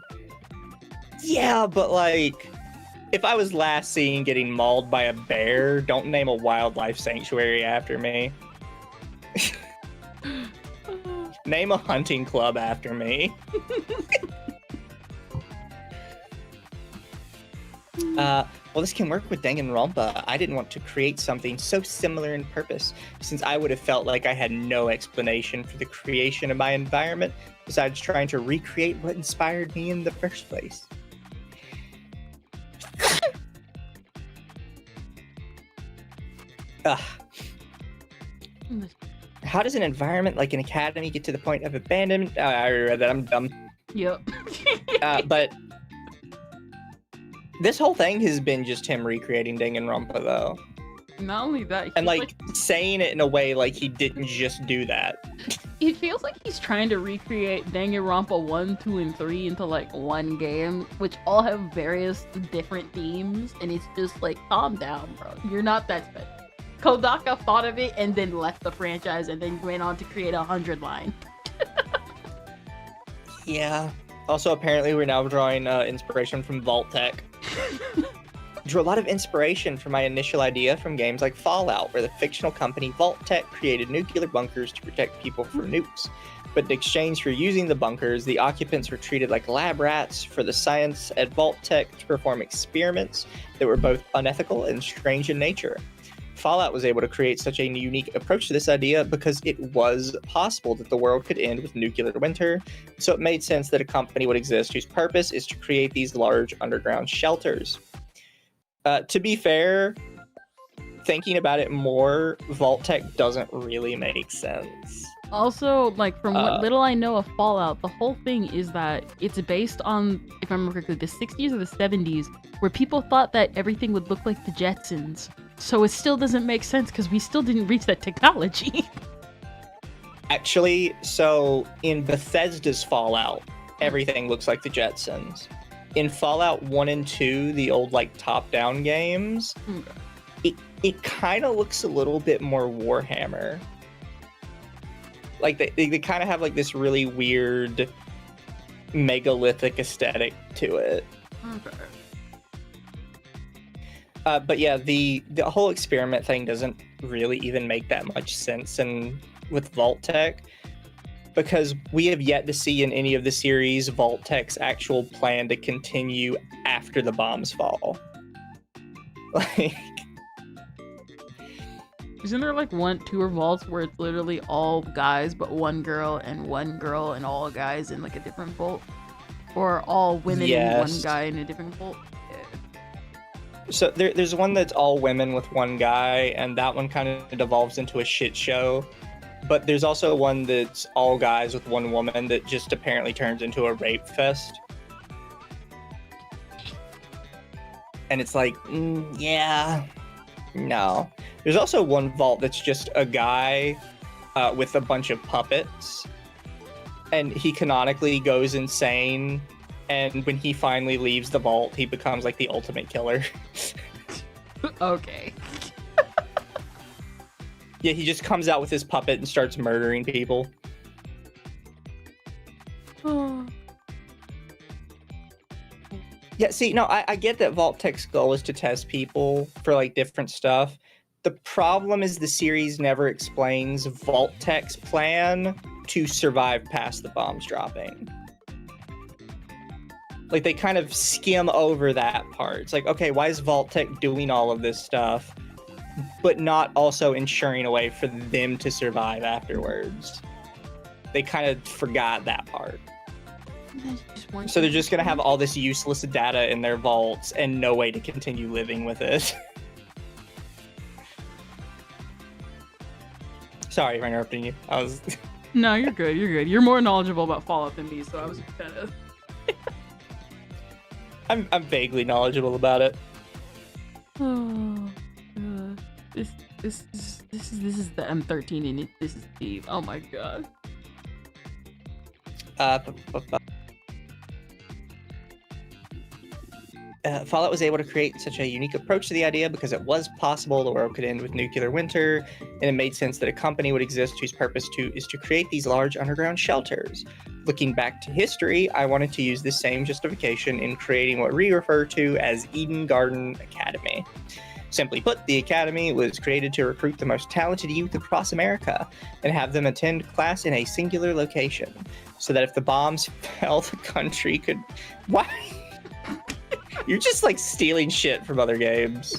Yeah, but like, if I was last seen getting mauled by a bear, don't name a wildlife sanctuary after me. Name a hunting club after me. Well, this can work with Danganronpa. I didn't want to create something so similar in purpose, since I would have felt like I had no explanation for the creation of my environment, besides trying to recreate what inspired me in the first place. How does an environment like an academy get to the point of abandonment? I already read that. I'm dumb. Yep. But this whole thing has been just him recreating Danganronpa, though. Not only that, and like saying it in a way like he didn't just do that. It feels like he's trying to recreate Danganronpa 1, 2, and 3 into like one game, which all have various different themes, and it's just like, calm down, bro. You're not that special. Kodaka thought of it and then left the franchise and then went on to create a HOTLINE. Yeah. Also, apparently, we're now drawing inspiration from Vault Tech. Drew a lot of inspiration from my initial idea from games like Fallout, where the fictional company Vault Tech created nuclear bunkers to protect people from nukes. But in exchange for using the bunkers, the occupants were treated like lab rats for the science at Vault Tech to perform experiments that were both unethical and strange in nature. Fallout was able to create such a unique approach to this idea because it was possible that the world could end with nuclear winter, so it made sense that a company would exist whose purpose is to create these large underground shelters. To be fair, thinking about it more, Vault Tech doesn't really make sense. Also, like, from what little I know of Fallout, the whole thing is that it's based on, if I remember correctly, the 60s or the 70s, where people thought that everything would look like the Jetsons. So it still doesn't make sense because we still didn't reach that technology. Actually, so in Bethesda's Fallout, everything looks like the Jetsons. In Fallout 1 and 2, the old, like, top-down games, it kind of looks a little bit more Warhammer. Like, they kind of have, like, this really weird megalithic aesthetic to it. Okay. But yeah, the whole experiment thing doesn't really even make that much sense with Vault Tech, because we have yet to see in any of the series Vault Tech's actual plan to continue after the bombs fall. Like, isn't there like two vaults where it's literally all guys but one girl and all guys in like a different vault? Or all women and one guy in a different vault? Yeah. So there's one that's all women with one guy, and that one kind of devolves into a shit show. But there's also one that's all guys with one woman that just apparently turns into a rape fest. And it's like, yeah, no. There's also one vault that's just a guy with a bunch of puppets. And he canonically goes insane. And when he finally leaves the vault, he becomes like the ultimate killer. Okay. Yeah, he just comes out with his puppet and starts murdering people. Yeah, see, no, I get that Vault Tech's goal is to test people for, like, different stuff. The problem is the series never explains Vault Tech's plan to survive past the bombs dropping. Like, they kind of skim over that part. It's like, okay, why is Vault Tech doing all of this stuff, but not also ensuring a way for them to survive afterwards? They kind of forgot that part. So they're just going to have all this useless data in their vaults and no way to continue living with it. Sorry for interrupting you. No, you're good. You're good. You're more knowledgeable about Fallout than me, so I was kind of... I'm vaguely knowledgeable about it. Oh, God. This is the M13 and this is Steve. Oh my God. Fallout was able to create such a unique approach to the idea because it was possible the world could end with nuclear winter, and it made sense that a company would exist whose purpose is to create these large underground shelters. Looking back to history, I wanted to use the same justification in creating what we refer to as Eden Garden Academy. Simply put, the academy was created to recruit the most talented youth across America and have them attend class in a singular location, so that if the bombs fell, the country could... Why? You're just, like, stealing shit from other games.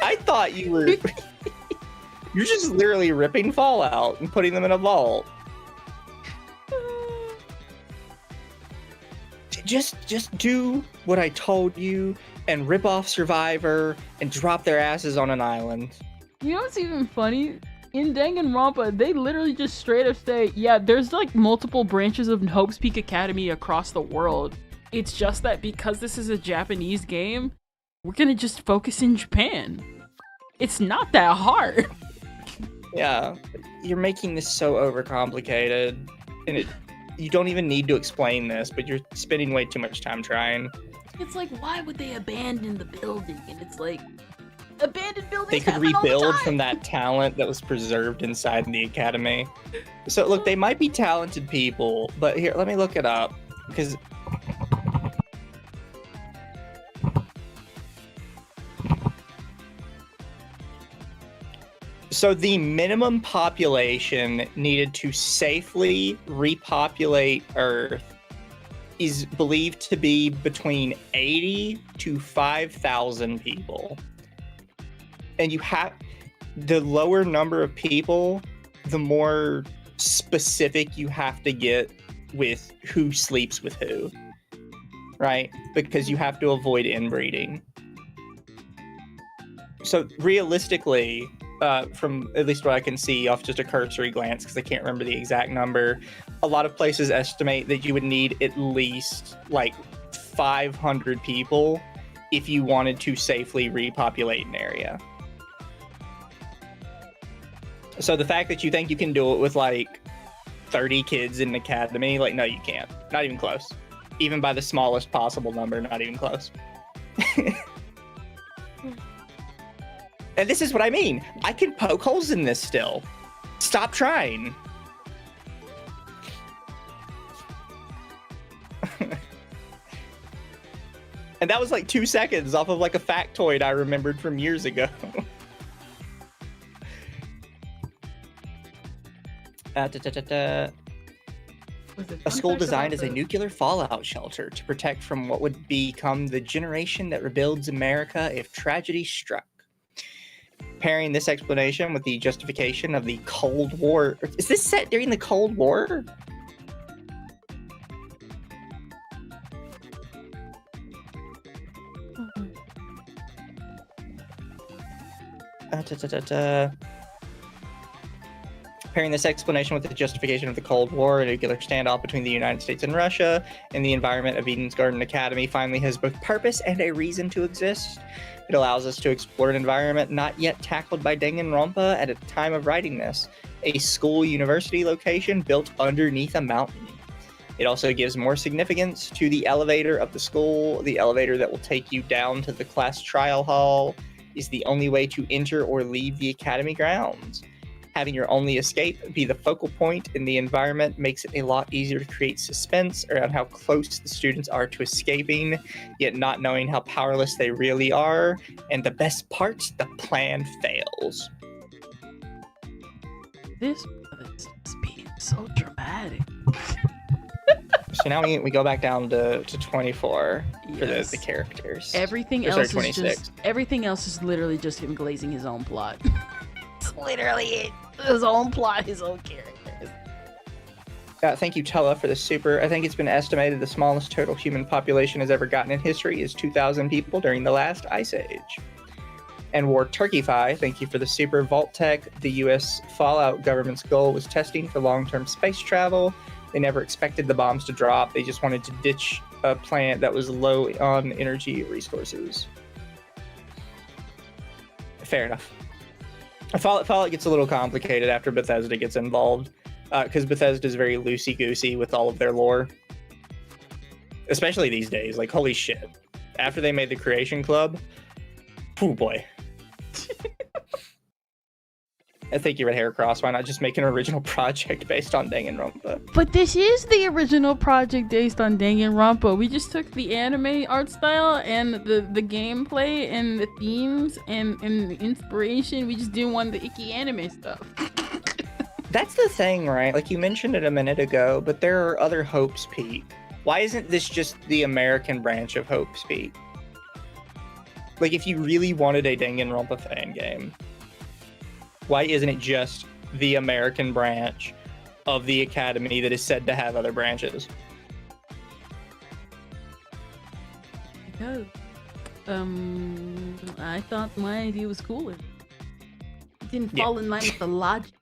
I thought you were... You're just literally ripping Fallout and putting them in a vault. Just do what I told you and rip off Survivor and drop their asses on an island. You know what's even funny? In Danganronpa, they literally just straight up say, yeah, there's like multiple branches of Hope's Peak Academy across the world. It's just that because this is a Japanese game, we're gonna just focus in Japan. It's not that hard. Yeah, you're making this so overcomplicated, and you don't even need to explain this, but you're spending way too much time trying. It's like, why would they abandon the building? And it's like, abandoned buildings they could rebuild from that talent that was preserved inside the academy. So look, they might be talented people, but here, let me look it up, because so the minimum population needed to safely repopulate Earth is believed to be between 80 to 5,000 people. And you have the lower number of people, the more specific you have to get with who sleeps with who. right? Because you have to avoid inbreeding. So realistically, from at least what I can see off just a cursory glance, because I can't remember the exact number, a lot of places estimate that you would need at least like 500 people if you wanted to safely repopulate an area. So the fact that you think you can do it with like 30 kids in an academy, like, no, you can't. Not even close. Even by the smallest possible number, not even close. And this is what I mean. I can poke holes in this still. Stop trying. And that was like 2 seconds off of like a factoid I remembered from years ago. A school designed as a nuclear fallout shelter to protect from what would become the generation that rebuilds America if tragedy struck. Pairing this explanation with the justification of the Cold War. Is this set during the Cold War? Pairing this explanation with the justification of the Cold War, a nuclear standoff between the United States and Russia, and the environment of Eden's Garden Academy finally has both purpose and a reason to exist. It allows us to explore an environment not yet tackled by Danganronpa at a time of writing this, a school university location built underneath a mountain. It also gives more significance to the elevator of the school. The elevator that will take you down to the class trial hall is the only way to enter or leave the academy grounds. Having your only escape be the focal point in the environment makes it a lot easier to create suspense around how close the students are to escaping, yet not knowing how powerless they really are. And the best part, the plan fails. This is being so dramatic. So now we go back down to 24 for Yes. the characters. Everything Or sorry, else is 26. just everything else is literally just him glazing his own plot. It's literally it. His own plot, his own characters. Thank you, Tella, for the super. I think it's been estimated the smallest total human population has ever gotten in history is 2,000 people during the last Ice Age. And War Turkeyfy, thank you for the super. Vault-Tec, the U.S. Fallout government's goal was testing for long-term space travel. They never expected the bombs to drop. They just wanted to ditch a planet that was low on energy resources. Fair enough. Fallout gets a little complicated after Bethesda gets involved, because Bethesda is very loosey-goosey with all of their lore. Especially these days, like, holy shit. After they made the Creation Club, oh boy. I think you read Heracross. Why not just make an original project based on Danganronpa? But this is the original project based on Danganronpa. We just took the anime art style and the gameplay and the themes and the inspiration. We just didn't want the icky anime stuff. That's the thing, right? Like, you mentioned it a minute ago, but there are other Hope's Peak. Why isn't this just the American branch of Hope's Peak? Like, if you really wanted a Danganronpa fan game, why isn't it just the American branch of the Academy that is said to have other branches? Because, I thought my idea was cooler. It didn't fall in line with the logic.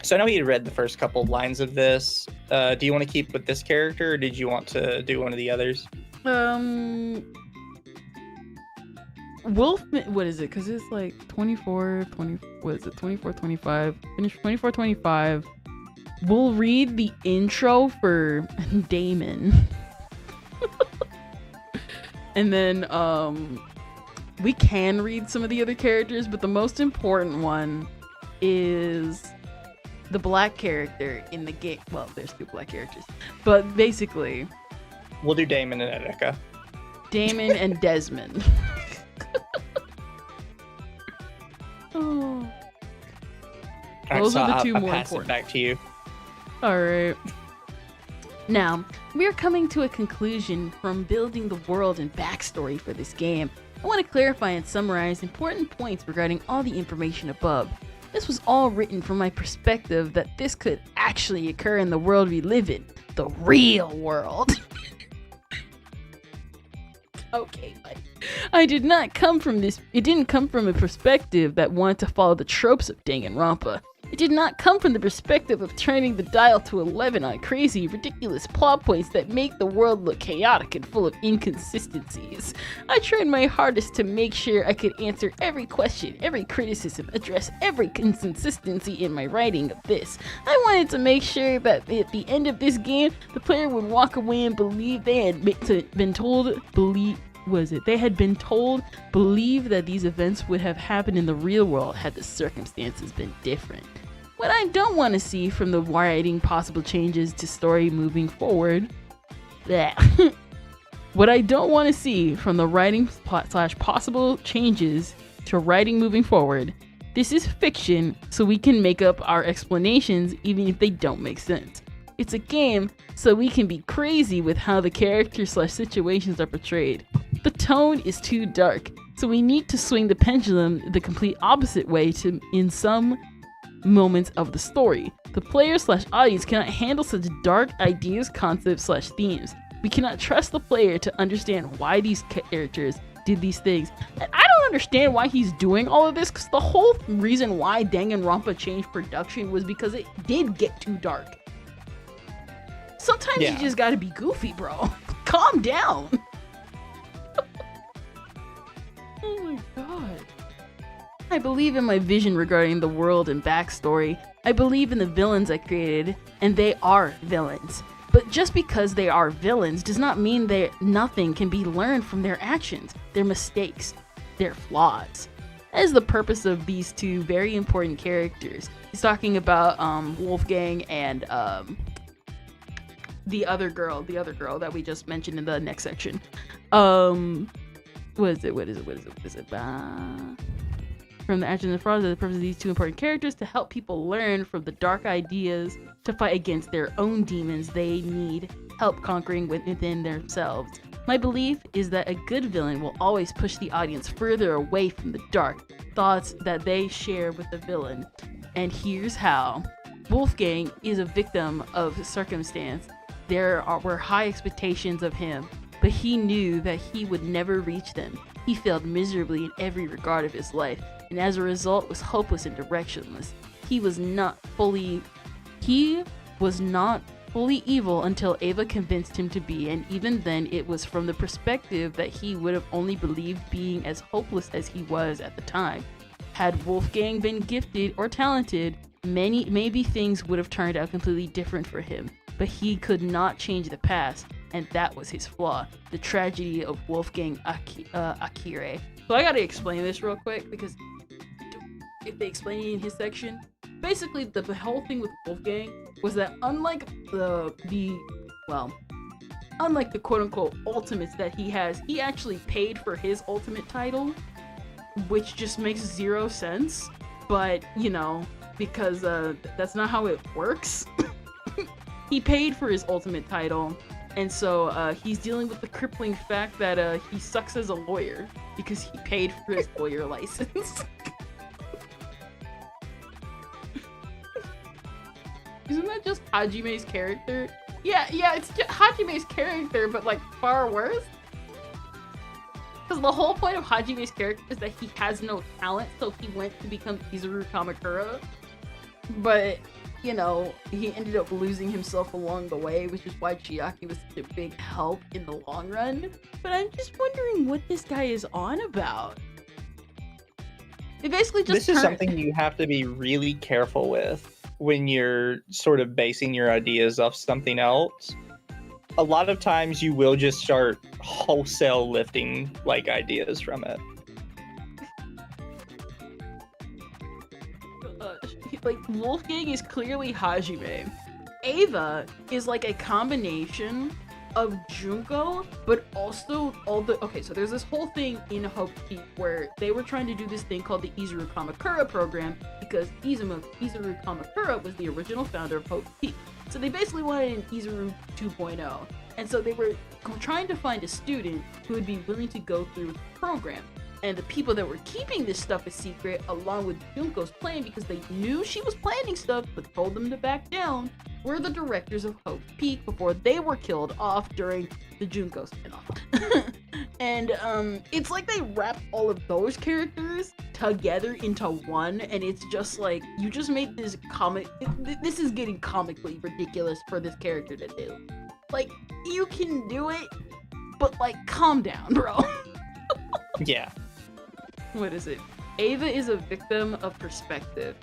So I know you read the first couple lines of this. Do you want to keep with this character, or did you want to do one of the others? Wolfman, what is it? Because it's like 24, 20, what is it? 24, 25. Finish 24, 25. We'll read the intro for Damon. And then, we can read some of the other characters, but the most important one is the black character in the game. Well, there's two black characters, but basically, We'll do Damon and Erika. Damon and Desmond. Oh. Those are the two more pass important. it back to you. Alright. Now, we are coming to a conclusion from building the world and backstory for this game. I want to clarify and summarize important points regarding all the information above. This was all written from my perspective that this could actually occur in the world we live in. the real world. Okay, buddy. I did not come from this. It didn't come from a perspective that wanted to follow the tropes of Danganronpa. It did not come from the perspective of turning the dial to 11 on crazy, ridiculous plot points that make the world look chaotic and full of inconsistencies. I tried my hardest to make sure I could answer every question, every criticism, address every inconsistency in my writing of this. I wanted to make sure that at the end of this game, the player would walk away and believe they had been told, believe that these events would have happened in the real world had the circumstances been different. What I don't want to see from the writing possible changes to story moving forward. What I don't want to see from the writing / possible changes to writing moving forward. This is fiction, so we can make up our explanations even if they don't make sense. It's a game, so we can be crazy with how the characters / situations are portrayed. The tone is too dark, so we need to swing the pendulum the complete opposite way in some moments of the story. The player / audience cannot handle such dark ideas, concepts / themes. We cannot trust the player to understand why these characters did these things. And I don't understand why he's doing all of this, because the whole reason why Danganronpa changed production was because it did get too dark. Sometimes you just gotta be goofy, bro. Calm down. Oh my god. I believe in my vision regarding the world and backstory. I believe in the villains I created, and they are villains. But just because they are villains does not mean that nothing can be learned from their actions, their mistakes, their flaws. That is the purpose of these two very important characters. He's talking about Wolfgang and the other girl that we just mentioned in the next section. What is it? From the actions and frauds, the purpose of these two important characters to help people learn from the dark ideas to fight against their own demons they need help conquering within themselves. My belief is that a good villain will always push the audience further away from the dark thoughts that they share with the villain. And here's how. Wolfgang is a victim of circumstance. There were high expectations of him, but he knew that he would never reach them. He failed miserably in every regard of his life, and as a result was hopeless and directionless. He was not fully evil until Ava convinced him to be, and even then it was from the perspective that he would have only believed being as hopeless as he was at the time. Had Wolfgang been gifted or talented, maybe things would have turned out completely different for him, but he could not change the past, and that was his flaw, the tragedy of Wolfgang Akire. So I gotta explain this real quick, because if they explain it in his section, basically the whole thing with Wolfgang was that unlike the quote-unquote ultimates that he has, he actually paid for his ultimate title, which just makes zero sense, but you know, because that's not how it works. He paid for his ultimate title, and so he's dealing with the crippling fact that he sucks as a lawyer because he paid for his lawyer license. Isn't that just Hajime's character? Yeah, it's just Hajime's character, but like far worse. Because the whole point of Hajime's character is that he has no talent, so he went to become Izuru Kamakura. But, you know, he ended up losing himself along the way, which is why Chiaki was such a big help in the long run. But I'm just wondering what this guy is on about. It basically just This is something you have to be really careful with when you're sort of basing your ideas off something else. A lot of times you will just start wholesale lifting like ideas from it. Like, Wolfgang is clearly Hajime. Ava is like a combination of Junko, but also okay, so there's this whole thing in Hope Peak where they were trying to do this thing called the Izuru Kamakura program, because Izuru Kamakura was the original founder of Hope Peak. So they basically wanted an Izuru 2.0. And so they were trying to find a student who would be willing to go through the program. And the people that were keeping this stuff a secret, along with Junko's plan, because they knew she was planning stuff, but told them to back down, were the directors of Hope's Peak before they were killed off during the Junko spinoff. And it's like they wrapped all of those characters together into one, and it's just like, you just made this this is getting comically ridiculous for this character to do. Like, you can do it, but like, calm down, bro. Yeah. What is it? Ava is a victim of perspective.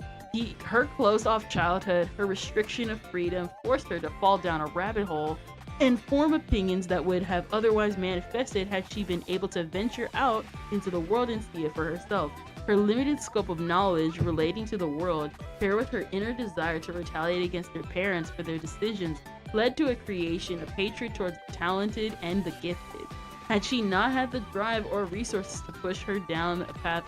Her closed-off childhood, her restriction of freedom forced her to fall down a rabbit hole and form opinions that would have otherwise manifested had she been able to venture out into the world and see it for herself. Her limited scope of knowledge relating to the world, paired with her inner desire to retaliate against her parents for their decisions, led to a creation of hatred towards the talented and the gifted. Had she not had the drive or resources to push her down a path,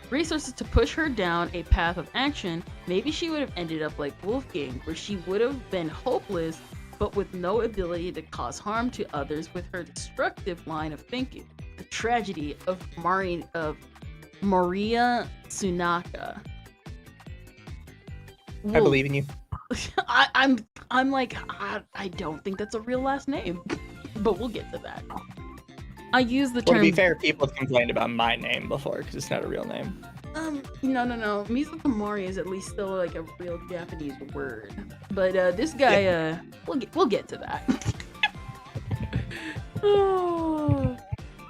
resources to push her down a path of action, maybe she would have ended up like Wolfgang, where she would have been hopeless, but with no ability to cause harm to others with her destructive line of thinking. The tragedy of Maria Tsunaka. I believe in you. I'm like, I don't think that's a real last name, but we'll get to that. I use the term. Well, to be fair, people have complained about my name before because it's not a real name. No. Mizutamori is at least still like a real Japanese word. But this guy, yeah. We'll get to that. Oh.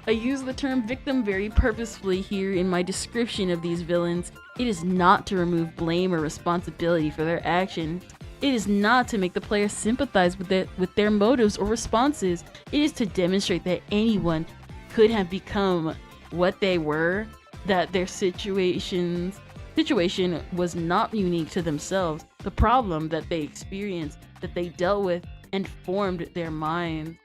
I use the term victim very purposefully here in my description of these villains. It is not to remove blame or responsibility for their actions. It is not to make the player sympathize with their motives or responses. It is to demonstrate that anyone could have become what they were, that their situation was not unique to themselves. The problem that they experienced, that they dealt with and formed their minds,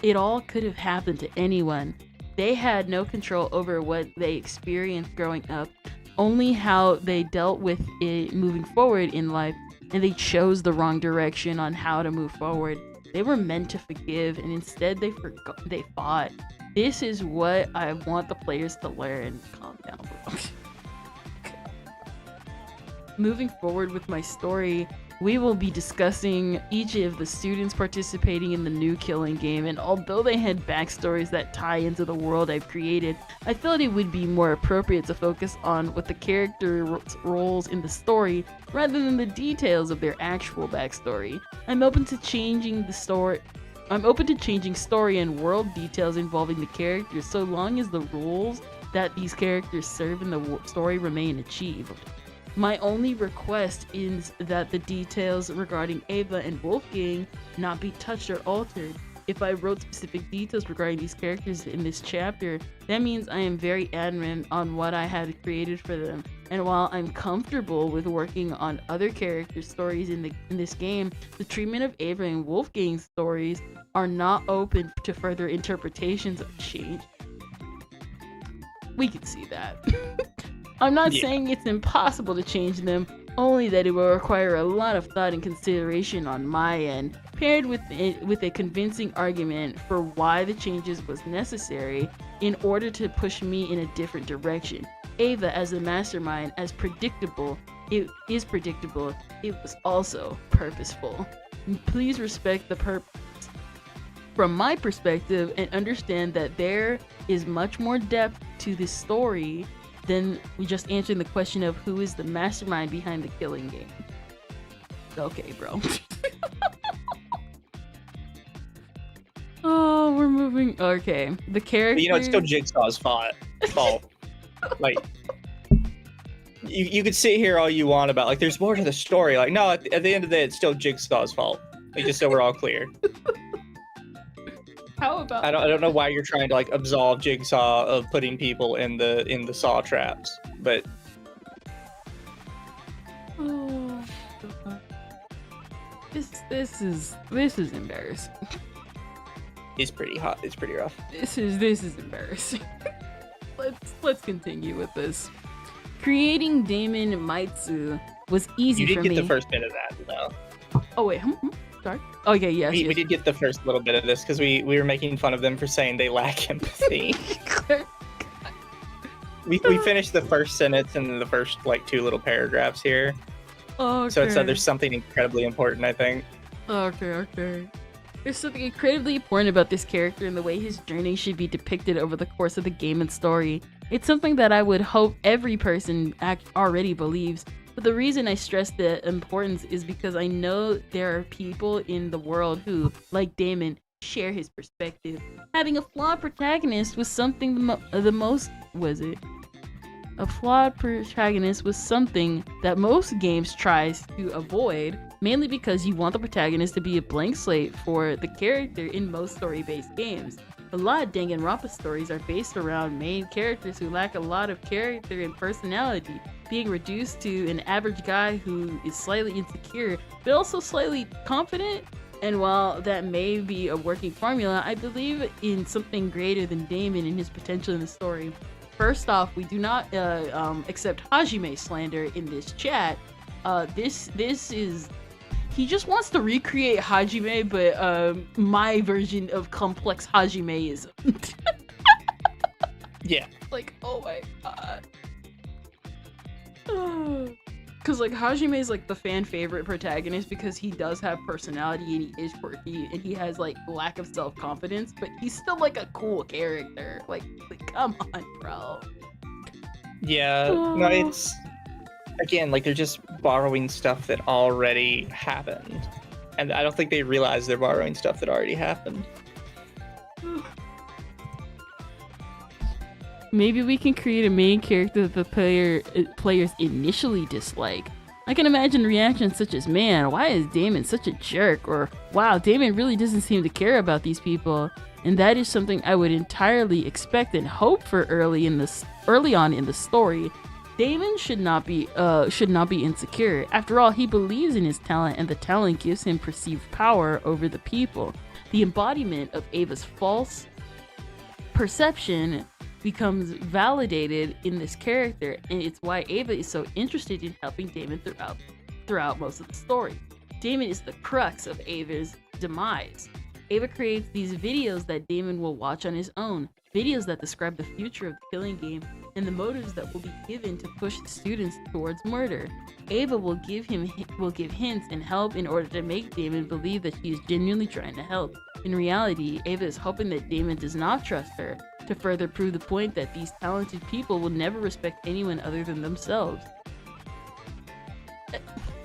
it all could have happened to anyone. They had no control over what they experienced growing up, only how they dealt with it moving forward in life. And they chose the wrong direction on how to move forward. They were meant to forgive, and instead they fought. This is what I want the players to learn. Calm down, bro. Moving forward with my story, we will be discussing each of the students participating in the new Killing game, and although they had backstories that tie into the world I've created, I felt it would be more appropriate to focus on what the character roles in the story rather than the details of their actual backstory. I'm open to changing story and world details involving the characters so long as the roles that these characters serve in the story remain achieved. My only request is that the details regarding Ava and Wolfgang not be touched or altered. If I wrote specific details regarding these characters in this chapter, that means I am very adamant on what I had created for them. And while I'm comfortable with working on other characters' stories in this game, the treatment of Ava and Wolfgang's stories are not open to further interpretations of change. We can see that. I'm not saying it's impossible to change them, only that it will require a lot of thought and consideration on my end, paired with a convincing argument for why the changes was necessary in order to push me in a different direction. Ava as a mastermind, as predictable, it is predictable, it was also purposeful. Please respect the purpose from my perspective and understand that there is much more depth to this story than we just answering the question of who is the mastermind behind the Killing game. Okay, bro. Oh, we're moving. Okay, the character. But, it's still Jigsaw's fault. Like, you could sit here all you want about, like, there's more to the story. Like, no, at the end of the day, it's still Jigsaw's fault. Like, just so we're all clear. How about? I don't know why you're trying to like absolve Jigsaw of putting people in the saw traps, but this is embarrassing. It's pretty hot. It's pretty rough. This is embarrassing. Let's continue with this. Creating Damon Maitsu was easy for me. You did get the first bit of that, though. Oh wait, sorry. Okay, yes. We did get the first little bit of this because we were making fun of them for saying they lack empathy. we finished the first sentence and the first like two little paragraphs here, Okay. So there's something incredibly important, I think. Okay. There's something incredibly important about this character and the way his journey should be depicted over the course of the game and story. It's something that I would hope every person already believes, but the reason I stress the importance is because I know there are people in the world who, like Damon, share his perspective. Having a flawed protagonist was something a flawed protagonist was something that most games tries to avoid, mainly because you want the protagonist to be a blank slate for the character in most story-based games. A lot of Danganronpa stories are based around main characters who lack a lot of character and personality, being reduced to an average guy who is slightly insecure, but also slightly confident. And while that may be a working formula, I believe in something greater than Damon and his potential in the story. First off, we do not accept Hajime slander in this chat. This is... He just wants to recreate Hajime, but my version of complex Hajimeism. Yeah. Like, oh my god. Because, like, Hajime is, like, the fan favorite protagonist because he does have personality and he is quirky and he has, like, lack of self-confidence, but he's still, like, a cool character. Like come on, bro. Yeah, no, it's... Again, like, they're just borrowing stuff that already happened. And I don't think they realize they're borrowing stuff that already happened. Maybe we can create a main character that the players initially dislike. I can imagine reactions such as, man, why is Damon such a jerk? Or, wow, Damon really doesn't seem to care about these people. And that is something I would entirely expect and hope for early on in the story. Damon should not be insecure. After all, he believes in his talent, and the talent gives him perceived power over the people. The embodiment of Ava's false perception becomes validated in this character, and it's why Ava is so interested in helping Damon throughout most of the story. Damon is the crux of Ava's demise. Ava creates these videos that Damon will watch on his own, videos that describe the future of the killing game and the motives that will be given to push the students towards murder. Ava will give hints and help in order to make Damon believe that she is genuinely trying to help. In reality, Ava is hoping that Damon does not trust her, to further prove the point that these talented people will never respect anyone other than themselves.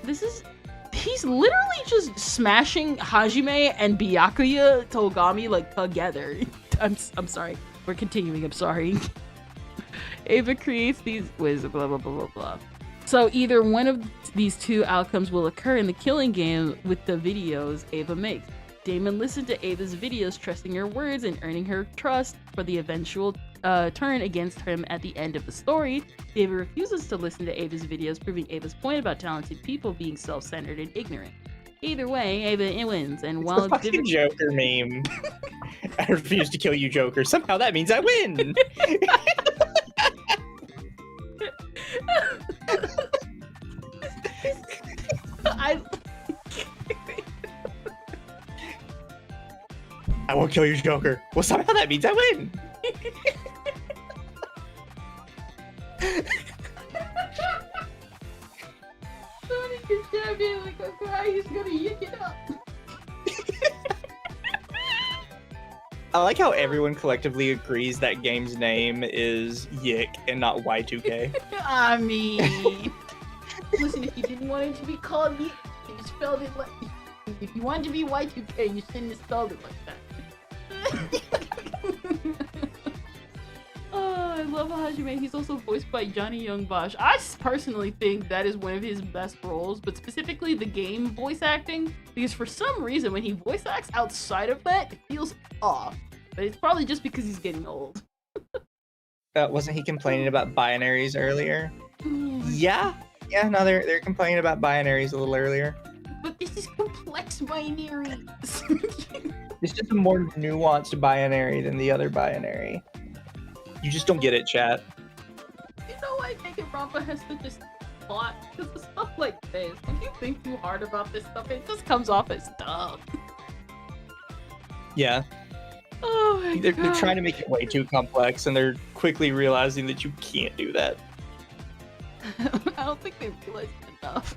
He's literally just smashing Hajime and Byakuya Togami like together. I'm sorry. We're continuing. I'm sorry. Ava creates these blah blah blah blah blah. So either one of these two outcomes will occur in the killing game with the videos Ava makes. Damon listened to Ava's videos, trusting her words and earning her trust for the eventual turn against him at the end of the story. Ava refuses to listen to Ava's videos, proving Ava's point about talented people being self-centered and ignorant. Either way, Ava wins, and while it's a fucking Joker meme. I refuse to kill you, Joker. Somehow that means I win. I won't kill you, Joker. Well, somehow that means I win. Sonic is jamming like a guy who's gonna yick it up. I like how everyone collectively agrees that game's name is Yick and not Y2K. I mean, listen, if you didn't want it to be called Yick, you spelled it like. If you wanted to be Y2K, you shouldn't have spelled it like that. Oh, I love Hajime. He's also voiced by Johnny Young Bosch. I personally think that is one of his best roles, but specifically the game voice acting, because for some reason when he voice acts outside of that, it feels off. But it's probably just because he's getting old. Wasn't he complaining about binaries earlier? Yeah, no, they're complaining about binaries a little earlier. But this is complex binary. It's just a more nuanced binary than the other binary. You just don't get it, chat. You know why Danganronpa has such a plot? Because it's stuff like this. When you think too hard about this stuff, it just comes off as dumb. Yeah. Oh my god. They're trying to make it way too complex, and they're quickly realizing that you can't do that. I don't think they realized it enough.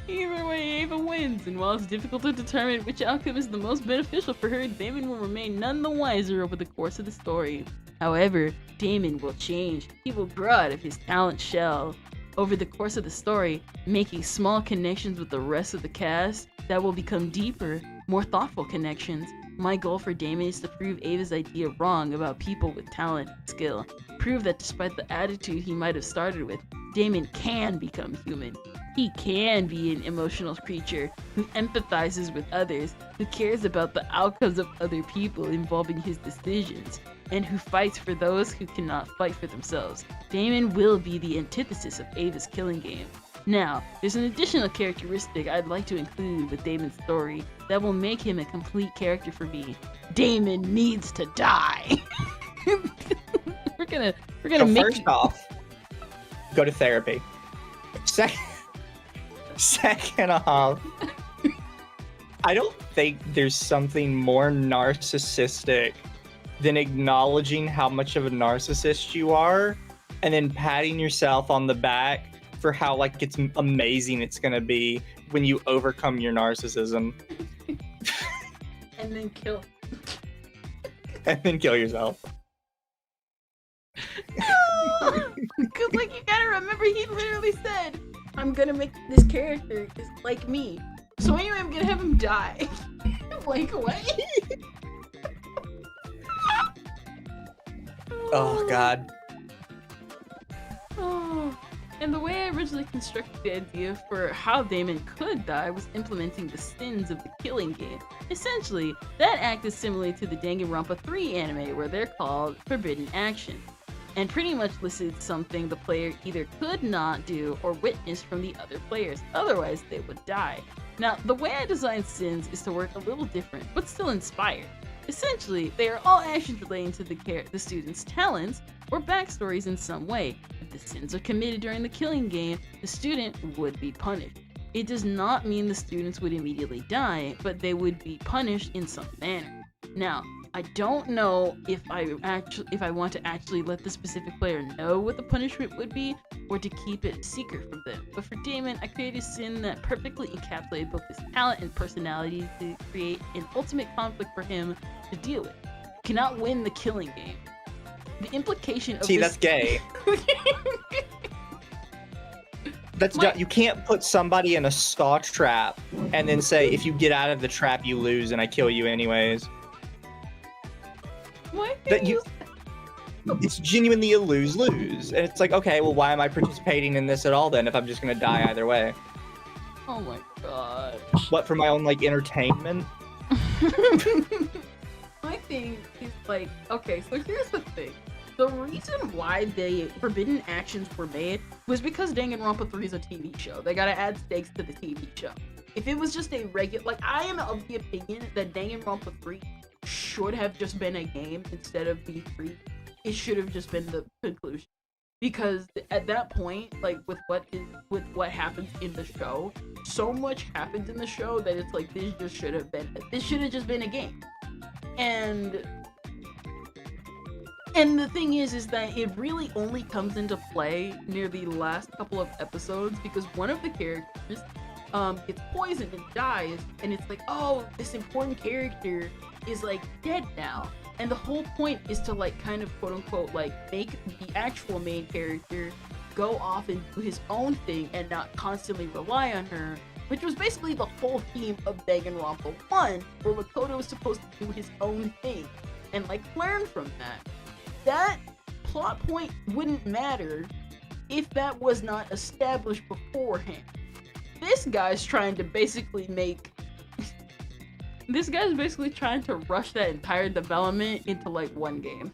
Either way, Ava wins, and while it's difficult to determine which outcome is the most beneficial for her, Damon will remain none the wiser over the course of the story. However, Damon will change. He will grow out of his talent shell over the course of the story, making small connections with the rest of the cast that will become deeper, more thoughtful connections. My goal for Damon is to prove Ava's idea wrong about people with talent and skill. Prove that despite the attitude he might have started with, Damon can become human. He can be an emotional creature who empathizes with others, who cares about the outcomes of other people involving his decisions, and who fights for those who cannot fight for themselves. Damon will be the antithesis of Ava's killing game. Now, there's an additional characteristic I'd like to include with Damon's story that will make him a complete character for me. Damon needs to die. we're gonna So make first off, go to therapy. Second off, I don't think there's something more narcissistic than acknowledging how much of a narcissist you are and then patting yourself on the back for how like it's amazing it's gonna be when you overcome your narcissism. and then kill. And then kill yourself. Because like you gotta remember, he literally said, I'm gonna make this character is like me. So anyway, I'm gonna have him die. Like what? Oh god. Oh. And the way I originally constructed the idea for how Damon could die was implementing the sins of the killing game. Essentially, that act is similar to the Danganronpa 3 anime where they're called forbidden action, and pretty much listed something the player either could not do or witness from the other players, otherwise they would die. Now, the way I designed sins is to work a little different, but still inspired. Essentially, they are all actions relating to the student's talents or backstories in some way. If the sins are committed during the killing game, the student would be punished. It does not mean the students would immediately die, but they would be punished in some manner. Now, I don't know if I want to actually let the specific player know what the punishment would be, or to keep it secret from them. But for Damon, I created a sin that perfectly encapsulated both his talent and personality to create an ultimate conflict for him to deal with. He cannot win the killing game. The implication of that's gay. You can't put somebody in a saw trap and then say, if you get out of the trap, you lose, and I kill you anyways. It's genuinely a lose-lose. And it's like, okay, well, why am I participating in this at all then if I'm just gonna die either way? Oh my god. What, for my own, like, entertainment? My thing is like, okay, so here's the thing. The reason why the forbidden actions were made was because Danganronpa 3 is a TV show. They gotta add stakes to the TV show. If it was just a regular, like, I am of the opinion that Danganronpa 3 should have just been a game instead of B3. It should have just been the conclusion, because at that point, like with what happens in the show, so much happens in the show that it's like this should have just been a game. And the thing is that it really only comes into play near the last couple of episodes, because one of the characters gets poisoned and dies, and it's like, oh, this important character is like dead now. And the whole point is to like kind of quote unquote like make the actual main character go off and do his own thing and not constantly rely on her, which was basically the whole theme of Danganronpa 1, where Makoto was supposed to do his own thing and like learn from that. That plot point wouldn't matter if that was not established beforehand. This guy's trying to basically rush that entire development into like one game.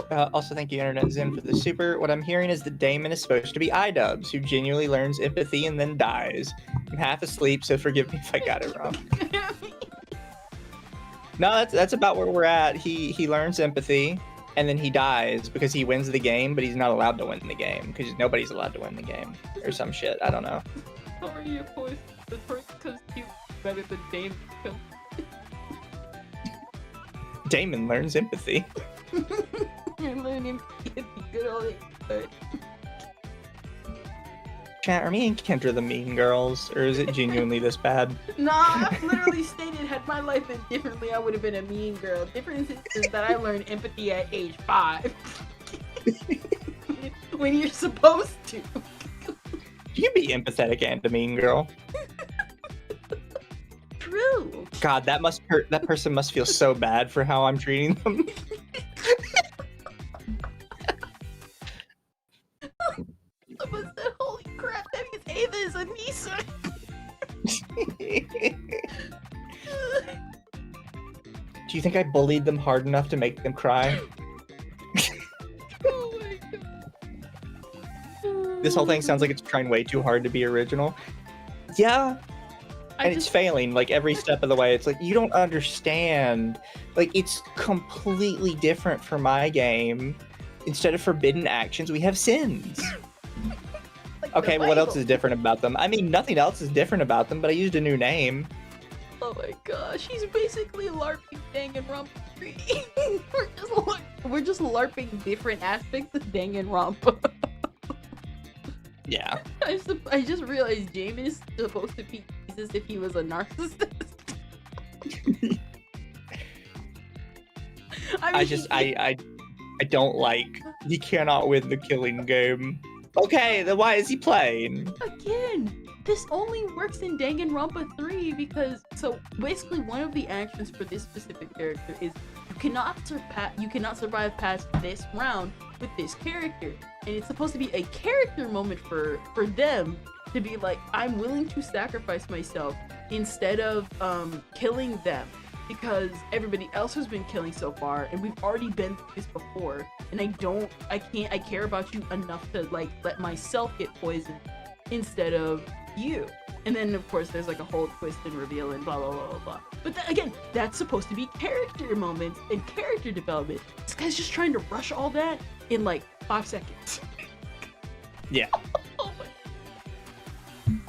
Also, thank you, Internet Zen, for the super. What I'm hearing is that Damon is supposed to be iDubbbz, who genuinely learns empathy and then dies. I'm half asleep, so forgive me if I got it wrong. No, that's about where we're at. He learns empathy, and then he dies because he wins the game, but he's not allowed to win the game because nobody's allowed to win the game or some shit. I don't know. Sorry, of course, the first because he's better than Damon. Damon learns empathy. I learn empathy. the good old age. Chat, are me and Kendra the mean girls, or is it genuinely this bad? Nah, I've literally stated, had my life been differently, I would have been a mean girl. Difference is that I learned empathy at age 5. When you're supposed to. You can be empathetic and a mean girl. True. God, that must hurt. That person must feel so bad for how I'm treating them. Someone said, holy crap, that means Ava is a Nisa. Do you think I bullied them hard enough to make them cry? Oh my god. This whole thing sounds like it's trying way too hard to be original. Yeah. And it's failing, like, every step of the way. It's like, you don't understand. Like, it's completely different from my game. Instead of forbidden actions, we have sins. Like Okay, well, what else is different about them? I mean, nothing else is different about them, but I used a new name. Oh my gosh, he's basically LARPing Danganronpa 3. We're just LARPing different aspects of Danganronpa. Yeah. I just realized Jamin is supposed to be Jesus if he was a narcissist. I don't like. He cannot win the killing game. Okay, then why is he playing? Again, this only works in Danganronpa 3 because, so basically one of the actions for this specific character is you cannot survive past this round with this character. And it's supposed to be a character moment for them to be like, I'm willing to sacrifice myself instead of killing them. Because everybody else has been killing so far, and we've already been through this before, and I care about you enough to like let myself get poisoned instead of you. And then of course there's like a whole twist and reveal and blah blah blah blah blah. But again, that's supposed to be character moments and character development. This guy's just trying to rush all that in like 5 seconds. Yeah. Oh my.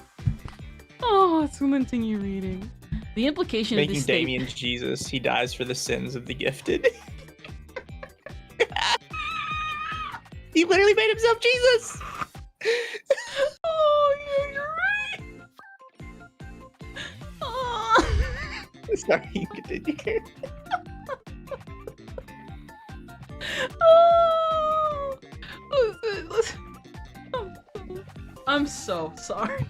Oh, let's continue reading. The implication Making of this Damien Jesus, he dies for the sins of the gifted. He literally made himself Jesus! Oh, yeah, you're right! Oh. Sorry, continue. Oh. I'm so sorry.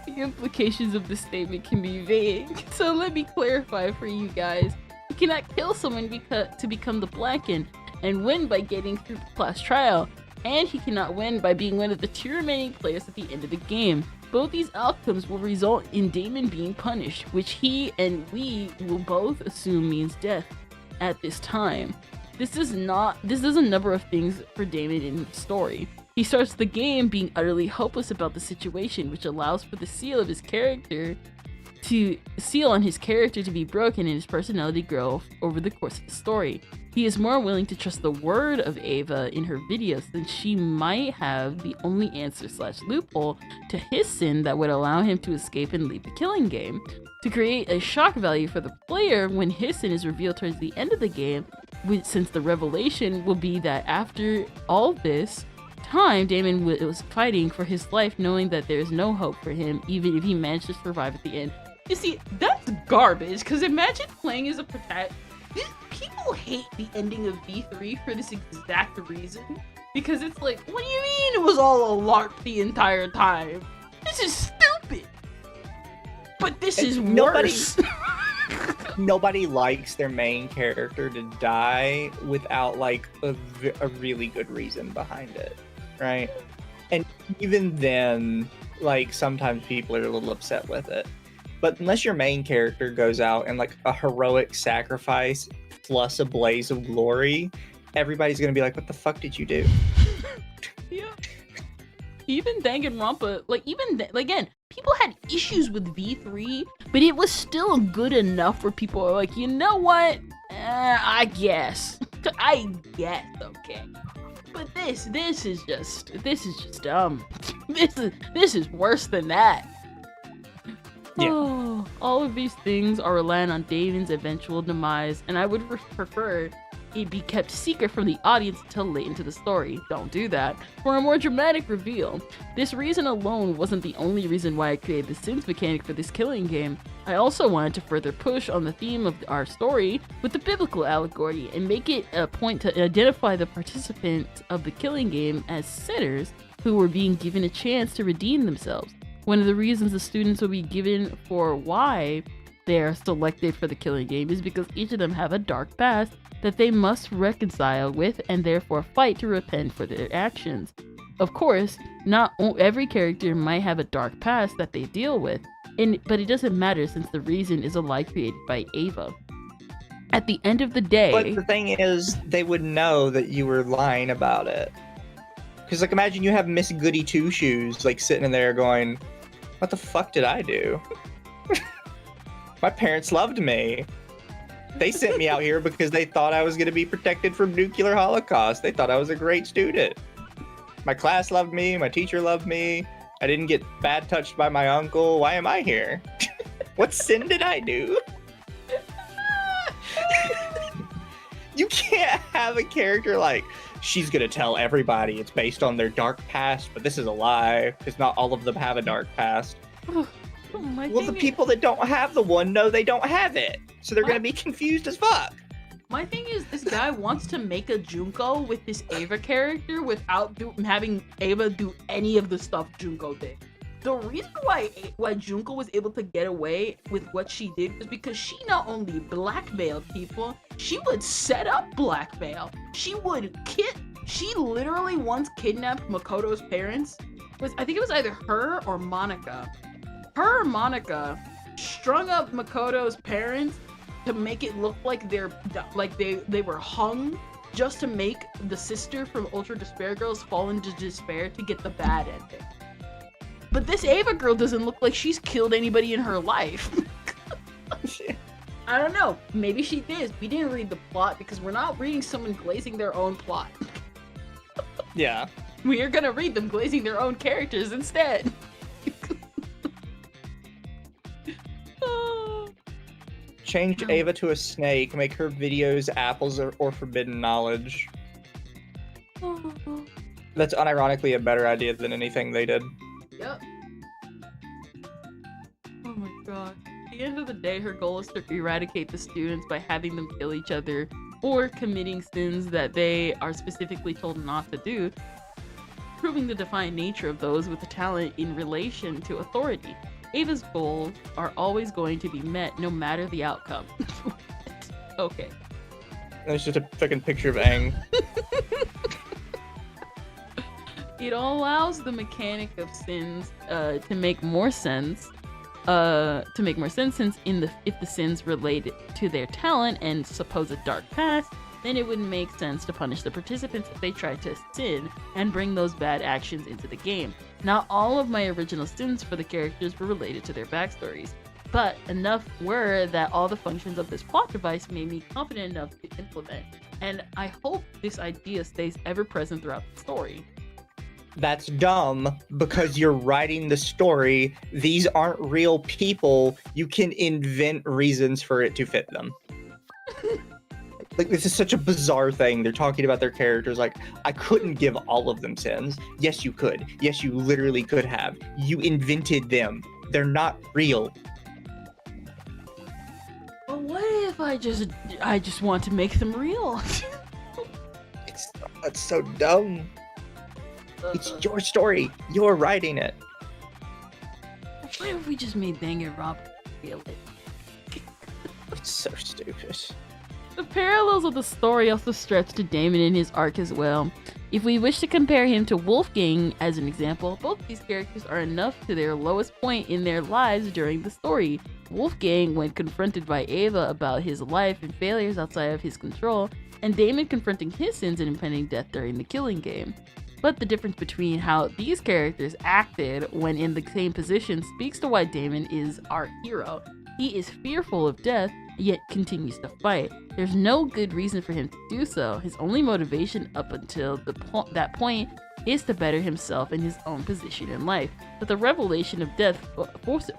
The implications of this statement can be vague, so let me clarify for you guys. You cannot kill someone to become the Blackened and win by getting through the class trial, and he cannot win by being one of the 2 remaining players at the end of the game. Both these outcomes will result in Damon being punished, which he and we will both assume means death at this time. This does a number of things for Damon in the story. He starts the game being utterly hopeless about the situation, which allows for the seal on his character to be broken and his personality grow over the course of the story. He is more willing to trust the word of Ava in her videos than she might have the only answer / loophole to his sin that would allow him to escape and leave the killing game. To create a shock value for the player when his sin is revealed towards the end of the game, since the revelation will be that after all this time, Damon was fighting for his life, knowing that there is no hope for him, even if he managed to survive at the end. You see, that's garbage, because imagine playing as a protagonist. People hate the ending of V3 for this exact reason. Because it's like, what do you mean it was all a LARP the entire time? This is stupid! But this is worse. Nobody likes their main character to die without like a really good reason behind it, right? And even then, like, sometimes people are a little upset with it. But unless your main character goes out and like a heroic sacrifice plus a blaze of glory, everybody's gonna be like, what the fuck did you do? Yeah. Even Danganronpa, like, again, people had issues with V3, but it was still good enough where people are like, you know what? I guess, okay. But this is just dumb. This is worse than that. Yeah. Oh, all of these things are reliant on Damon's eventual demise, and I would prefer it be kept secret from the audience until late into the story. Don't do that. For a more dramatic reveal. This reason alone wasn't the only reason why I created the Sins mechanic for this killing game. I also wanted to further push on the theme of our story with the biblical allegory and make it a point to identify the participants of the killing game as sinners who were being given a chance to redeem themselves. One of the reasons the students will be given for why they are selected for the killing game is because each of them have a dark past that they must reconcile with and therefore fight to repent for their actions. Of course, not every character might have a dark past that they deal with, but it doesn't matter since the reason is a lie created by Ava. At the end of the day... But the thing is, they would know that you were lying about it. Because, like, imagine you have Miss Goody Two-Shoes, like, sitting in there going, what the fuck did I do? My parents loved me. They sent me out here because they thought I was going to be protected from nuclear holocaust. They thought I was a great student. My class loved me. My teacher loved me. I didn't get bad touched by my uncle. Why am I here? What sin did I do? You can't have a character like, she's gonna tell everybody it's based on their dark past, but this is a lie, because not all of them have a dark past. Well, the people that don't have the one know they don't have it, so they're gonna be confused as fuck. My thing is, this guy wants to make a Junko with this Ava character without having Ava do any of the stuff Junko did. The reason why Junko was able to get away with what she did was because she not only blackmailed people, she would set up blackmail. She literally once kidnapped Makoto's parents. I think it was either her or Monica. Her or Monica strung up Makoto's parents to make it look like they were hung, just to make the sister from Ultra Despair Girls fall into despair to get the bad ending. But this Ava girl doesn't look like she's killed anybody in her life. I don't know. Maybe she did. We didn't read the plot because we're not reading someone glazing their own plot. Yeah. We are gonna read them glazing their own characters instead. Change Ava to a snake, make her videos apples or forbidden knowledge. That's unironically a better idea than anything they did. Yep. Oh my god. At the end of the day, her goal is to eradicate the students by having them kill each other or committing sins that they are specifically told not to do, proving the defiant nature of those with the talent in relation to authority. Ava's goals are always going to be met no matter the outcome. Okay. There's just a fucking picture of Aang. It allows the mechanic of sins to make more sense. Since if the sins related to their talent and supposed dark past, then it would make sense to punish the participants if they try to sin and bring those bad actions into the game. Not all of my original sins for the characters were related to their backstories, but enough were that all the functions of this plot device made me confident enough to implement, and I hope this idea stays ever present throughout the story. That's dumb, because you're writing the story. These aren't real people. You can invent reasons for it to fit them. Like, this is such a bizarre thing. They're talking about their characters like, I couldn't give all of them sins. Yes, you could. Yes, you literally could have. You invented them. They're not real. But what if I just want to make them real? That's so dumb. It's your story. You're writing it. What if we just made Danganronpa real? It's so stupid. The parallels of the story also stretch to Damon in his arc as well. If we wish to compare him to Wolfgang as an example, both these characters are enough to their lowest point in their lives during the story. Wolfgang, when confronted by Ava about his life and failures outside of his control, and Damon confronting his sins and impending death during the killing game. But the difference between how these characters acted when in the same position speaks to why Damon is our hero. He is fearful of death, yet continues to fight. There's no good reason for him to do so. His only motivation up until that point is to better himself in his own position in life. But the revelation of death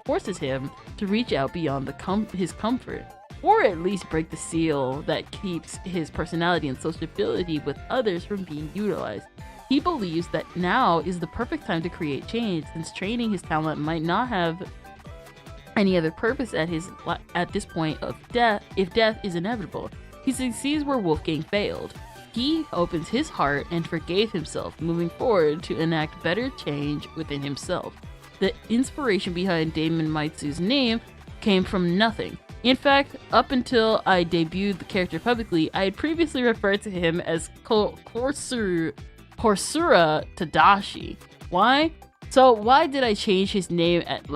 forces him to reach out beyond his comfort. or at least break the seal that keeps his personality and sociability with others from being utilized. He believes that now is the perfect time to create change, since training his talent might not have any other purpose at this point of death if death is inevitable. He succeeds where Wolfgang failed. He opens his heart and forgave himself, moving forward to enact better change within himself. The inspiration behind Damon Maitsu's name came from nothing. In fact, up until I debuted the character publicly, I had previously referred to him as Korsura Tadashi. Why? So why did I change his name at the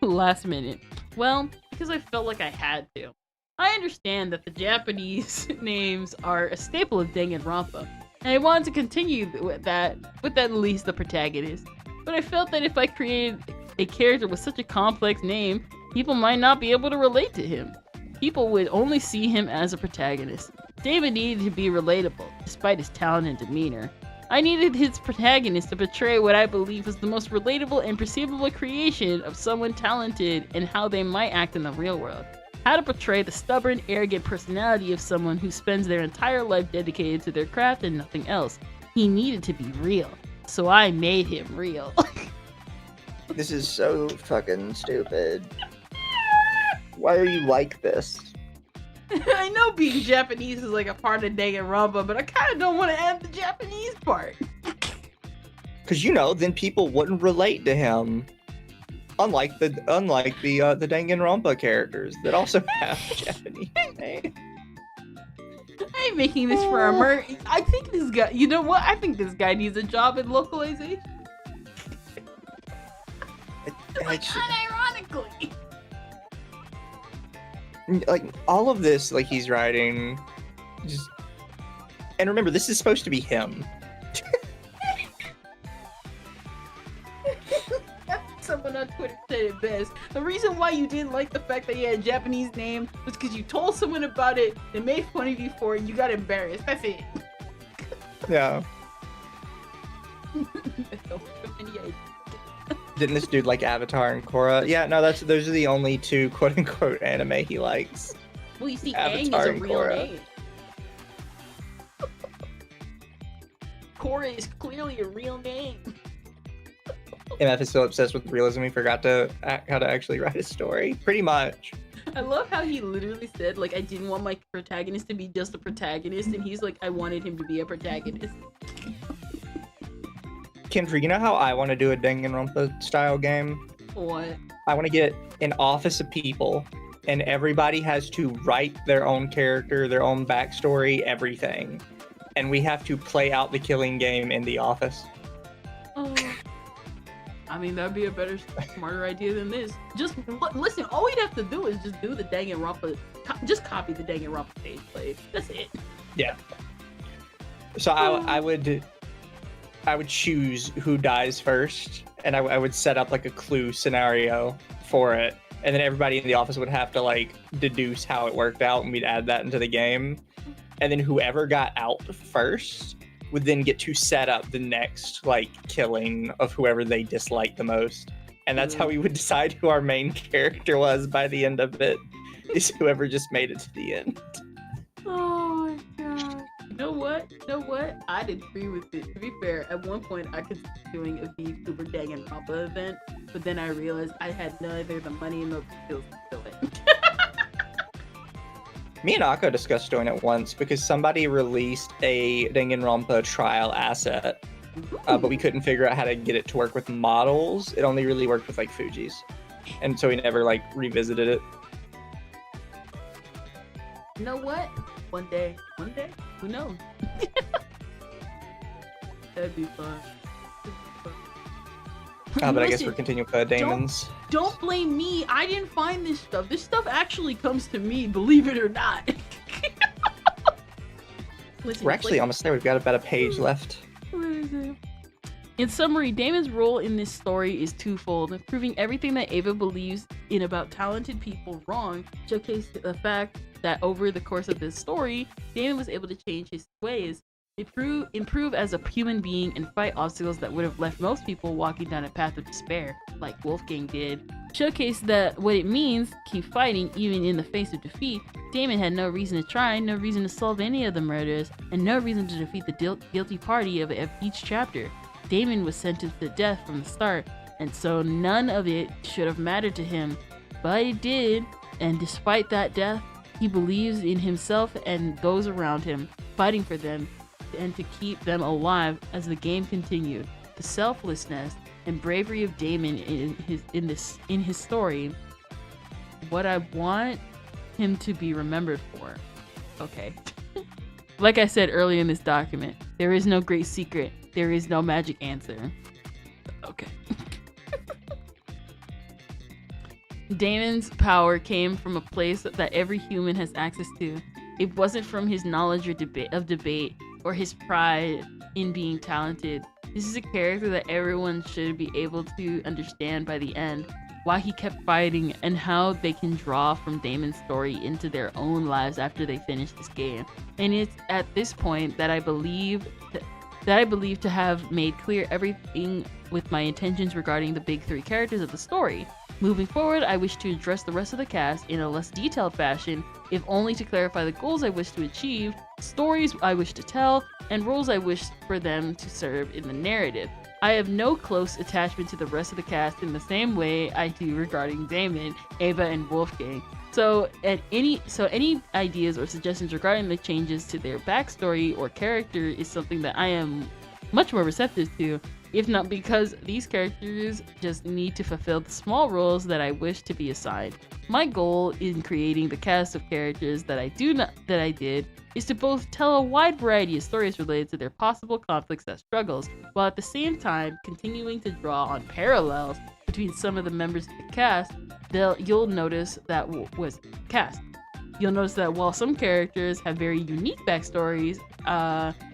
last minute? Well, because I felt like I had to. I understand that the Japanese names are a staple of Danganronpa, and I wanted to continue with that with at least the protagonist. But I felt that if I created a character with such a complex name, people might not be able to relate to him. People would only see him as a protagonist. David needed to be relatable, despite his talent and demeanor. I needed his protagonist to portray what I believe was the most relatable and perceivable creation of someone talented and how they might act in the real world. How to portray the stubborn, arrogant personality of someone who spends their entire life dedicated to their craft and nothing else. He needed to be real, so I made him real. This is so fucking stupid. Why are you like this? I know being Japanese is like a part of Danganronpa, but I kind of don't want to add the Japanese part. Because then people wouldn't relate to him. Unlike the Danganronpa characters that also have Japanese names. I ain't making this for a I think this guy. You know what? I think this guy needs a job in localization. Unironically. Like all of this, like he's writing, just. And remember, this is supposed to be him. Someone on Twitter said it best. The reason why you didn't like the fact that he had a Japanese name was because you told someone about it, they made fun of you for it, and you got embarrassed. That's it. Yeah. Didn't this dude like Avatar and Korra? Yeah, no, those are the only two quote unquote anime he likes. Well, you see, Avatar Aang is a and real Korra. name. Korra is clearly a real name. MF is so obsessed with realism he forgot how to actually write a story. Pretty much. I love how he literally said, like, I didn't want my protagonist to be just a protagonist, and he's like, I wanted him to be a protagonist. Kendra, you know how I want to do a Danganronpa style game? What? I want to get an office of people, and everybody has to write their own character, their own backstory, everything. And we have to play out the killing game in the office. Oh. I mean, that'd be a better, smarter idea than this. Just listen. All we'd have to do is just do the Danganronpa. Just copy the Danganronpa stage play. That's it. Yeah. So I would choose who dies first, and I would set up like a clue scenario for it, and then everybody in the office would have to like deduce how it worked out, and we'd add that into the game, and then whoever got out first would then get to set up the next like killing of whoever they disliked the most. And that's how we would decide who our main character was by the end of it, is whoever just made it to the end. Oh my god. You know what? I'd agree with it. To be fair, at one point I considered doing a VTuber Danganronpa event, but then I realized I had neither the money nor the skills to do it. Me and Akko discussed doing it once because somebody released a Danganronpa trial asset, but we couldn't figure out how to get it to work with models. It only really worked with like Fuji's, and so we never like revisited it. You know what? One day, who knows? That'd be fun. But I guess we're continuing with Damon's. Don't blame me. I didn't find this stuff. This stuff actually comes to me, believe it or not. Listen, We're actually almost there. We've got about a page left. In summary, Damon's role in this story is twofold, proving everything that Ava believes in about talented people wrong, showcased the fact that over the course of this story, Damon was able to change his ways. improve as a human being and fight obstacles that would have left most people walking down a path of despair, like Wolfgang did. Showcase that what it means, keep fighting even in the face of defeat. Damon had no reason to try, no reason to solve any of the murders, and no reason to defeat the guilty party of each chapter. Damon was sentenced to death from the start, and so none of it should have mattered to him. But it did, and despite that death, he believes in himself and those around him, fighting for them and to keep them alive as the game continued. The selflessness and bravery of Damon in his story, what I want him to be remembered for. Okay. Like I said earlier in this document, there is no great secret. There is no magic answer. Okay. Damon's power came from a place that every human has access to. It wasn't from his knowledge or debate or his pride in being talented. This is a character that everyone should be able to understand by the end, why he kept fighting and how they can draw from Damon's story into their own lives after they finish this game. And it's at this point that I believe to have made clear everything with my intentions regarding the big three characters of the story. Moving forward, I wish to address the rest of the cast in a less detailed fashion, if only to clarify the goals I wish to achieve, stories I wish to tell, and roles I wish for them to serve in the narrative. I have no close attachment to the rest of the cast in the same way I do regarding Damon, Ava, and Wolfgang. So any ideas or suggestions regarding the changes to their backstory or character is something that I am much more receptive to, if not because these characters just need to fulfill the small roles that I wish to be assigned. My goal in creating the cast of characters that I did is to both tell a wide variety of stories related to their possible conflicts and struggles, while at the same time continuing to draw on parallels between some of the members of the cast. You'll notice that while some characters have very unique backstories,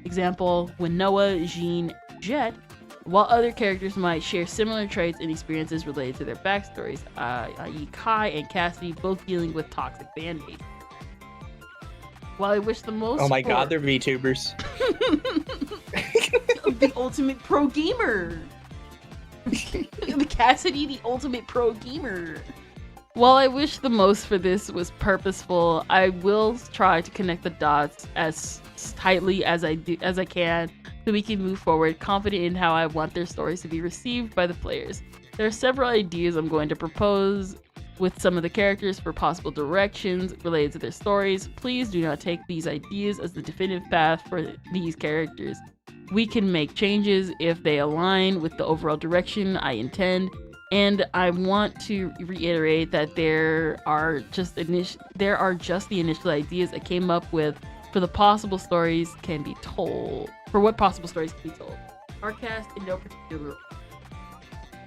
example, Winnoa, Jean, Jet, while other characters might share similar traits and experiences related to their backstories, i.e. Kai and Cassidy both dealing with toxic band-aids. While I wish the most Oh my god, they're VTubers. The ultimate pro gamer! The Cassidy, the ultimate pro gamer! While I wish the most for this was purposeful, I will try to connect the dots as tightly as I can, so we can move forward confident in how I want their stories to be received by the players. There are several ideas I'm going to propose with some of the characters for possible directions related to their stories. Please do not take these ideas as the definitive path for these characters. We can make changes if they align with the overall direction I intend, and I want to reiterate that there are just the initial ideas I came up with for what possible stories can be told. Our cast in no particular.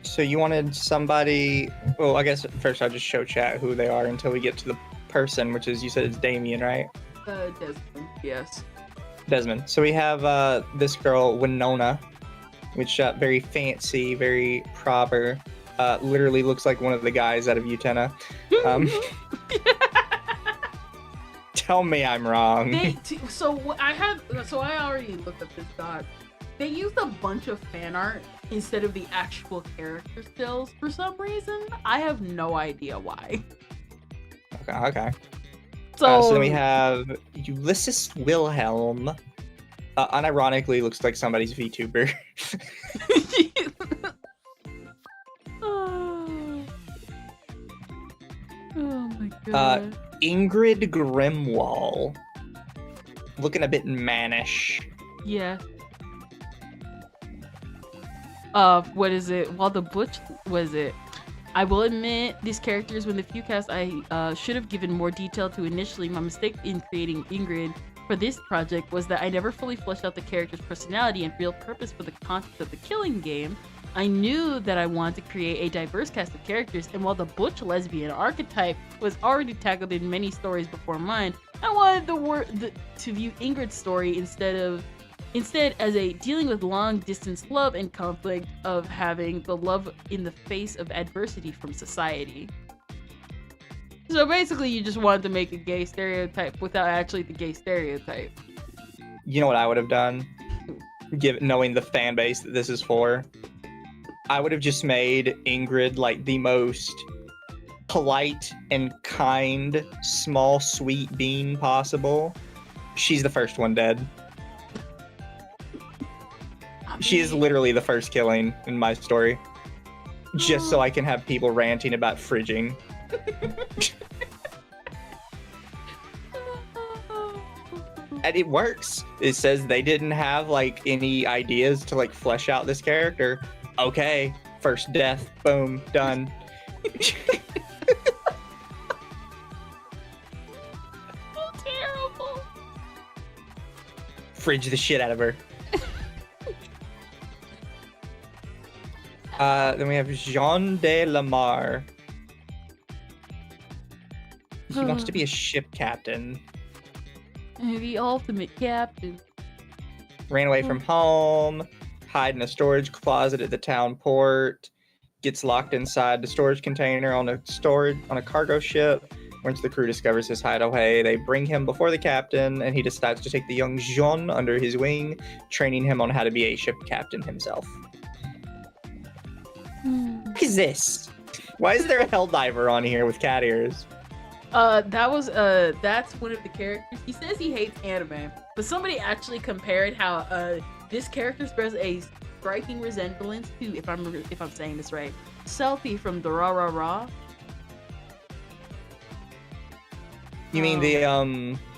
So you wanted somebody... Well, I guess first I'll just show chat who they are until we get to the person, which is, you said it's Damien, right? Desmond, yes. Desmond. So we have this girl, Winona, which very fancy, very proper. Literally looks like one of the guys out of Utena. Tell me I'm wrong. I already looked up this doc. They used a bunch of fan art instead of the actual character stills for some reason. I have no idea why. Okay. So then we have Ulysses Wilhelm. Unironically looks like somebody's VTuber. Oh my god. Ingrid Grimwall. Looking a bit mannish. Yeah. What is it? While the Butch was it? I will admit these characters when the few cast I should have given more detail to initially. My mistake in creating Ingrid for this project was that I never fully fleshed out the character's personality and real purpose for the concept of the killing game. I knew that I wanted to create a diverse cast of characters, and while the butch lesbian archetype was already tackled in many stories before mine, I wanted to view Ingrid's story instead as a dealing with long distance love and conflict of having the love in the face of adversity from society. So basically you just wanted to make a gay stereotype without actually the gay stereotype. You know what I would have done? Knowing the fan base that this is for, I would have just made Ingrid like the most polite and kind, small, sweet being possible. She's the first one dead. She is literally the first killing in my story. Just so I can have people ranting about fridging. And it works. It says they didn't have like any ideas to like flesh out this character. Okay, first death, boom, done. So terrible. Fridge the shit out of her. Then we have Jean de Lamar. He wants to be a ship captain. The ultimate captain. Ran away from home, hide in a storage closet at the town port, gets locked inside the storage container on a cargo ship. Once the crew discovers his hideaway, they bring him before the captain, and he decides to take the young Jean under his wing, training him on how to be a ship captain himself. What is this? Why is there a Helldiver on here with cat ears? That's one of the characters. He says he hates anime, but somebody actually compared how this character bears a striking resemblance to, if I'm saying this right, Selfie from the Ra Ra Ra. You mean the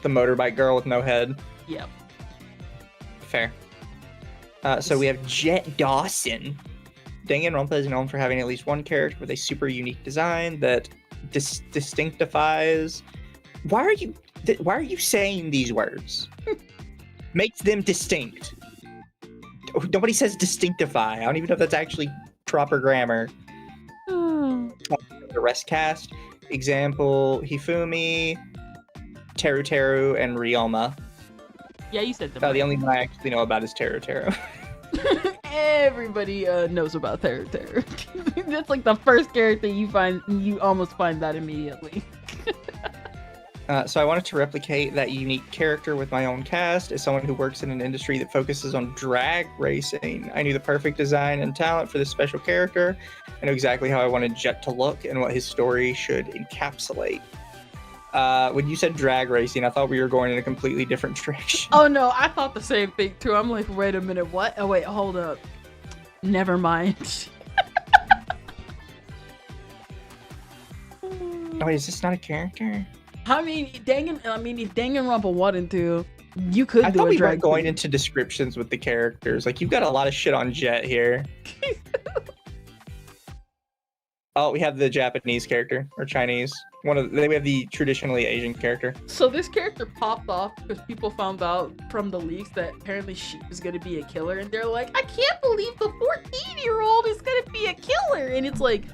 motorbike girl with no head? Yep. Fair. So we have Jet Dawson. Danganronpa is known for having at least one character with a super unique design that distinctifies. Why are you saying these words? Makes them distinct. Nobody says distinctify. I don't even know if that's actually proper grammar. The rest cast. Example: Hifumi, Teru Teru, and Ryoma. Yeah, you said them. The only one I actually know about is Teru Teru. Everybody knows about Teru Teru. That's like the first character you find. You almost find that immediately. So I wanted to replicate that unique character with my own cast as someone who works in an industry that focuses on drag racing. I knew the perfect design and talent for this special character. I knew exactly how I wanted Jet to look and what his story should encapsulate. When you said drag racing, I thought we were going in a completely different direction. Oh no, I thought the same thing too. I'm like, wait a minute, what? Oh wait, hold up. Never mind. Oh, wait, is this not a character? I mean, if Danganronpa wanted to, you could I do thought a we drag weren't going queen. into descriptions with the characters. Like, you've got a lot of shit on Jet here. Oh, we have the Japanese character, or Chinese. We have the traditionally Asian character. So this character popped off because people found out from the leaks that apparently she was going to be a killer, and they're like, I can't believe the 14-year-old is going to be a killer. And it's like,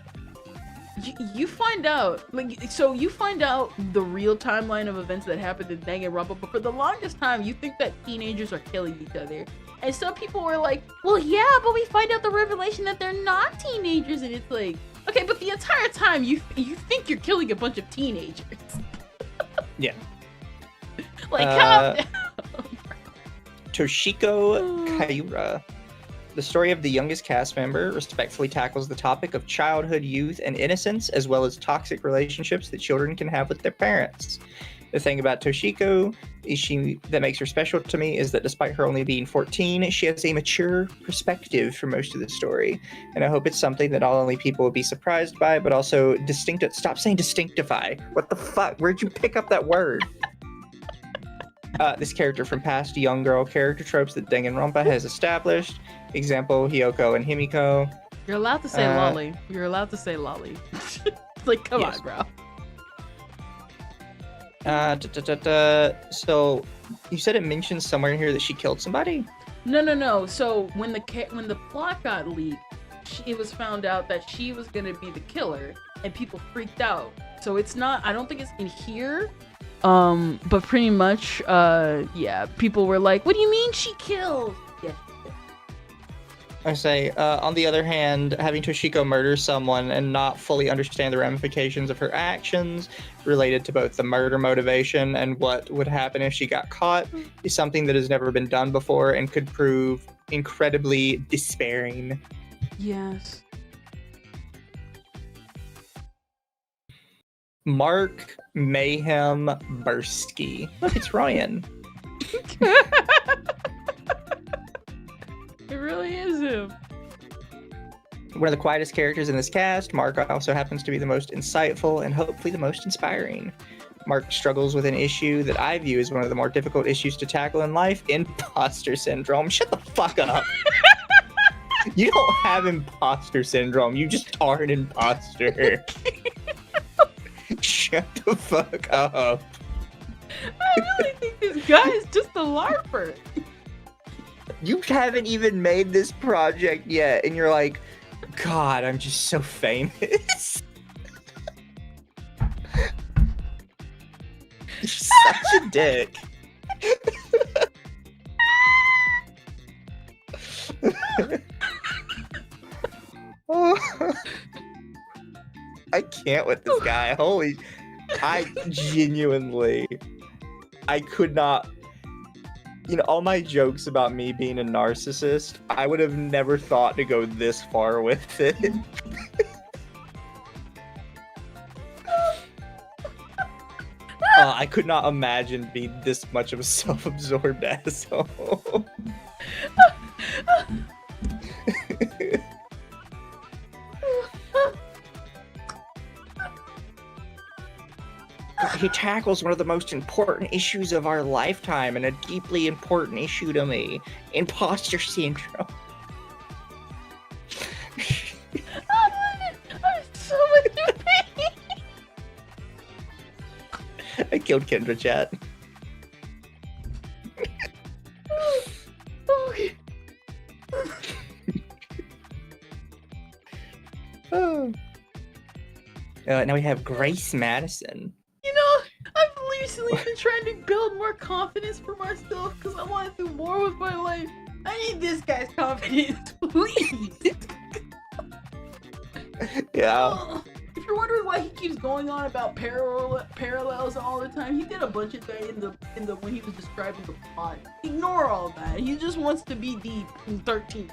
you find out, you find out the real timeline of events that happened in Danganronpa, but for the longest time, you think that teenagers are killing each other. And some people were like, well, yeah, but we find out the revelation that they're not teenagers, and it's like, okay, but the entire time you think you're killing a bunch of teenagers. Yeah. Like, calm down. Toshiko Kaiura. The story of the youngest cast member respectfully tackles the topic of childhood, youth, and innocence, as well as toxic relationships that children can have with their parents. The thing about Toshiko that makes her special to me is that despite her only being 14, she has a mature perspective for most of the story. And I hope it's something that not only people will be surprised by, but also stop saying distinctify. What the fuck? Where'd you pick up that word? This character from past young girl character tropes that Danganronpa has established. Example, Hiyoko and Himiko. You're allowed to say lolly. You're allowed to say lolly. Like, come on, bro. So, you said it mentions somewhere in here that she killed somebody? No. So when the plot got leaked, it was found out that she was gonna be the killer, and people freaked out. So it's not. I don't think it's in here. But pretty much, yeah, people were like, "What do you mean she killed?" Yeah. I say, on the other hand, having Toshiko murder someone and not fully understand the ramifications of her actions related to both the murder motivation and what would happen if she got caught is something that has never been done before and could prove incredibly despairing. Yes. Mark Mayhem Bursky. Look, it's Ryan. It really is him. One of the quietest characters in this cast, Mark also happens to be the most insightful and hopefully the most inspiring. Mark struggles with an issue that I view as one of the more difficult issues to tackle in life, imposter syndrome. Shut the fuck up. You don't have imposter syndrome. You just are an imposter. Shut the fuck up. I really think this guy is just a LARPer. You haven't even made this project yet, and you're like, God, I'm just so famous. You're such a dick. I can't with this guy. Holy, I genuinely, I could not. You know, all my jokes about me being a narcissist, I would have never thought to go this far with it. I could not imagine being this much of a self-absorbed asshole. He tackles one of the most important issues of our lifetime and a deeply important issue to me. Imposter syndrome. I'm so much in pain. I killed Kendra chat. Okay. Oh. Now we have Grace Madison. You know, I've recently been trying to build more confidence for myself because I want to do more with my life. I need this guy's confidence, please. Yeah. If you're wondering why he keeps going on about parallels all the time, he did a bunch of that in the when he was describing the plot. Ignore all that. He just wants to be deep in 13.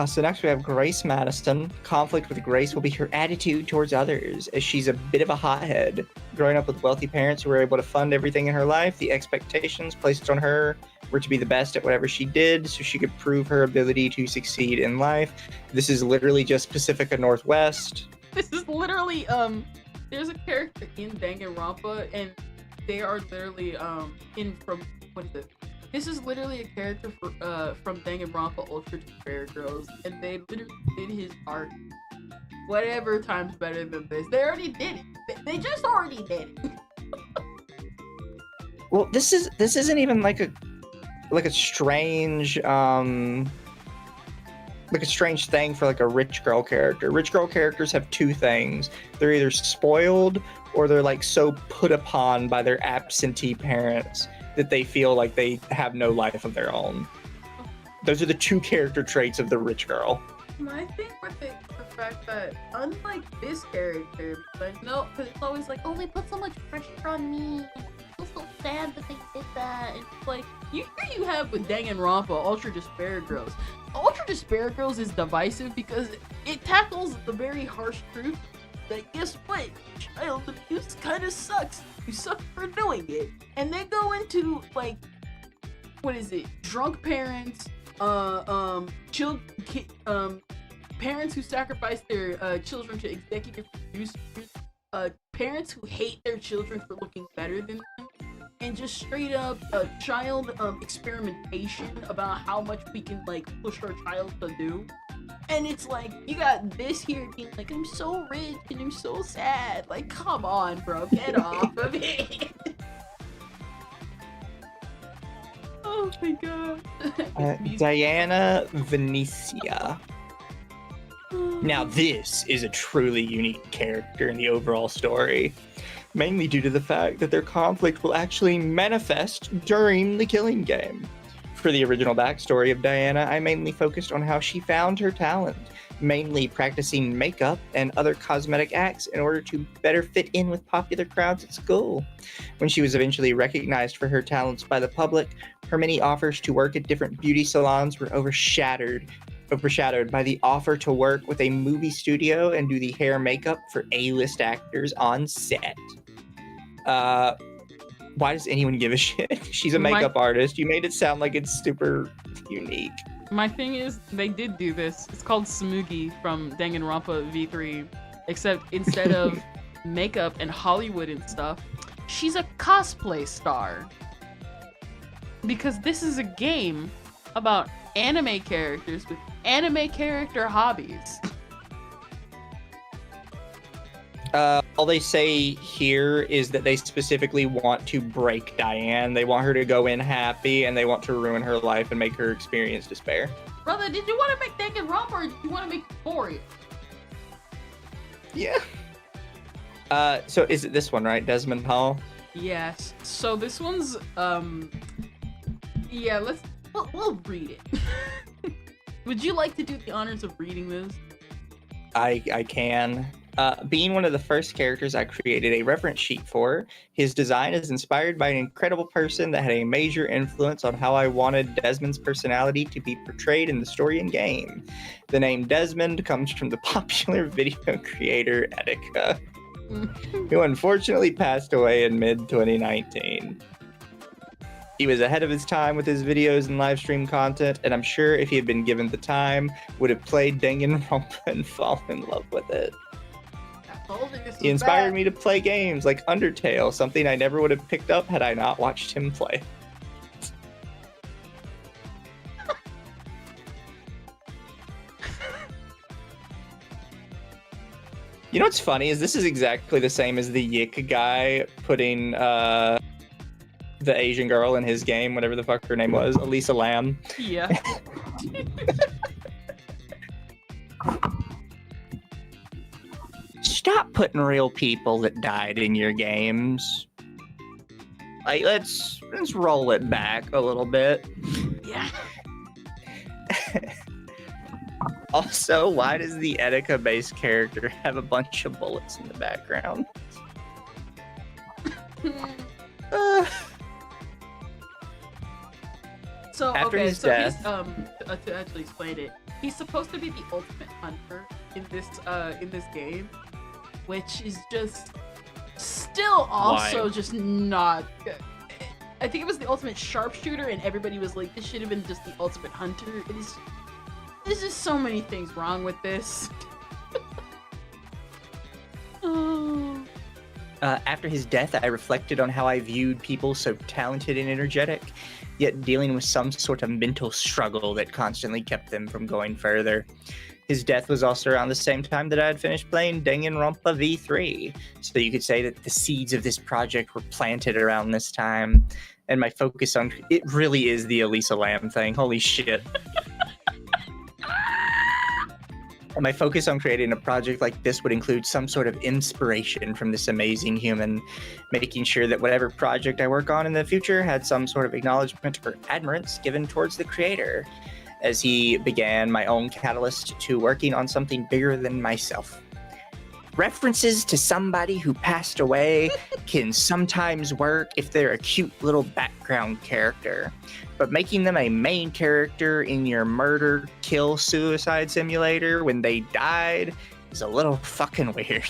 So next we have Grace Madison. Conflict with Grace will be her attitude towards others, as she's a bit of a hothead. Growing up with wealthy parents who were able to fund everything in her life, the expectations placed on her were to be the best at whatever she did, so she could prove her ability to succeed in life. This is literally just Pacifica Northwest. This is literally there's a character in Danganronpa, and they are literally in from what is it? This is literally a character from Danganronpa Ultra Despair Girls, and they literally did his arc whatever times better than this. They already did it. They just already did it. Well, this isn't even like a strange thing for like a rich girl character. Rich girl characters have two things. They're either spoiled or they're like so put upon by their absentee parents that they feel like they have no life of their own. Those are the two character traits of the rich girl. My thing with the fact that, unlike this character, like, no, because it's always like, oh, they put so much pressure on me. I feel so sad that they did that. It's like, you have with Danganronpa Ultra Despair Girls. Ultra Despair Girls is divisive because it tackles the very harsh truth that, guess what? Child abuse kind of sucks. You suck for doing it. And they go into, like, what is it? Drunk parents, parents who sacrifice their children to executive producers, parents who hate their children for looking better than them, and just straight up child experimentation about how much we can like push our child to do. And it's like, you got this here being like, I'm so rich and I'm so sad. Like, come on, bro, get off of it. Oh my god. Diana Venetia. Now this is a truly unique character in the overall story, mainly due to the fact that their conflict will actually manifest during the killing game. For the original backstory of Diana, I mainly focused on how she found her talent, mainly practicing makeup and other cosmetic acts in order to better fit in with popular crowds at school. When she was eventually recognized for her talents by the public, her many offers to work at different beauty salons were overshadowed by the offer to work with a movie studio and do the hair and makeup for A-list actors on set. Why does anyone give a shit? She's a makeup artist. You made it sound like it's super unique. My thing is, they did do this. It's called Smoogie from Danganronpa V3, except instead of makeup and Hollywood and stuff, she's a cosplay star. Because this is a game about anime characters with anime character hobbies. All they say here is that they specifically want to break Diane. They want her to go in happy, and they want to ruin her life and make her experience despair. Brother, did you want to make Danganronpa or did you want to make Euphoria? Yeah. So is it this one, right? Desmond Hall? Yes. So this one's, yeah, we'll read it. Would you like to do the honors of reading this? I can. Being one of the first characters I created a reference sheet for, his design is inspired by an incredible person that had a major influence on how I wanted Desmond's personality to be portrayed in the story and game. The name Desmond comes from the popular video creator Etika, who unfortunately passed away in mid-2019. He was ahead of his time with his videos and live stream content, and I'm sure if he had been given the time, would have played Danganronpa and fallen in love with it. He inspired me to play games like Undertale, something I never would have picked up had I not watched him play. You know what's funny is this is exactly the same as the Yik guy putting the Asian girl in his game, whatever the fuck her name was, Elisa Lam. Yeah. Stop putting real people that died in your games. Like, let's roll it back a little bit. Yeah. Also, why does the Etika-based character have a bunch of bullets in the background? So after okay, his so death, he's, to actually explain it, he's supposed to be the ultimate hunter in this game, which is just still also just not good. I think it was the ultimate sharpshooter, and everybody was like, this should have been just the ultimate hunter. There's just so many things wrong with this. Oh. After his death, I reflected on how I viewed people so talented and energetic, yet dealing with some sort of mental struggle that constantly kept them from going further. His death was also around the same time that I had finished playing Danganronpa V3, so you could say that the seeds of this project were planted around this time, and my focus on it really is the Elisa Lam thing. Holy shit. And my focus on creating a project like this would include some sort of inspiration from this amazing human, making sure that whatever project I work on in the future had some sort of acknowledgement or admirance given towards the creator, as he began my own catalyst to working on something bigger than myself. References to somebody who passed away can sometimes work if they're a cute little background character, but making them a main character in your murder, kill, suicide simulator when they died is a little fucking weird.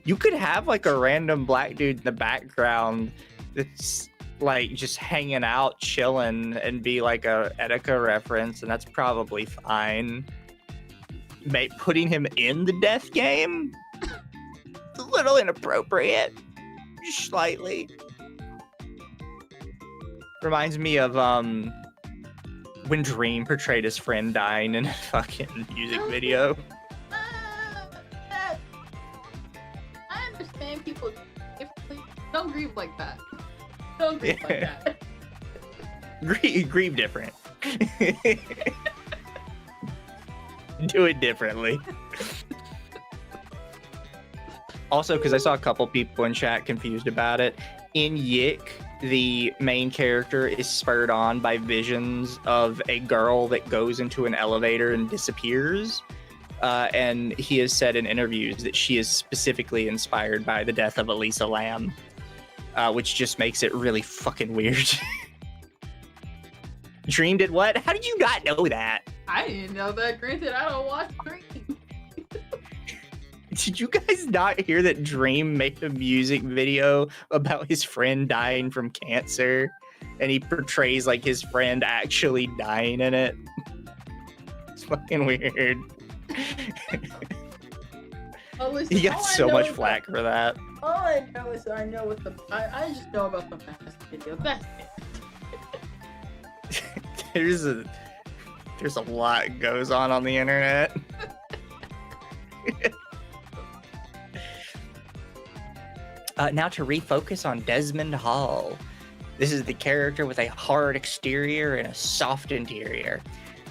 You could have like a random black dude in the background that's like just hanging out, chilling, and be like a Etika reference, and that's probably fine. Putting him in the death game? It's a little inappropriate. Just slightly. Reminds me of when Dream portrayed his friend dying in a fucking music video. I understand people differently. Don't grieve like that. Don't grieve like that. Grieve different. Do it differently. Also, because I saw a couple people in chat confused about it. In Yick, the main character is spurred on by visions of a girl that goes into an elevator and disappears. And he has said in interviews that she is specifically inspired by the death of Elisa Lam, which just makes it really fucking weird. Dream did what? How did you not know that? I didn't know that. Granted, I don't watch Dream. Did you guys not hear that Dream made a music video about his friend dying from cancer? And he portrays like his friend actually dying in it. It's fucking weird. Oh, listen, He got so much flack for that. All I know is I just know about the mask video. That's it. There's a lot goes on the internet. Now to refocus on Desmond Hall. This is the character with a hard exterior and a soft interior.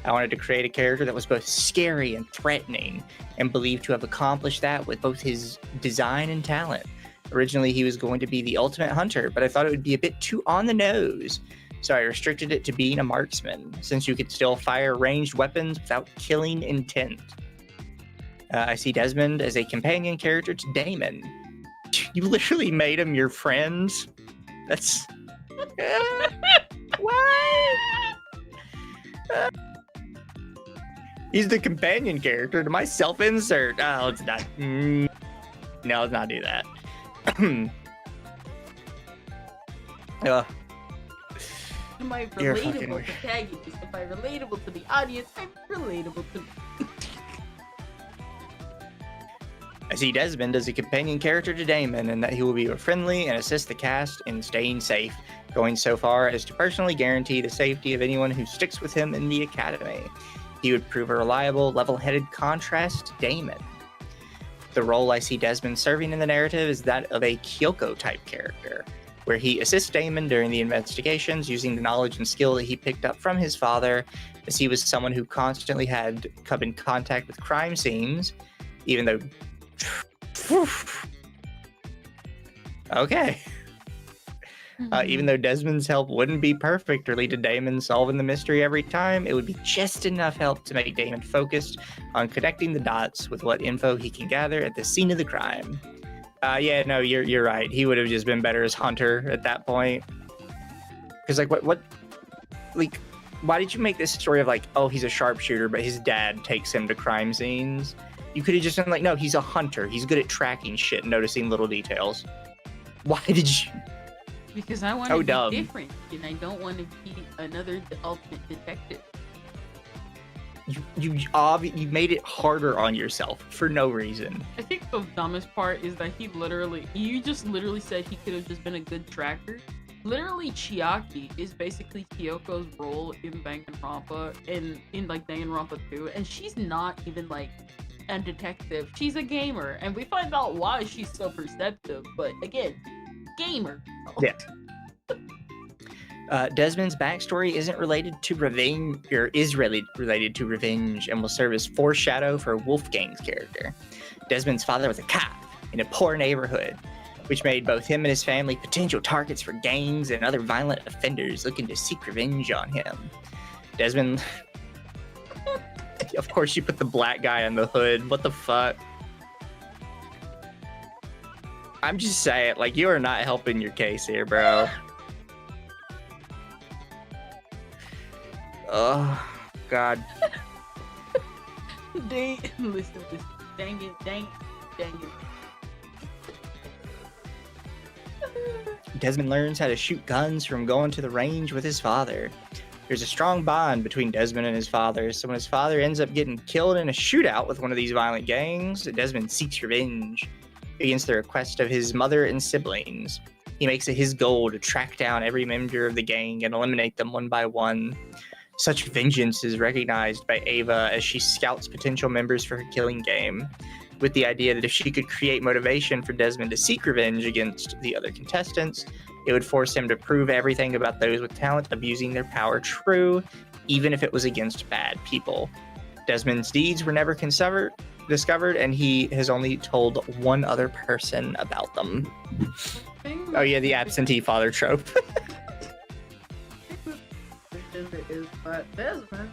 I wanted to create a character that was both scary and threatening, and believed to have accomplished that with both his design and talent. Originally, he was going to be the ultimate hunter, but I thought it would be a bit too on the nose, so I restricted it to being a marksman, since you could still fire ranged weapons without killing intent. I see Desmond as a companion character to Damon. You literally made him your friend? That's... what? He's the companion character to my self-insert. Oh, let's not. No, let's not do that. Am I relatable to Taggies? Am I relatable to the audience? I'm relatable to... I see Desmond as a companion character to Damon, and that he will be friendly and assist the cast in staying safe, going so far as to personally guarantee the safety of anyone who sticks with him in the academy. He would prove a reliable, level-headed contrast to Damon. The role I see Desmond serving in the narrative is that of a Kyoko-type character, where he assists Damon during the investigations using the knowledge and skill that he picked up from his father, as he was someone who constantly had come in contact with crime scenes, even though... Okay. Even though Desmond's help wouldn't be perfect or lead to Damon solving the mystery every time, it would be just enough help to make Damon focused on connecting the dots with what info he can gather at the scene of the crime. Yeah, no, you're right. He would have just been better as Hunter at that point. Because, like, what, like, why did you make this story of, like, oh, he's a sharpshooter, but his dad takes him to crime scenes? You could have just been like, no, he's a hunter. He's good at tracking shit and noticing little details. Why did you... Because I want to be different, and I don't want to be another ultimate detective. You made it harder on yourself for no reason. I think the dumbest part is that you just literally said he could have just been a good tracker. Literally, Chiaki is basically Kyoko's role in Danganronpa, in like Danganronpa 2, and she's not even like a detective. She's a gamer, and we find out why she's so perceptive. But again, gamer. Yeah. Desmond's backstory isn't related to revenge, or is really related to revenge, and will serve as foreshadow for Wolfgang's character. Desmond's father was a cop in a poor neighborhood, which made both him and his family potential targets for gangs and other violent offenders looking to seek revenge on him. Desmond... Of course you put the black guy on the hood. What the fuck? I'm just saying, like, you are not helping your case here, bro. Oh, God. Listen, dang it. Desmond learns how to shoot guns from going to the range with his father. There's a strong bond between Desmond and his father, so when his father ends up getting killed in a shootout with one of these violent gangs, Desmond seeks revenge against the request of his mother and siblings. He makes it his goal to track down every member of the gang and eliminate them one by one. Such vengeance is recognized by Ava as she scouts potential members for her killing game, with the idea that if she could create motivation for Desmond to seek revenge against the other contestants, it would force him to prove everything about those with talent abusing their power true, even if it was against bad people. Desmond's deeds were never discovered, and he has only told one other person about them. Oh yeah, the absentee father trope. Is but Desmond,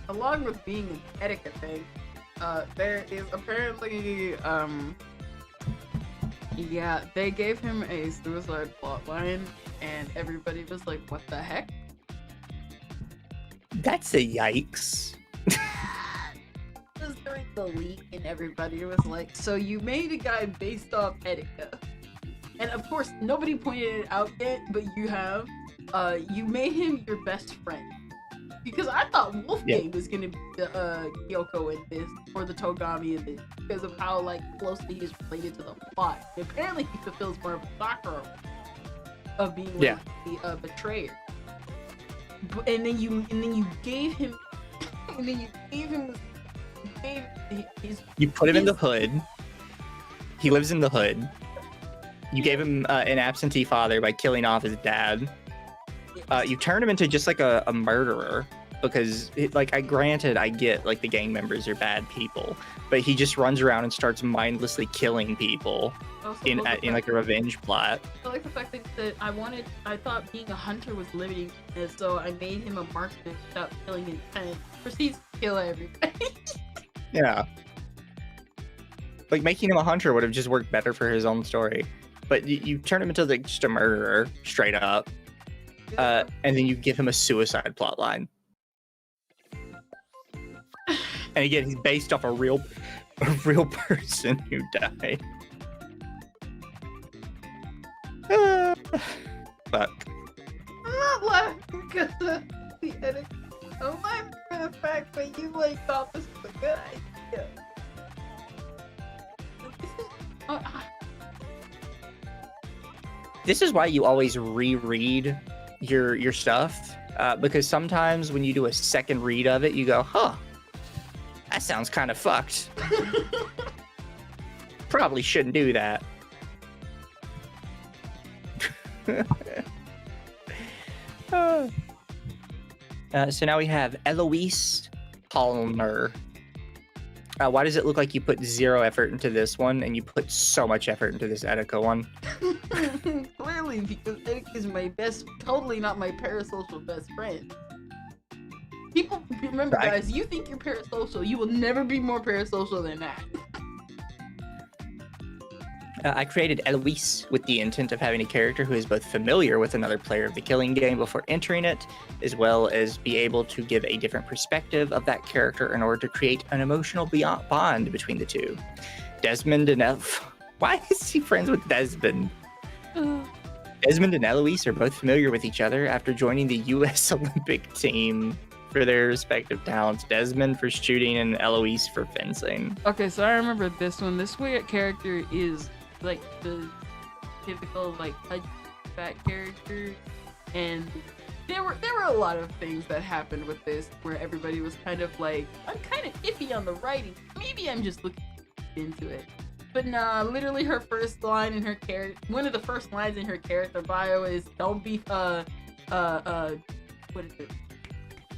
along with being an etiquette thing, there is apparently yeah, they gave him a suicide plotline, and everybody was like, "What the heck?" That's a yikes. It was during the leak, and everybody was like, "So you made a guy based off etiquette," and of course nobody pointed it out yet, but you have. You made him your best friend. Because I thought Wolfgang was gonna be the Kyoko in this, or the Togami in this, because of how like closely he's related to the plot. And apparently he fulfills more of a Sakura of being like, the betrayer. And then you gave him, You put him in the hood. He lives in the hood. You gave him an absentee father by killing off his dad. You turn him into just like a murderer, because I get like the gang members are bad people, but he just runs around and starts mindlessly killing people in like a revenge plot. I like the fact that I thought being a hunter was limiting, and so I made him a marksman without killing intent. Proceeds to kill everybody. Yeah. Like making him a hunter would have just worked better for his own story, but you turn him into like just a murderer straight up. And then you give him a suicide plotline. And again, he's based off a real person who died. Fuck. I'm not laughing because of the edit. I'm laughing for the fact that you thought this was a good idea. This is why you always reread your stuff, because sometimes when you do a second read of it, you go, huh, that sounds kind of fucked. Probably shouldn't do that. So now we have Eloise Palmer. Why does it look like you put 0 effort into this one and you put so much effort into this Etika one? Clearly, because Etika is my totally not my parasocial best friend. People, remember guys, you think you're parasocial, you will never be more parasocial than that. I created Eloise with the intent of having a character who is both familiar with another player of the killing game before entering it, as well as be able to give a different perspective of that character in order to create an emotional bond between the two. Desmond and Why is he friends with Desmond? Desmond and Eloise are both familiar with each other after joining the U.S. Olympic team for their respective talents. Desmond for shooting and Eloise for fencing. Okay, so I remember this one. This weird character is like the typical fat character, and there were a lot of things that happened with this where everybody was kind of like, I'm kind of iffy on the writing, maybe I'm just looking into it. But nah, literally her first line in her one of the first lines in her character bio is, don't be what is it?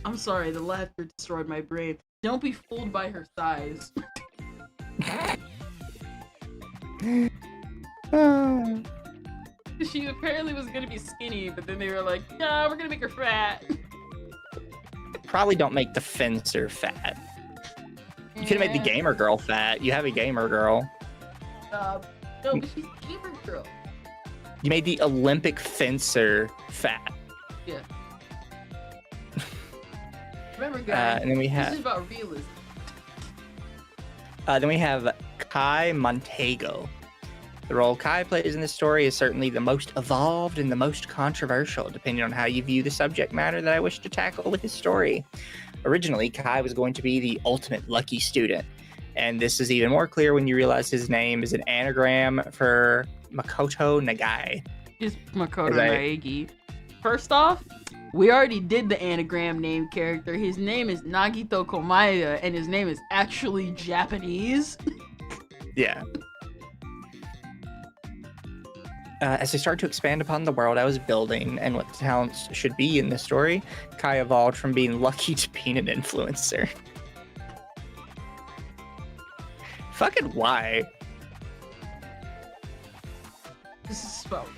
I'm sorry, the laughter destroyed my brain. Don't be fooled by her size. She apparently was gonna be skinny, but then they were like, "No, we're gonna make her fat." Probably don't make the fencer fat. You could have made the gamer girl fat. You have a gamer girl. No, but she's a gamer girl. You made the Olympic fencer fat. Yeah. Remember, guys, and then we have, this is about realism. Then we have Kai Montego. The role Kai plays in this story is certainly the most evolved and the most controversial, depending on how you view the subject matter that I wish to tackle with his story. Originally, Kai was going to be the ultimate lucky student, and this is even more clear when you realize his name is an anagram for Makoto Nagai. It's Makoto Naegi. First off, we already did the anagram name character. His name is Nagito Komaeda, and his name is actually Japanese. Yeah. As I start to expand upon the world I was building and what the talents should be in this story, Kai evolved from being lucky to being an influencer. Fucking why? This is spelled.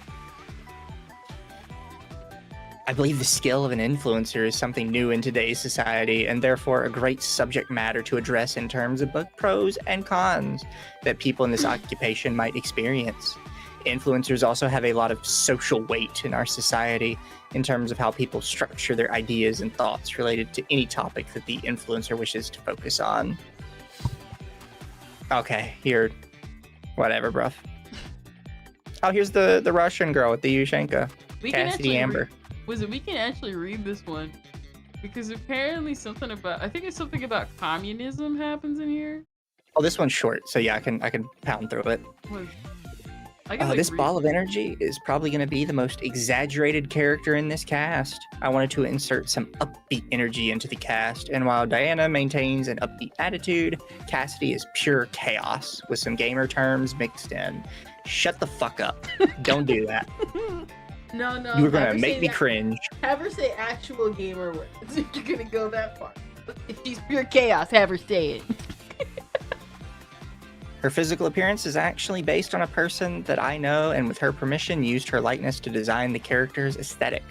I believe the skill of an influencer is something new in today's society, and therefore a great subject matter to address in terms of both pros and cons that people in this occupation might experience. Influencers also have a lot of social weight in our society in terms of how people structure their ideas and thoughts related to any topic that the influencer wishes to focus on. Okay, here. Whatever, bruv. Oh, here's the Russian girl with the Yushenka. Cassidy Amber. We can actually read this one because apparently something about, I think it's something about communism happens in here. Oh, this one's short, so yeah, I can pound through it. This ball of energy is probably going to be the most exaggerated character in this cast. I wanted to insert some upbeat energy into the cast, and while Diana maintains an upbeat attitude, Cassidy is pure chaos with some gamer terms mixed in. Shut the fuck up. Don't do that. No. You were going to make me cringe. Have her say actual gamer words if you're going to go that far. If she's pure chaos, have her say it. Her physical appearance is actually based on a person that I know, and with her permission, used her likeness to design the character's aesthetic.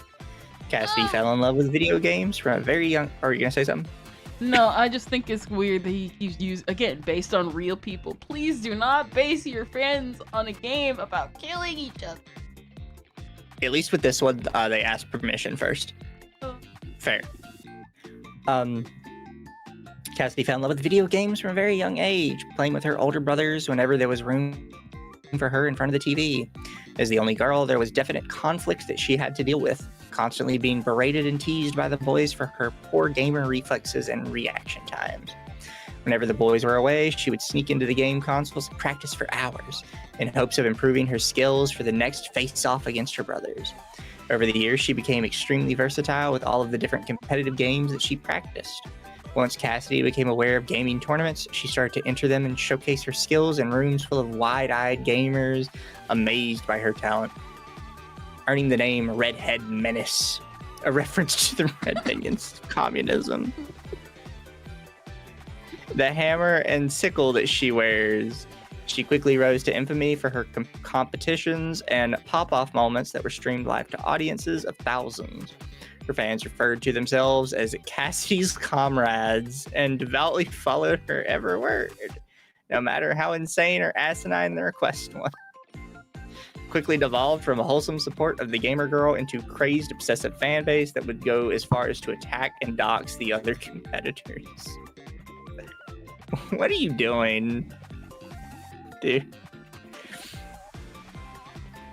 Cassidy fell in love with video games from a very young... Are you going to say something? No, I just think it's weird that he keeps using, again, based on real people. Please do not base your friends on a game about killing each other. At least with this one, they asked permission first. Oh. Fair. Cassidy fell in love with video games from a very young age, playing with her older brothers whenever there was room for her in front of the TV. As the only girl, there was definite conflict that she had to deal with, constantly being berated and teased by the boys for her poor gamer reflexes and reaction times. Whenever the boys were away, she would sneak into the game consoles and practice for hours, in hopes of improving her skills for the next face-off against her brothers. Over the years, she became extremely versatile with all of the different competitive games that she practiced. Once Cassidy became aware of gaming tournaments, she started to enter them and showcase her skills in rooms full of wide-eyed gamers, amazed by her talent, earning the name Redhead Menace, a reference to the Red Minions communism. The hammer and sickle that she wears. She quickly rose to infamy for her competitions and pop-off moments that were streamed live to audiences of thousands. Her fans referred to themselves as Cassidy's comrades and devoutly followed her every word, no matter how insane or asinine the request was. Quickly devolved from a wholesome support of the gamer girl into crazed, obsessive fan base that would go as far as to attack and dox the other competitors. What are you doing, dude?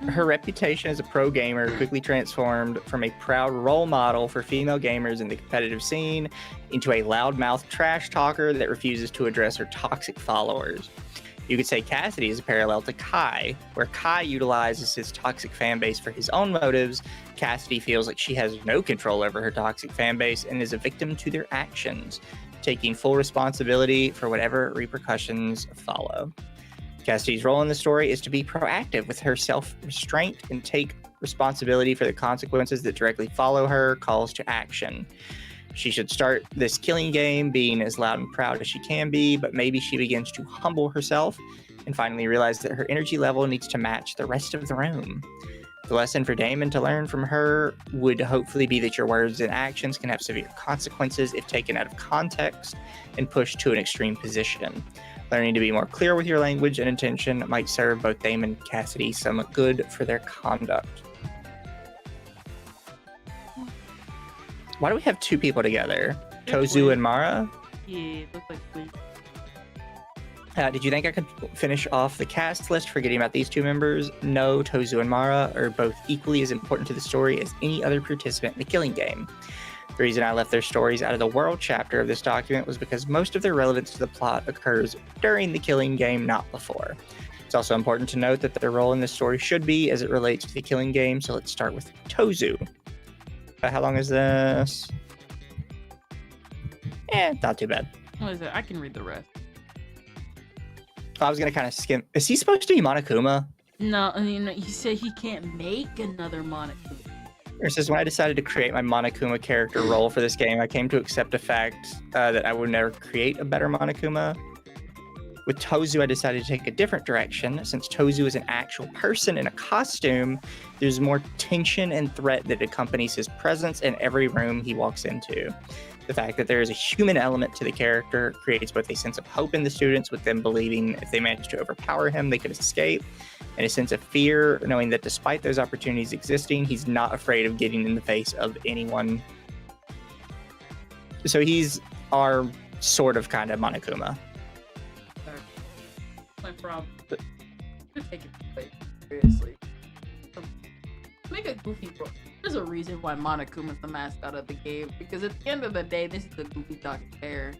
Her reputation as a pro gamer quickly transformed from a proud role model for female gamers in the competitive scene into a loudmouth trash talker that refuses to address her toxic followers. You could say Cassidy is a parallel to Kai, where Kai utilizes his toxic fan base for his own motives. Cassidy feels like she has no control over her toxic fan base and is a victim to their actions, taking full responsibility for whatever repercussions follow. Cassidy's role in the story is to be proactive with her self-restraint and take responsibility for the consequences that directly follow her calls to action. She should start this killing game being as loud and proud as she can be, but maybe she begins to humble herself and finally realize that her energy level needs to match the rest of the room. The lesson for Damon to learn from her would hopefully be that your words and actions can have severe consequences if taken out of context and pushed to an extreme position. Learning to be more clear with your language and intention might serve both Damon and Cassidy some good for their conduct. Why do we have two people together? Tozu and Mara? Yeah, looks like twins. Did you think I could finish off the cast list forgetting about these two members? No, Tozu and Mara are both equally as important to the story as any other participant in the killing game. The reason I left their stories out of the world chapter of this document was because most of their relevance to the plot occurs during the killing game, not before. It's also important to note that their role in this story should be as it relates to the killing game, so let's start with Tozu. How long is this? Not too bad. What is it? I can read the rest. I was gonna kind of skim. Is he supposed to be Monokuma? No, I mean, he said he can't make another Monokuma. It says, when I decided to create my Monokuma character role for this game, I came to accept the fact that I would never create a better Monokuma. With Tozu, I decided to take a different direction. Since Tozu is an actual person in a costume, there's more tension and threat that accompanies his presence in every room he walks into. The fact that there is a human element to the character creates both a sense of hope in the students, with them believing if they manage to overpower him, they could escape, and a sense of fear, knowing that despite those opportunities existing, he's not afraid of getting in the face of anyone. So he's our sort of kind of Monokuma. My problem. You take it way seriously. Make a goofy bro. There's a reason why Monokuma's the mascot of the game, because at the end of the day, this is a goofy Dockie bear.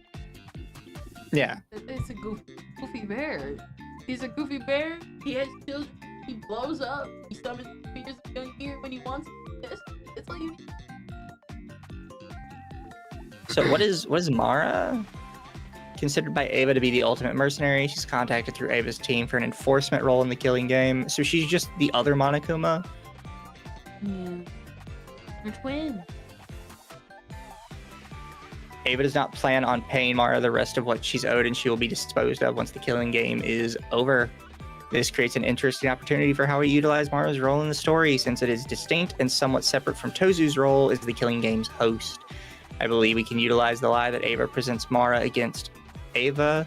Yeah. It's a goofy bear. He's a goofy bear. He has children. He blows up. He summons figures of young gear when he wants. It's all you need. So what is Mara? Considered by Ava to be the ultimate mercenary, she's contacted through Ava's team for an enforcement role in the killing game. So she's just the other Monokuma. Yeah. They're twins. Ava does not plan on paying Mara the rest of what she's owed, and she will be disposed of once the killing game is over. This creates an interesting opportunity for how we utilize Mara's role in the story, since it is distinct and somewhat separate from Tozu's role as the killing game's host. I believe we can utilize the lie that Ava presents Mara against Ava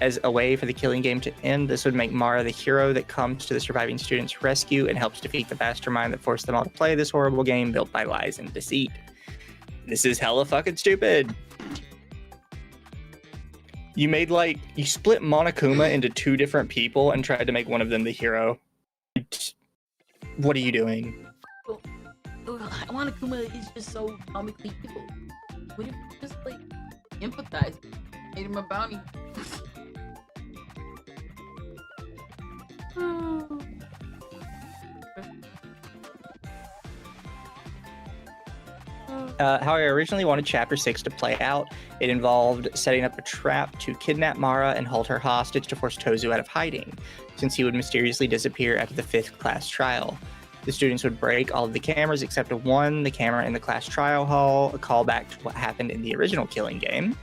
as a way for the killing game to end. This would make Mara the hero that comes to the surviving students' rescue and helps defeat the mastermind that forced them all to play this horrible game built by lies and deceit. This is hella fucking stupid. You split Monokuma into two different people and tried to make one of them the hero. What are you doing? Monokuma is just so comically evil. Would you just empathize? Made him a bounty. How I originally wanted Chapter 6 to play out, it involved setting up a trap to kidnap Mara and hold her hostage to force Tozu out of hiding, since he would mysteriously disappear after the 5th class trial. The students would break all of the cameras except one, the camera in the class trial hall, a callback to what happened in the original killing game.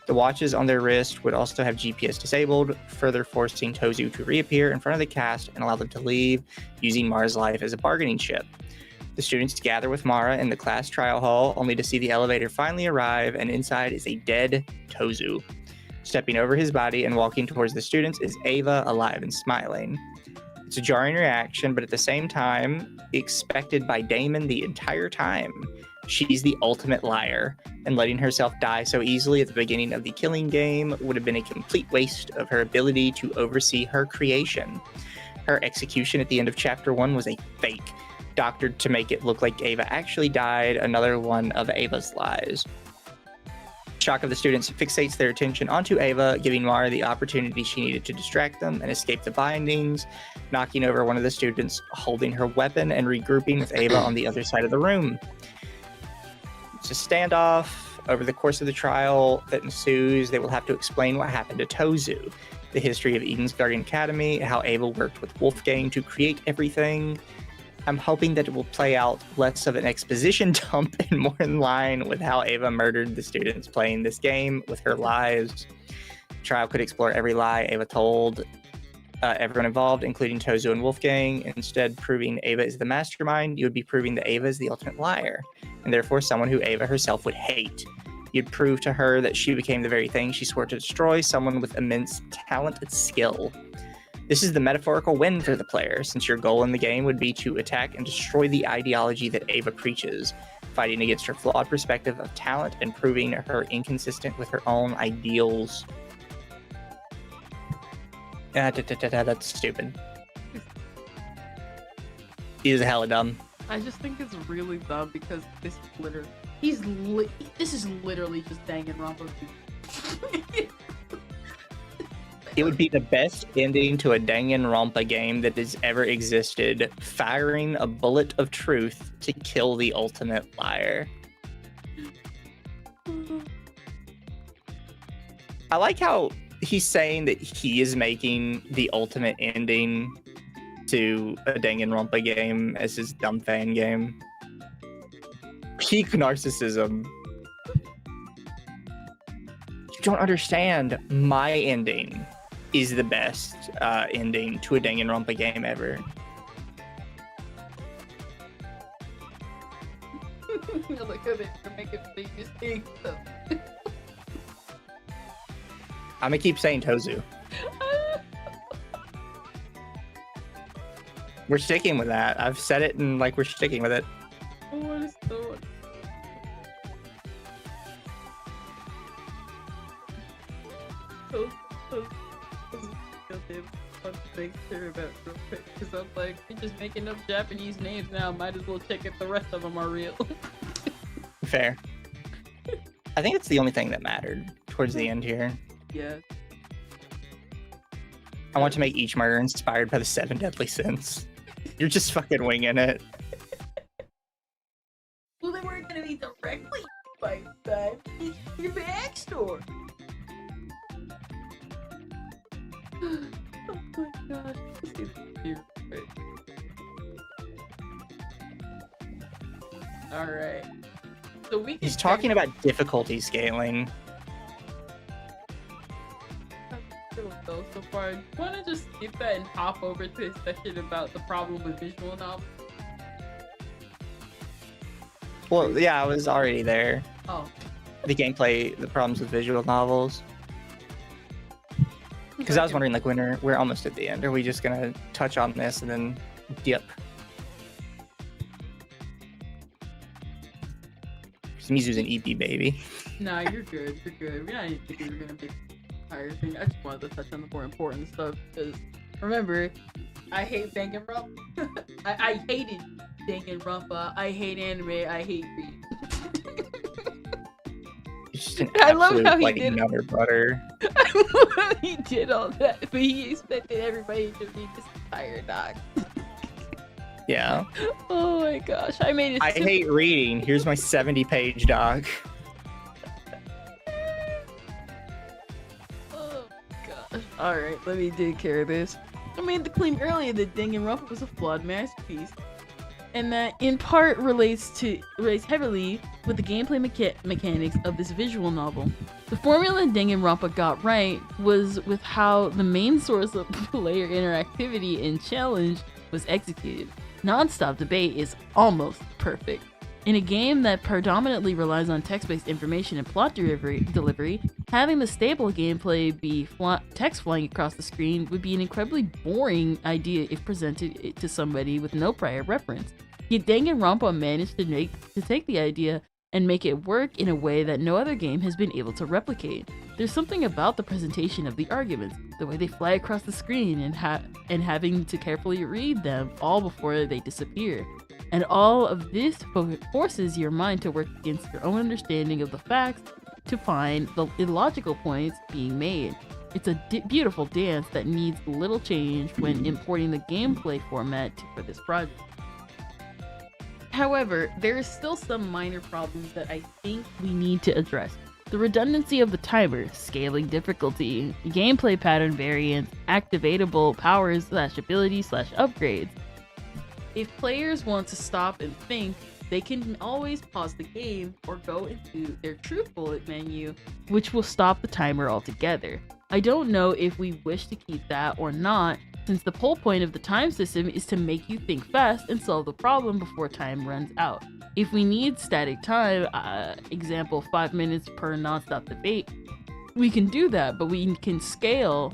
The watches on their wrist would also have GPS disabled, further forcing Tozu to reappear in front of the cast and allow them to leave, using Mara's life as a bargaining chip. The students gather with Mara in the class trial hall, only to see the elevator finally arrive, and inside is a dead Tozu. Stepping over his body and walking towards the students is Ava, alive and smiling. It's a jarring reaction, but at the same time, expected by Damon the entire time. She's the ultimate liar, and letting herself die so easily at the beginning of the killing game would have been a complete waste of her ability to oversee her creation. Her execution at the end of Chapter 1 was a fake, doctored to make it look like Ava actually died, another one of Ava's lies. Shock of the students fixates their attention onto Ava, giving Mara the opportunity she needed to distract them and escape the bindings, knocking over one of the students holding her weapon and regrouping with Ava on the other side of the room. It's a standoff. Over the course of the trial that ensues, they will have to explain what happened to Tozu, the history of Eden's Guardian Academy, how Ava worked with Wolfgang to create everything. I'm hoping that it will play out less of an exposition dump and more in line with how Ava murdered the students playing this game with her lies. The trial could explore every lie Ava told everyone involved, including Tozu and Wolfgang. Instead, proving Ava is the mastermind, you would be proving that Ava is the ultimate liar, and therefore someone who Ava herself would hate. You'd prove to her that she became the very thing she swore to destroy, someone with immense talent and skill. This is the metaphorical win for the player, since your goal in the game would be to attack and destroy the ideology that Ava preaches, fighting against her flawed perspective of talent and proving her inconsistent with her own ideals. That's stupid. He is hella dumb. I just think it's really dumb because this literally, this is literally just Danganronpa. It would be the best ending to a Danganronpa game that has ever existed, firing a bullet of truth to kill the ultimate liar. I like how he's saying that he is making the ultimate ending to a Danganronpa game as his dumb fan game. Peak narcissism. don't understand. My ending is the best ending to a Danganronpa game ever. Look how they're making big mistakes. I'm gonna keep saying Tozu. We're sticking with that. I've said it and like we're sticking with it. What is the one? Make sure about real quick because I'm like, you're just making up Japanese names now. Might as well check if the rest of them are real. Fair. I think it's the only thing that mattered towards the end here. Yeah. I want to make each murder inspired by the 7 deadly sins. You're just fucking winging it. Well, they weren't gonna be directly by that. It's your backstory. Oh my gosh. Let's get here. Alright. So we can He's talking about difficulty scaling. So far, you want to just skip that and hop over to a section about the problem with visual novels? Well, yeah, I was already there. Oh. The gameplay, the problems with visual novels. Because I was wondering, like, when we're almost at the end. Are we just gonna touch on this and then dip? Mizu's an EP baby. Nah, you're good. You're good. We didn't think we were gonna be entire thing. I just wanted to touch on the more important stuff because remember, I hate Danganronpa. I hated Danganronpa. I hate anime. I hate reading. It's just an I love absolute, how he like, did nutter butter. I love how he did all that, but he expected everybody to read this entire doc. Yeah. Oh my gosh, I made it. I hate reading. Here's my 70-page doc. Oh gosh. Alright, let me take care of this. I made the claim earlier that Danganronpa was a flawed masterpiece, and that in part relates heavily with the gameplay mechanics of this visual novel. The formula Danganronpa got right was with how the main source of player interactivity and challenge was executed. Non-stop debate is almost perfect. In a game that predominantly relies on text-based information and plot delivery, having the stable gameplay be text flying across the screen would be an incredibly boring idea if presented to somebody with no prior reference. Yet Danganronpa managed to take the idea and make it work in a way that no other game has been able to replicate. There's something about the presentation of the arguments, the way they fly across the screen and having to carefully read them all before they disappear. And all of this forces your mind to work against your own understanding of the facts to find the illogical points being made. It's a beautiful dance that needs little change when importing the gameplay format for this project. However, there is still some minor problems that I think we need to address. The redundancy of the timer, scaling difficulty, gameplay pattern variants, activatable powers / abilities / upgrades. If players want to stop and think, they can always pause the game or go into their truth bullet menu, which will stop the timer altogether. I don't know if we wish to keep that or not, since the whole point of the time system is to make you think fast and solve the problem before time runs out. If we need static time, example 5 minutes per non-stop debate, we can do that, but we can scale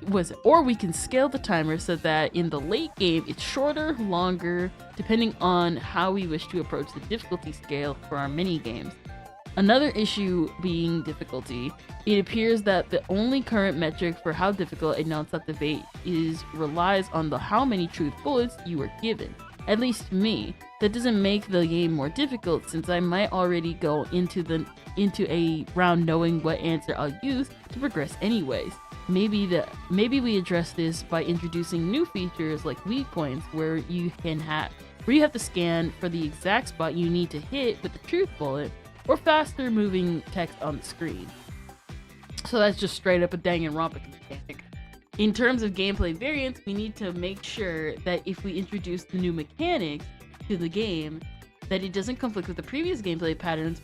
the timer so that in the late game it's shorter, longer, depending on how we wish to approach the difficulty scale for our mini games. Another issue being difficulty. It appears that the only current metric for how difficult a non-stop debate relies on the how many truth bullets you were given. At least to me. That doesn't make the game more difficult, since I might already go into a round knowing what answer I'll use to progress anyways. Maybe we address this by introducing new features like weak points where you have to scan for the exact spot you need to hit with the truth bullet, or faster moving text on the screen. So that's just straight up a Danganronpa mechanic. In terms of gameplay variants, we need to make sure that if we introduce the new mechanics to the game, that it doesn't conflict with the previous gameplay patterns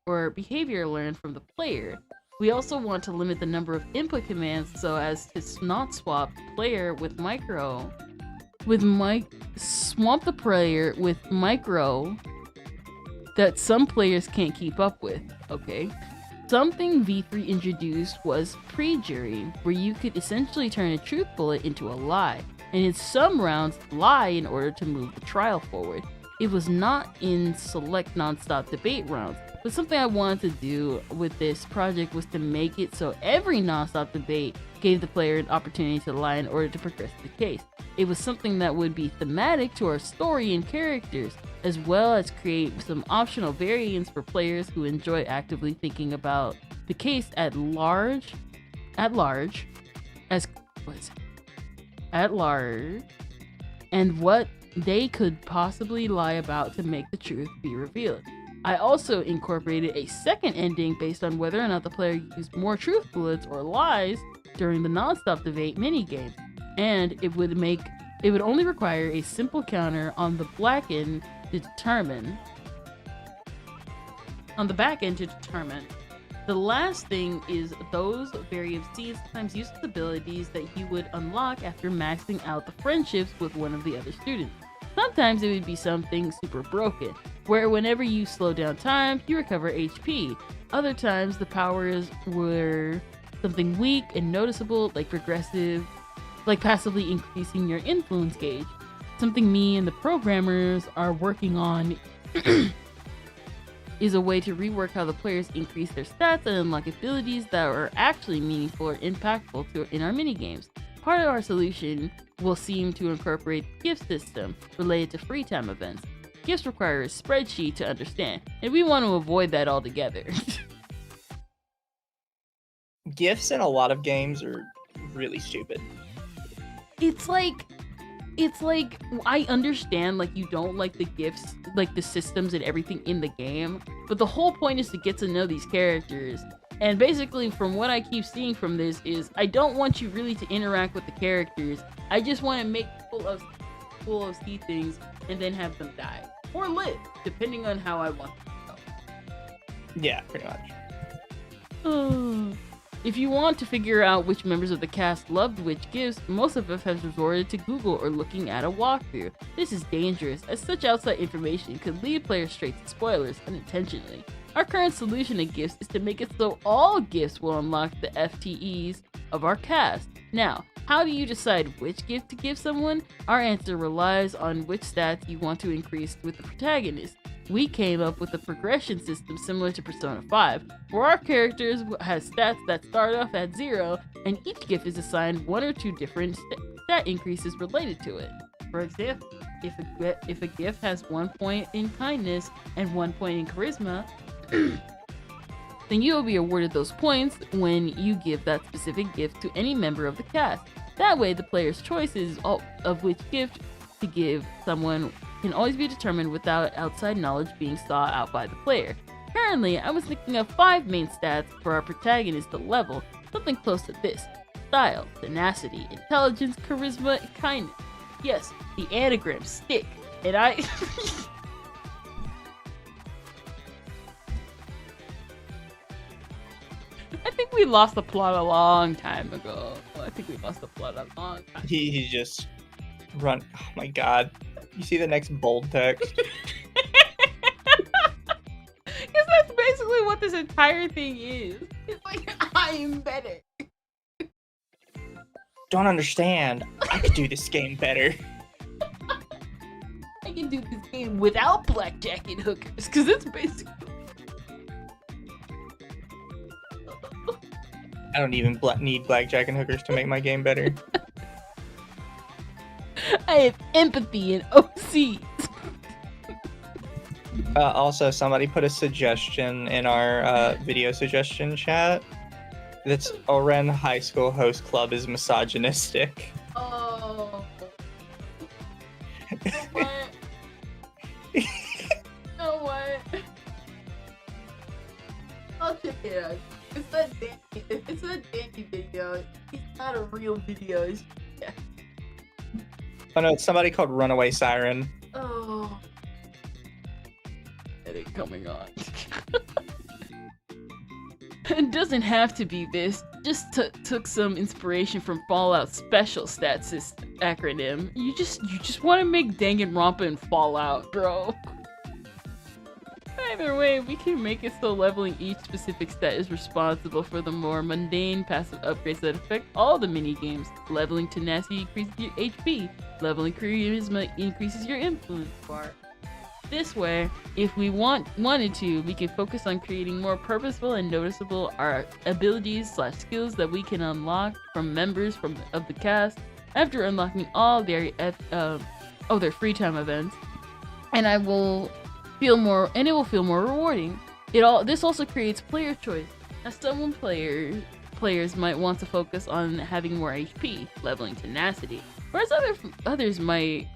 or behavior learned from the player. We also want to limit the number of input commands so as to not swap player with micro. Swamp the player with micro that some players can't keep up with, okay? Something V3 introduced was pre-jury, where you could essentially turn a truth bullet into a lie, and in some rounds, lie in order to move the trial forward. It was not in select non-stop debate rounds, but something I wanted to do with this project was to make it so every non-stop debate gave the player an opportunity to lie in order to progress the case. It was something that would be thematic to our story and characters, as well as create some optional variants for players who enjoy actively thinking about the case at large, and what they could possibly lie about to make the truth be revealed. I also incorporated a second ending based on whether or not the player used more truth bullets or lies during the non-stop debate minigame, and it would only require a simple counter on the back end to determine. The last thing is those various scenes sometimes use abilities that you would unlock after maxing out the friendships with one of the other students. Sometimes it would be something super broken, where whenever you slow down time, you recover HP. Other times the powers were something weak and noticeable, like passively increasing your influence gauge. Something me and the programmers are working on is a way to rework how the players increase their stats and unlock abilities that are actually meaningful or impactful in our minigames. Part of our solution will seem to incorporate the gift system related to free time events. Gifts require a spreadsheet to understand, and we want to avoid that altogether. Gifts in a lot of games are really stupid. It's like I understand like you don't like the gifts, like the systems and everything in the game, but the whole point is to get to know these characters. And basically from what I keep seeing from this is I don't want you really to interact with the characters. I just want to make full of see things and then have them die or live, depending on how I want them to go. Yeah, pretty much. If you want to figure out which members of the cast loved which gifts, most of us have resorted to Google or looking at a walkthrough. This is dangerous, as such outside information could lead players straight to spoilers unintentionally. Our current solution to gifts is to make it so all gifts will unlock the FTEs of our cast. Now, how do you decide which gift to give someone? Our answer relies on which stats you want to increase with the protagonist. We came up with a progression system similar to Persona 5, where our characters has stats that start off at 0, and each gift is assigned one or two different stat increases related to it. For example, if a gift has 1 point in kindness and 1 point in charisma, then you will be awarded those points when you give that specific gift to any member of the cast. That way, the player's choices of which gift to give someone can always be determined without outside knowledge being sought out by the player. Currently, I was thinking of 5 main stats for our protagonist to level, something close to this: style, tenacity, intelligence, charisma, and kindness. Yes, the anagram stick. And I think we lost the plot a long time ago. He just run. Oh my god. You see the next bold text? Because that's basically what this entire thing is. It's like, I am better. Don't understand. I could do this game better. I can do this game without blackjack and hookers, because it's basically... I don't even need blackjack and hookers to make my game better. I have empathy and OC. Also, somebody put a suggestion in our video suggestion chat. That's Oren High School Host Club is misogynistic. Oh. What? No, what? I'll check it out. It's that Danny video. It's not a real video. It's... Yeah. Oh no, it's somebody called Runaway Siren. Oh. Edit coming on. It doesn't have to be this. Just took some inspiration from Fallout's special stat system acronym. You just want to make Danganronpa and Fallout, bro. Either way, we can make it so leveling each specific stat is responsible for the more mundane passive upgrades that affect all the minigames. Leveling tenacity increases your HP. Leveling charisma increases your influence bar. This way, if we wanted to, we can focus on creating more purposeful and noticeable our abilities/skills that we can unlock from members of the cast after unlocking all their free time events, and it will feel more rewarding. This also creates player choice, as some players might want to focus on having more HP, leveling tenacity, whereas others might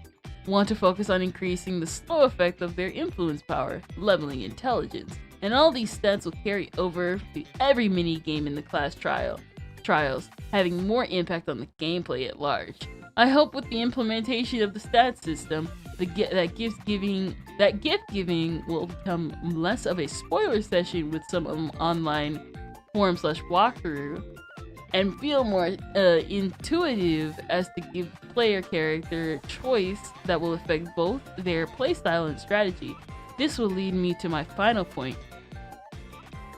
want to focus on increasing the slow effect of their influence power, leveling intelligence, and all these stats will carry over to every mini game in the class trials, having more impact on the gameplay at large. I hope with the implementation of the stat system, that gift giving will become less of a spoiler session with some online forum/walkthrough, and feel more intuitive as to give player character choice that will affect both their playstyle and strategy. This will lead me to my final point,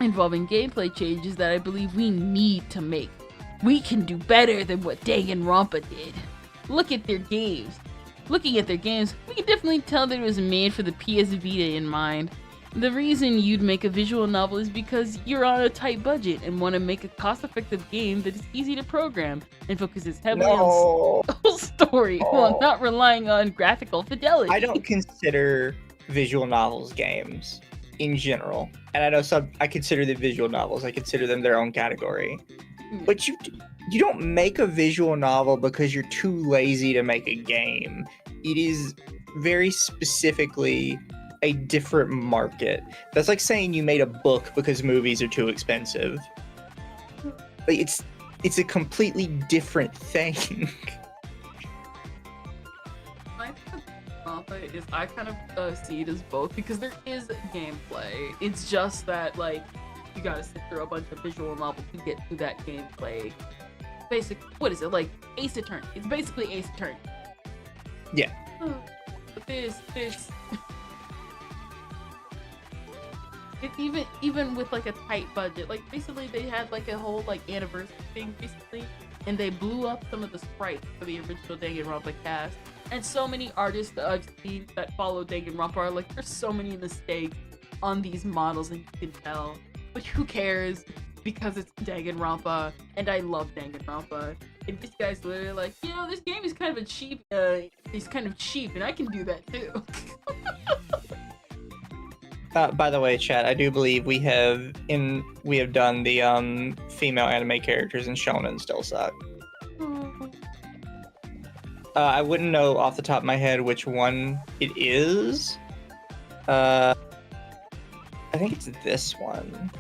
involving gameplay changes that I believe we need to make. We can do better than what Danganronpa did. Looking at their games, we can definitely tell that it was made for the PS Vita in mind. The reason you'd make a visual novel is because you're on a tight budget and want to make a cost-effective game that is easy to program and focuses heavily on story while not relying on graphical fidelity. I don't consider visual novels games in general, and I know I consider the visual novels. I consider them their own category. But you don't make a visual novel because you're too lazy to make a game. It is very specifically a different market. That's like saying you made a book because movies are too expensive. Like it's a completely different thing. I kind of see it as both, because there is gameplay. It's just that, like, you gotta sit through a bunch of visual novels to get through that gameplay. What is it, like Ace Attorney? It's basically Ace Attorney. Yeah. But this even with like a tight budget, like basically they had like a whole like anniversary thing basically, and they blew up some of the sprites for the original Danganronpa cast. And so many artists that I've seen that follow Danganronpa are like, there's so many mistakes on these models, and you can tell. But who cares? Because it's Danganronpa, and I love Danganronpa. And this guy's literally like, this game is kind of cheap, and I can do that too. By the way, chat, I do believe we have done the female anime characters in Shonen still suck. I wouldn't know off the top of my head which one it is. I think it's this one.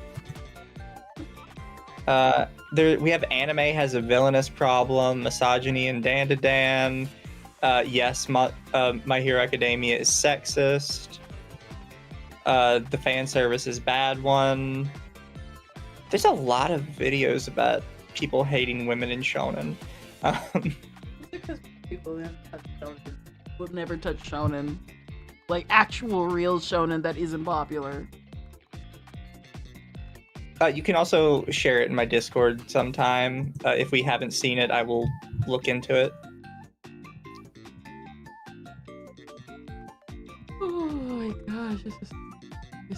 We have anime has a villainous problem, misogyny and Dan. Yes, My Hero Academia is sexist. The fan service is bad one. There's a lot of videos about people hating women in shonen. Because people will never touch shonen, like actual real shonen that isn't popular. You can also share it in my Discord sometime. If we haven't seen it, I will look into it. Oh my gosh, this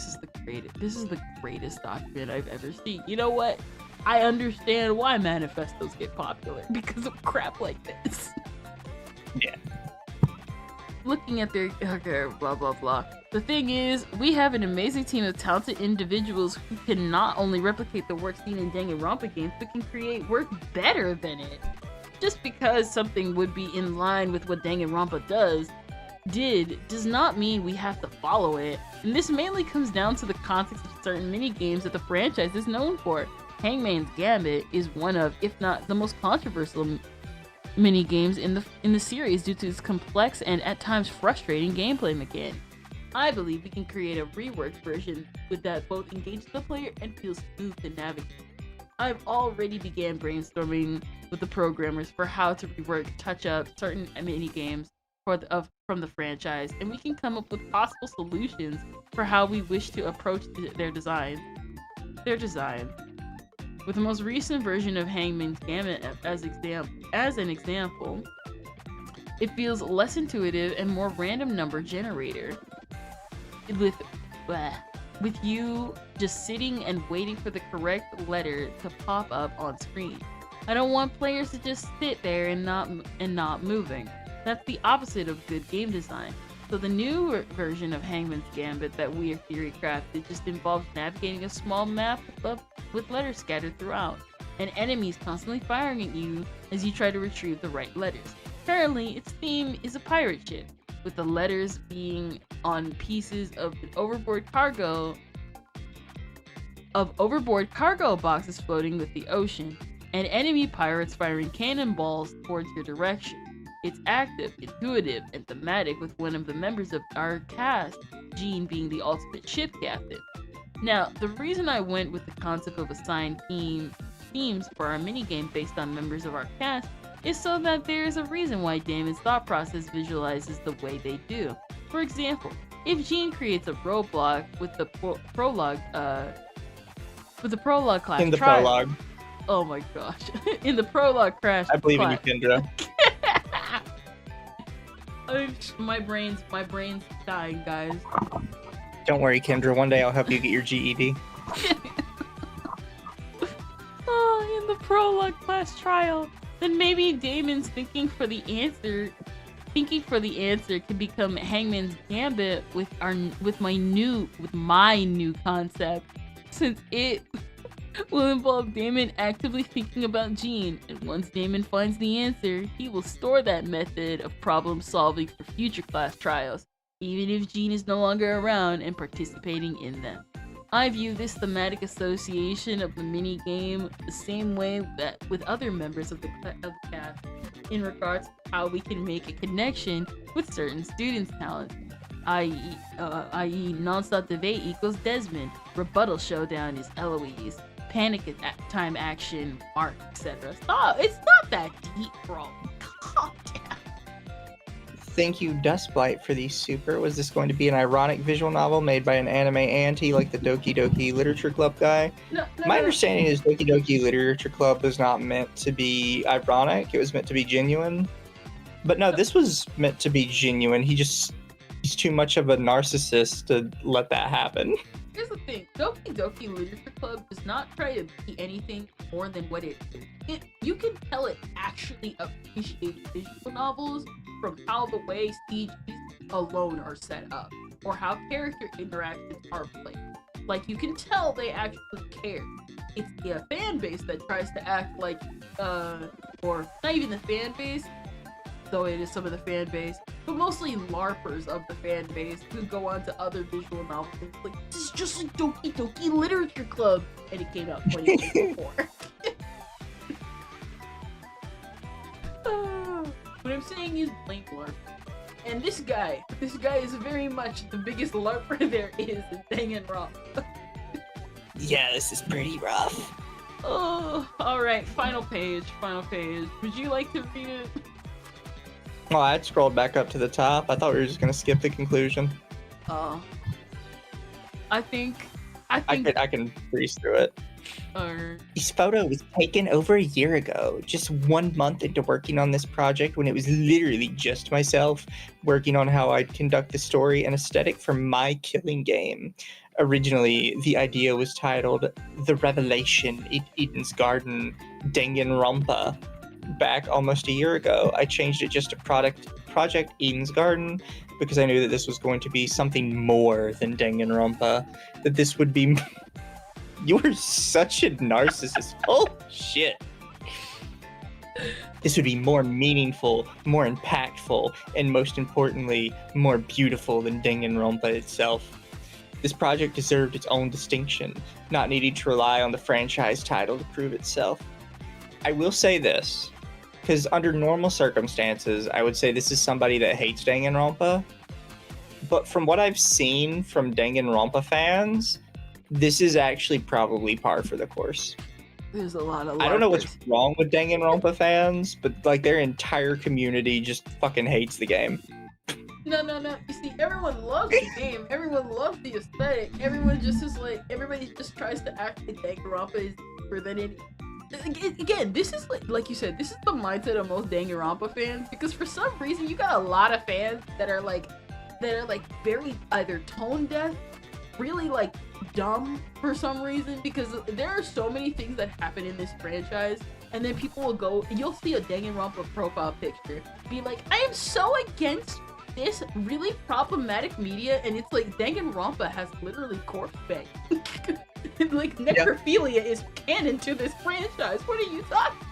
is the greatest document I've ever seen. You know what? I understand why manifestos get popular, because of crap like this. Yeah. Looking at their blah blah blah. The thing is, we have an amazing team of talented individuals who can not only replicate the work seen in Danganronpa games, but can create work better than it. Just because something would be in line with what Danganronpa does not mean we have to follow it. And this mainly comes down to the context of certain mini games that the franchise is known for. Hangman's Gambit is one of, if not the most controversial mini games in the series due to its complex and at times frustrating gameplay mechanics. I believe we can create a reworked version with that both engages the player and feels smooth to navigate. I've already began brainstorming with the programmers for how to rework, touch up certain mini games from the franchise, and we can come up with possible solutions for how we wish to approach their design. Their design. With the most recent version of Hangman's Gambit as an example, it feels less intuitive and more random number generator. With bleh, with you just sitting and waiting for the correct letter to pop up on screen. I don't want players to just sit there and not moving. That's the opposite of good game design. So the new version of Hangman's Gambit that we are theory crafted just involves navigating a small map with letters scattered throughout, and enemies constantly firing at you as you try to retrieve the right letters. Currently, its theme is a pirate ship, with the letters being on pieces of overboard cargo boxes floating with the ocean, and enemy pirates firing cannonballs towards your direction. It's active, intuitive, and thematic, with one of the members of our cast, Jean, being the ultimate ship captain. Now, the reason I went with the concept of assigned themes for our minigame based on members of our cast is so that there is a reason why Damon's thought process visualizes the way they do. For example, if Jean creates a roadblock with the prologue class In the trial. prologue. Oh my gosh. In the prologue crash. I believe class. in you, Kendra. My brain's dying, guys. Don't worry, Kendra. One day I'll help you get your GED. Oh, in the prologue class trial. Then maybe Damon's thinking for the answer can become Hangman's Gambit with my new concept, since it will involve Damon actively thinking about Jean, and once Damon finds the answer, he will store that method of problem solving for future class trials, even if Jean is no longer around and participating in them. I view this thematic association of the mini game the same way that with other members of the cast, in regards to how we can make a connection with certain students' talents, i.e., nonstop debate equals Desmond, rebuttal showdown is Eloise, panic time action Mark, etc. Stop! It's not that deep, bro. Calm down. Thank you, Dustblight, for the super. Was this going to be an ironic visual novel made by an anime auntie like the Doki Doki Literature Club guy? No, My understanding is Doki Doki Literature Club was not meant to be ironic. It was meant to be genuine. But no, this was meant to be genuine. He's too much of a narcissist to let that happen. Here's the thing, Doki Doki Literature Club does not try to be anything more than what it is. You can tell it actually appreciates visual novels from how the way CGs alone are set up, or how character interactions are played. Like, you can tell they actually care. It's the fan base that tries to act like, or not even the fan base, though it is some of the fan base, but mostly LARPers of the fan base who go on to other visual novels. It's like, this is just like Doki Doki Literature Club, and it came out 20 years before. What I'm saying is blame LARP. And this guy is very much the biggest LARPer there is in Danganronpa. Yeah, this is pretty rough. Oh, alright, final page. Would you like to read it? Oh, I scrolled back up to the top. I thought we were just gonna skip the conclusion. Oh. I think I can breeze through it. Or This photo was taken over a year ago, just 1 month into working on this project, when it was literally just myself working on how I'd conduct the story and aesthetic for my killing game. Originally, the idea was titled The Revelation in Eden's Garden, Danganronpa. Back almost a year ago, I changed it just to Project Eden's Garden because I knew that this was going to be something more than Danganronpa, that this would be... You are such a narcissist. Oh, shit. This would be more meaningful, more impactful, and most importantly, more beautiful than Danganronpa itself. This project deserved its own distinction, not needing to rely on the franchise title to prove itself. I will say this, because under normal circumstances, I would say this is somebody that hates Danganronpa, but from what I've seen from Danganronpa fans, this is actually probably par for the course. There's a lot of. I don't know what's wrong with Danganronpa fans, but like their entire community just fucking hates the game. No. You see, everyone loves the game. Everyone loves the aesthetic. Everyone just is like, everybody just tries to act like Danganronpa is deeper than it. Again, this is like you said, this is the mindset of most Danganronpa fans, because for some reason you got a lot of fans that are like very either tone deaf, really like dumb for some reason, because there are so many things that happen in this franchise, and then people will go, you'll see a Danganronpa profile picture, be like, I am so against this really problematic media, and it's like Danganronpa has literally corpse bang. Like necrophilia is canon to this franchise. What are you talking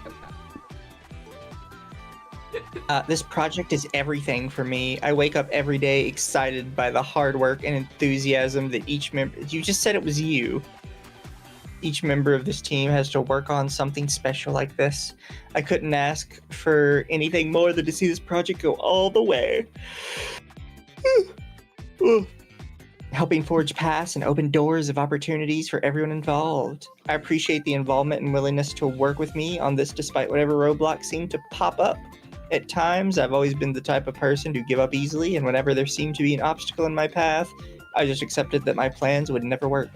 about? This project is everything for me. I wake up every day excited by the hard work and enthusiasm that each member. You just said it was you. Each member of this team has to work on something special like this. I couldn't ask for anything more than to see this project go all the way. Helping forge paths and open doors of opportunities for everyone involved. I appreciate the involvement and willingness to work with me on this despite whatever roadblocks seem to pop up. At times, I've always been the type of person to give up easily, and whenever there seemed to be an obstacle in my path, I just accepted that my plans would never work.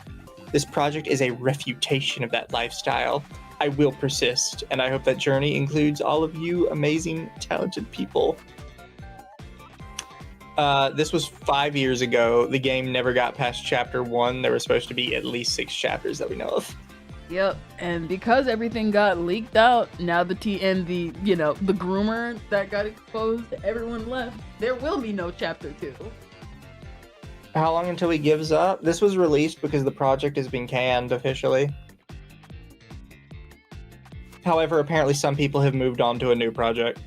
This project is a refutation of that lifestyle. I will persist, and I hope that journey includes all of you amazing, talented people. This was 5 years ago. The game never got past chapter 1. There were supposed to be at least 6 chapters that we know of. Yep, and because everything got leaked out, now the groomer that got exposed, everyone left. There will be no chapter 2. How long until he gives up? This was released because the project has been canned officially. However, apparently some people have moved on to a new project.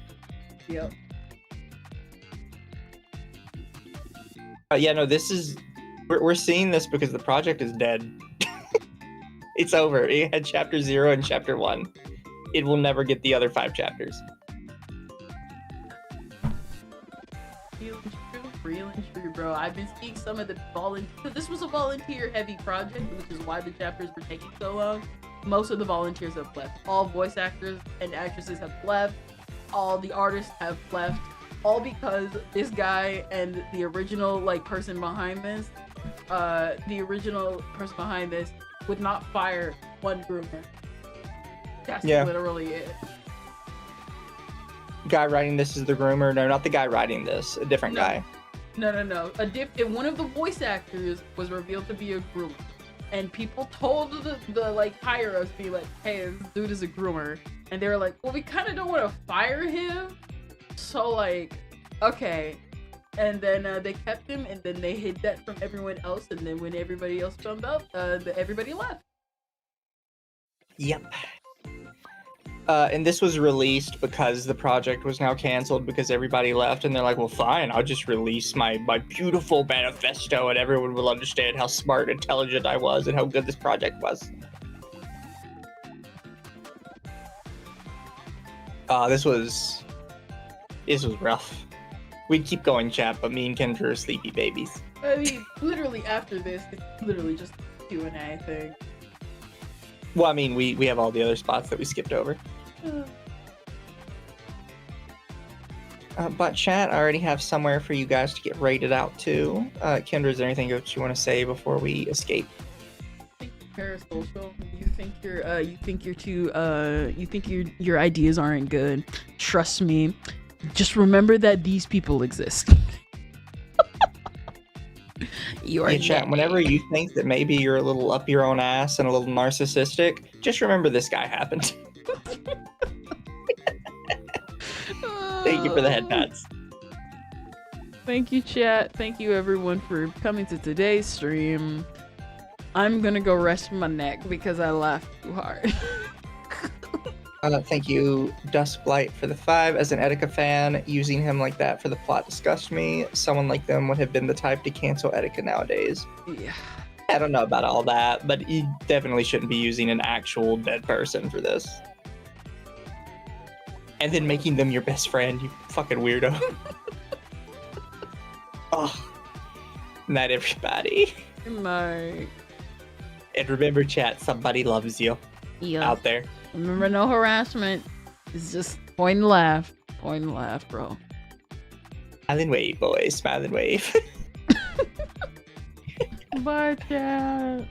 Yep. We're seeing this because the project is dead. It's over. It had chapter 0 and chapter 1. It will never get the other 5 chapters. Real and true, bro. I've been seeing some of the volunteers. This was a volunteer-heavy project, which is why the chapters were taking so long. Most of the volunteers have left. All voice actors and actresses have left. All the artists have left. All because this guy and the original person behind this, would not fire one groomer. That's literally it. Guy writing this is the groomer? No, not the guy writing this. A different guy. No. One of the voice actors was revealed to be a groomer, and people told the higher ups, be like, "Hey, this dude is a groomer," and they were like, "Well, we kind of don't want to fire him, so okay." And then they kept him, and then they hid that from everyone else, and then when everybody else found out, everybody left. Yep. And this was released because the project was now canceled because everybody left, and they're like, well, fine, I'll just release my beautiful manifesto, and everyone will understand how smart and intelligent I was and how good this project was. This was rough. We'd keep going, chat, but me and Kendra are sleepy babies. I mean, literally after this, it's literally just a Q&A thing. Well, I mean, we have all the other spots that we skipped over. But chat, I already have somewhere for you guys to get rated out to. Kendra, is there anything else you want to say before we escape? Parasocial. You think your ideas aren't good. Trust me. Just remember that these people exist. Chat, whenever you think that maybe you're a little up your own ass and a little narcissistic, just remember this guy happened. Thank you for the head pats. Thank you, chat. Thank you, everyone, for coming to today's stream. I'm gonna go rest my neck because I laughed too hard. Thank you, Duskblight, for the 5. As an Etika fan, using him like that for the plot disgusts me. Someone like them would have been the type to cancel Etika nowadays. Yeah. I don't know about all that, but you definitely shouldn't be using an actual dead person for this. And then making them your best friend, you fucking weirdo. Oh. Night, everybody. Good night. And remember, chat, somebody loves you Yeah. out there. Remember, no harassment. It's just point and laugh. Point and laugh, bro. Smile and wave, boys. Smile and wave. Bye, chat.